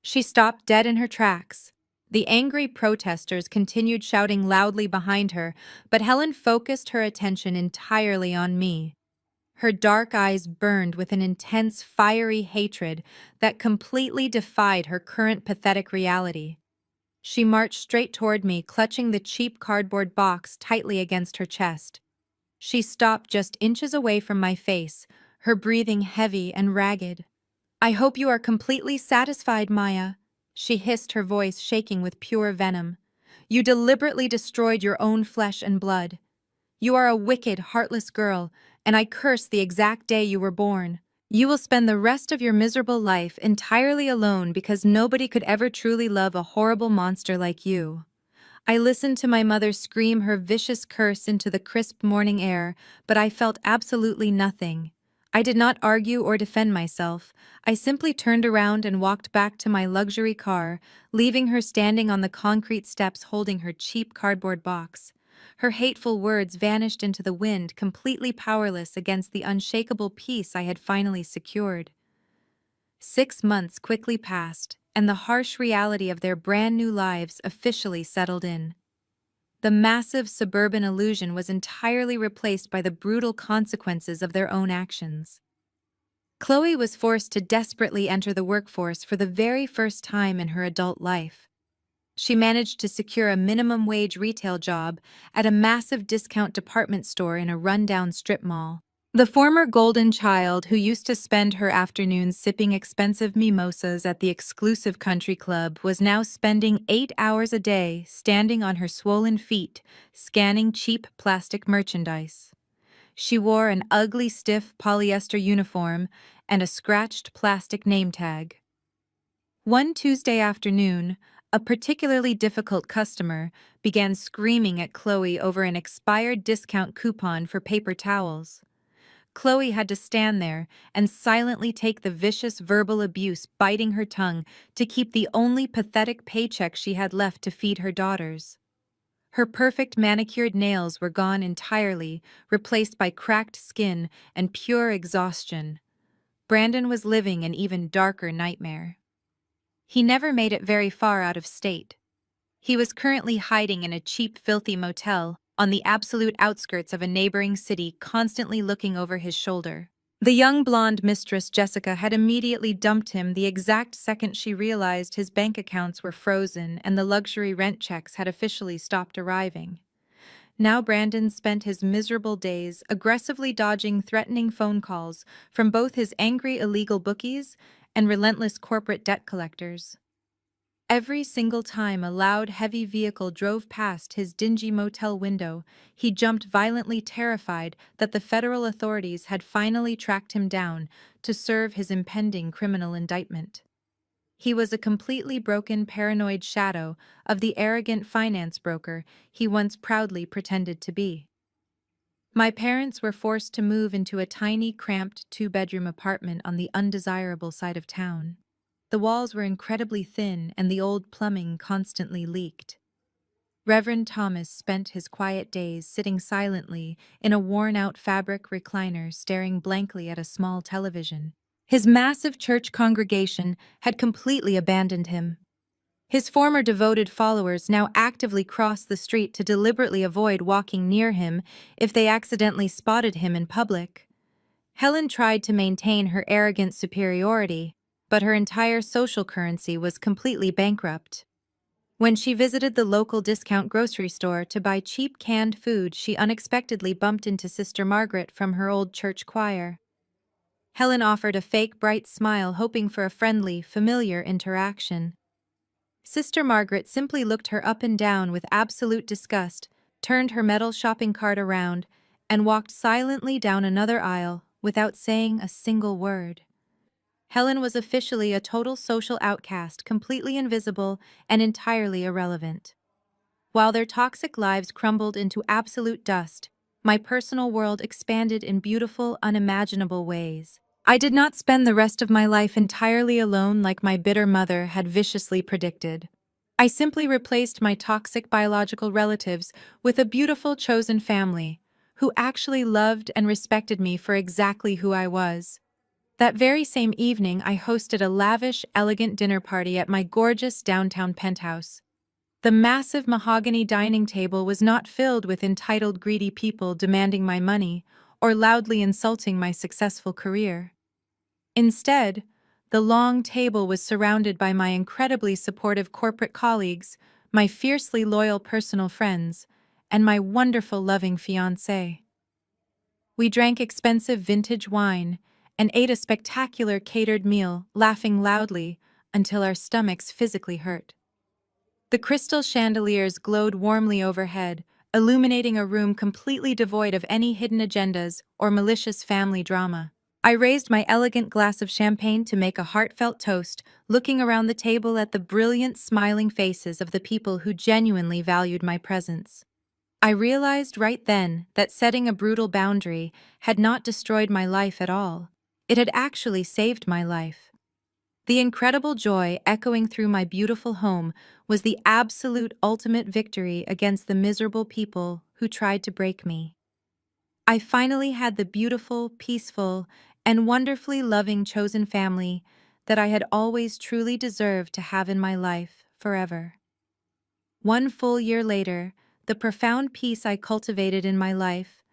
She stopped dead in her tracks. The angry protesters continued shouting loudly behind her, but Helen focused her attention entirely on me. Her dark eyes burned with an intense, fiery hatred that completely defied her current pathetic reality. She marched straight toward me, clutching the cheap cardboard box tightly against her chest. She stopped just inches away from my face, her breathing heavy and ragged. "I hope you are completely satisfied, Maya," she hissed, her voice shaking with pure venom. "You deliberately destroyed your own flesh and blood. You are a wicked, heartless girl, and I curse the exact day you were born. You will spend the rest of your miserable life entirely alone because nobody could ever truly love a horrible monster like you." I listened to my mother scream her vicious curse into the crisp morning air, but I felt absolutely nothing. I did not argue or defend myself. I simply turned around and walked back to my luxury car, leaving her standing on the concrete steps holding her cheap cardboard box. Her hateful words vanished into the wind, completely powerless against the unshakable peace I had finally secured. 6 months quickly passed, and the harsh reality of their brand new lives officially settled in. The massive suburban illusion was entirely replaced by the brutal consequences of their own actions. Chloe was forced to desperately enter the workforce for the very first time in her adult life. She managed to secure a minimum wage retail job at a massive discount department store in a rundown strip mall. The former golden child who used to spend her afternoons sipping expensive mimosas at the exclusive country club was now spending 8 hours a day standing on her swollen feet, scanning cheap plastic merchandise. She wore an ugly, stiff polyester uniform and a scratched plastic name tag. One Tuesday afternoon, a particularly difficult customer began screaming at Chloe over an expired discount coupon for paper towels. Chloe had to stand there and silently take the vicious verbal abuse, biting her tongue to keep the only pathetic paycheck she had left to feed her daughters. Her perfect manicured nails were gone entirely, replaced by cracked skin and pure exhaustion. Brandon was living an even darker nightmare. He never made it very far out of state. He was currently hiding in a cheap, filthy motel on the absolute outskirts of a neighboring city, constantly looking over his shoulder. The young blonde mistress Jessica had immediately dumped him the exact second she realized his bank accounts were frozen and the luxury rent checks had officially stopped arriving. Now Brandon spent his miserable days aggressively dodging threatening phone calls from both his angry illegal bookies and relentless corporate debt collectors. Every single time a loud, heavy vehicle drove past his dingy motel window, he jumped violently, terrified that the federal authorities had finally tracked him down to serve his impending criminal indictment. He was a completely broken, paranoid shadow of the arrogant finance broker he once proudly pretended to be. My parents were forced to move into a tiny, cramped two-bedroom apartment on the undesirable side of town. The walls were incredibly thin and the old plumbing constantly leaked. Reverend Thomas spent his quiet days sitting silently in a worn-out fabric recliner staring blankly at a small television. His massive church congregation had completely abandoned him. His former devoted followers now actively crossed the street to deliberately avoid walking near him if they accidentally spotted him in public. Helen tried to maintain her arrogant superiority, but her entire social currency was completely bankrupt. When she visited the local discount grocery store to buy cheap canned food, she unexpectedly bumped into Sister Margaret from her old church choir. Helen offered a fake bright smile, hoping for a friendly, familiar interaction. Sister Margaret simply looked her up and down with absolute disgust, turned her metal shopping cart around, and walked silently down another aisle without saying a single word. Helen was officially a total social outcast, completely invisible and entirely irrelevant. While their toxic lives crumbled into absolute dust, my personal world expanded in beautiful, unimaginable ways. I did not spend the rest of my life entirely alone like my bitter mother had viciously predicted. I simply replaced my toxic biological relatives with a beautiful chosen family, who actually loved and respected me for exactly who I was. That very same evening, I hosted a lavish, elegant dinner party at my gorgeous downtown penthouse. The massive mahogany dining table was not filled with entitled, greedy people demanding my money or loudly insulting my successful career. Instead, the long table was surrounded by my incredibly supportive corporate colleagues, my fiercely loyal personal friends, and my wonderful, loving fiancé. We drank expensive vintage wine and ate a spectacular catered meal, laughing loudly until our stomachs physically hurt. The crystal chandeliers glowed warmly overhead, illuminating a room completely devoid of any hidden agendas or malicious family drama. I raised my elegant glass of champagne to make a heartfelt toast, looking around the table at the brilliant, smiling faces of the people who genuinely valued my presence. I realized right then that setting a brutal boundary had not destroyed my life at all. It had actually saved my life. The incredible joy echoing through my beautiful home was the absolute ultimate victory against the miserable people who tried to break me. I finally had the beautiful, peaceful, and wonderfully loving chosen family that I had always truly deserved to have in my life forever. One full year later, the profound peace I cultivated in my life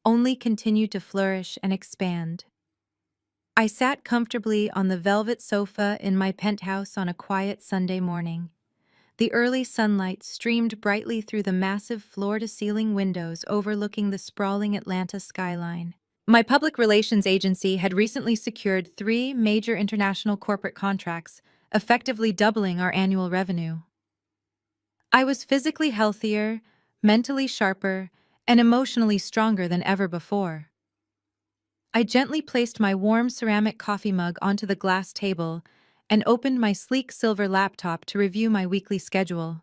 only continued to flourish and expand. I sat comfortably on the velvet sofa in my penthouse on a quiet Sunday morning. The early sunlight streamed brightly through the massive floor-to-ceiling windows overlooking the sprawling Atlanta skyline. My public relations agency had recently secured 3 major international corporate contracts, effectively doubling our annual revenue. I was physically healthier, mentally sharper, and emotionally stronger than ever before. I gently placed my warm ceramic coffee mug onto the glass table and opened my sleek silver laptop to review my weekly schedule.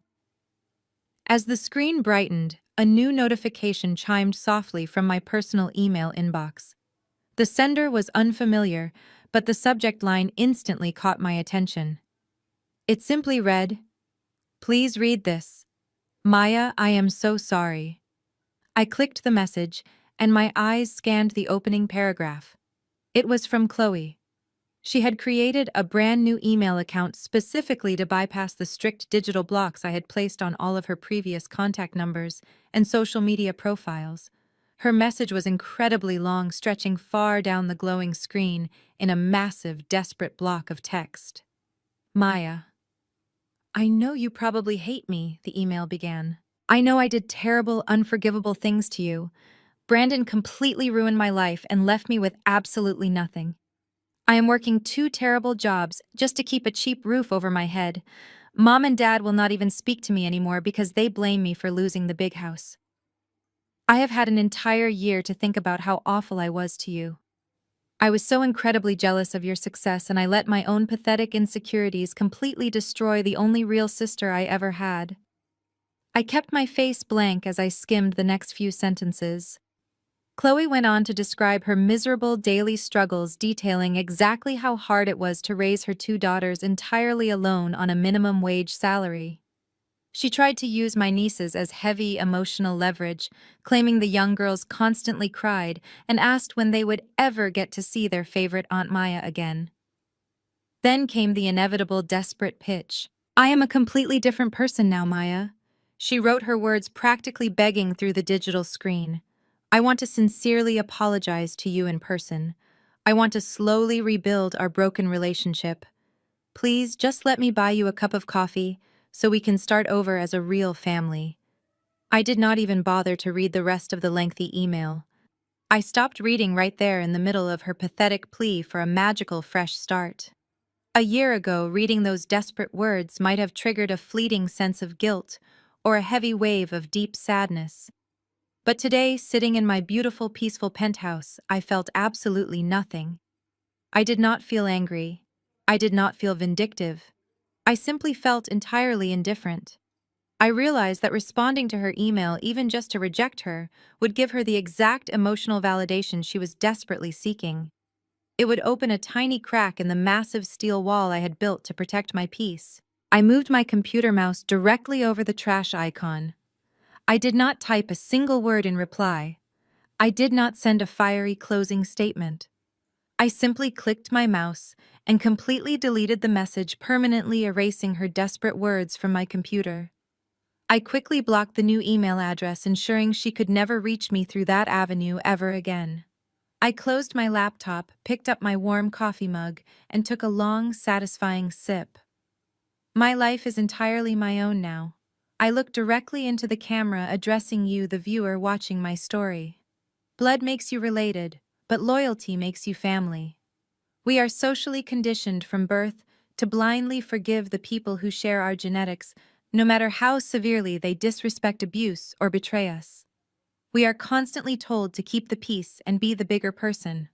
As the screen brightened, a new notification chimed softly from my personal email inbox. The sender was unfamiliar, but the subject line instantly caught my attention. It simply read, "Please read this. Maya, I am so sorry." I clicked the message, and my eyes scanned the opening paragraph. It was from Chloe. She had created a brand new email account specifically to bypass the strict digital blocks I had placed on all of her previous contact numbers and social media profiles. Her message was incredibly long, stretching far down the glowing screen in a massive, desperate block of text. Maya, I know you probably hate me, the email began. I know I did terrible, unforgivable things to you. Brandon completely ruined my life and left me with absolutely nothing. I am working 2 terrible jobs just to keep a cheap roof over my head. Mom and Dad will not even speak to me anymore because they blame me for losing the big house. I have had an entire year to think about how awful I was to you. I was so incredibly jealous of your success, and I let my own pathetic insecurities completely destroy the only real sister I ever had. I kept my face blank as I skimmed the next few sentences. Chloe went on to describe her miserable daily struggles, detailing exactly how hard it was to raise her 2 daughters entirely alone on a minimum wage salary. She tried to use my nieces as heavy emotional leverage, claiming the young girls constantly cried and asked when they would ever get to see their favorite Aunt Maya again. Then came the inevitable desperate pitch. I am a completely different person now, Maya. She wrote her words practically begging through the digital screen. I want to sincerely apologize to you in person. I want to slowly rebuild our broken relationship. Please just let me buy you a cup of coffee so we can start over as a real family. I did not even bother to read the rest of the lengthy email. I stopped reading right there in the middle of her pathetic plea for a magical fresh start. A year ago, reading those desperate words might have triggered a fleeting sense of guilt or a heavy wave of deep sadness. But today, sitting in my beautiful, peaceful penthouse, I felt absolutely nothing. I did not feel angry. I did not feel vindictive. I simply felt entirely indifferent. I realized that responding to her email, even just to reject her, would give her the exact emotional validation she was desperately seeking. It would open a tiny crack in the massive steel wall I had built to protect my peace. I moved my computer mouse directly over the trash icon. I did not type a single word in reply. I did not send a fiery closing statement. I simply clicked my mouse and completely deleted the message, permanently erasing her desperate words from my computer. I quickly blocked the new email address, ensuring she could never reach me through that avenue ever again. I closed my laptop, picked up my warm coffee mug, and took a long, satisfying sip. My life is entirely my own now. I look directly into the camera, addressing you, the viewer watching my story. Blood makes you related, but loyalty makes you family. We are socially conditioned from birth to blindly forgive the people who share our genetics, no matter how severely they disrespect, abuse, or betray us. We are constantly told to keep the peace and be the bigger person.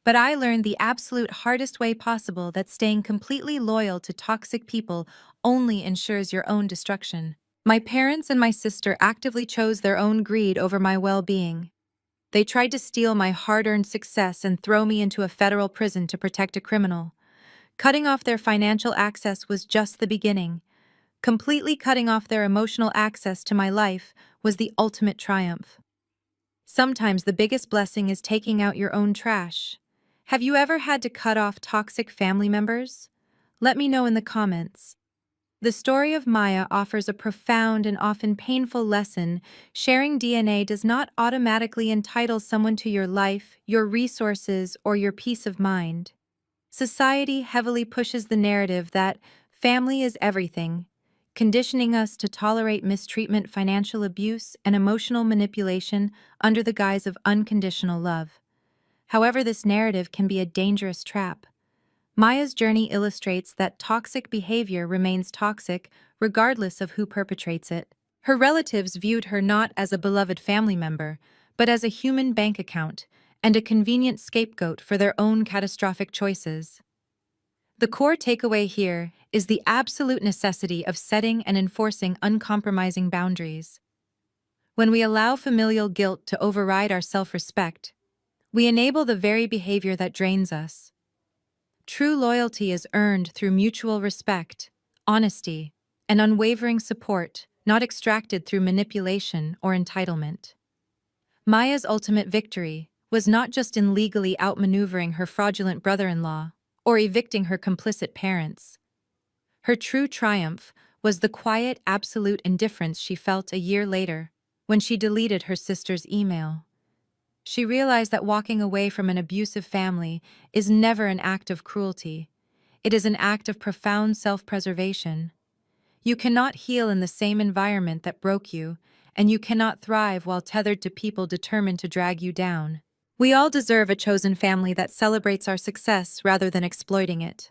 But I learned the absolute hardest way possible that staying completely loyal to toxic people only ensures your own destruction. My parents and my sister actively chose their own greed over my well-being. They tried to steal my hard-earned success and throw me into a federal prison to protect a criminal. Cutting off their financial access was just the beginning. Completely cutting off their emotional access to my life was the ultimate triumph. Sometimes the biggest blessing is taking out your own trash. Have you ever had to cut off toxic family members? Let me know in the comments. The story of Maya offers a profound and often painful lesson. Sharing DNA does not automatically entitle someone to your life, your resources, or your peace of mind. Society heavily pushes the narrative that family is everything, conditioning us to tolerate mistreatment, financial abuse, and emotional manipulation under the guise of unconditional love. However, this narrative can be a dangerous trap. Maya's journey illustrates that toxic behavior remains toxic regardless of who perpetrates it. Her relatives viewed her not as a beloved family member, but as a human bank account and a convenient scapegoat for their own catastrophic choices. The core takeaway here is the absolute necessity of setting and enforcing uncompromising boundaries. When we allow familial guilt to override our self-respect, we enable the very behavior that drains us. True loyalty is earned through mutual respect, honesty, and unwavering support, not extracted through manipulation or entitlement. Maya's ultimate victory was not just in legally outmaneuvering her fraudulent brother-in-law or evicting her complicit parents. Her true triumph was the quiet, absolute indifference she felt a year later, when she deleted her sister's email. She realized that walking away from an abusive family is never an act of cruelty. It is an act of profound self-preservation. You cannot heal in the same environment that broke you, and you cannot thrive while tethered to people determined to drag you down. We all deserve a chosen family that celebrates our success rather than exploiting it.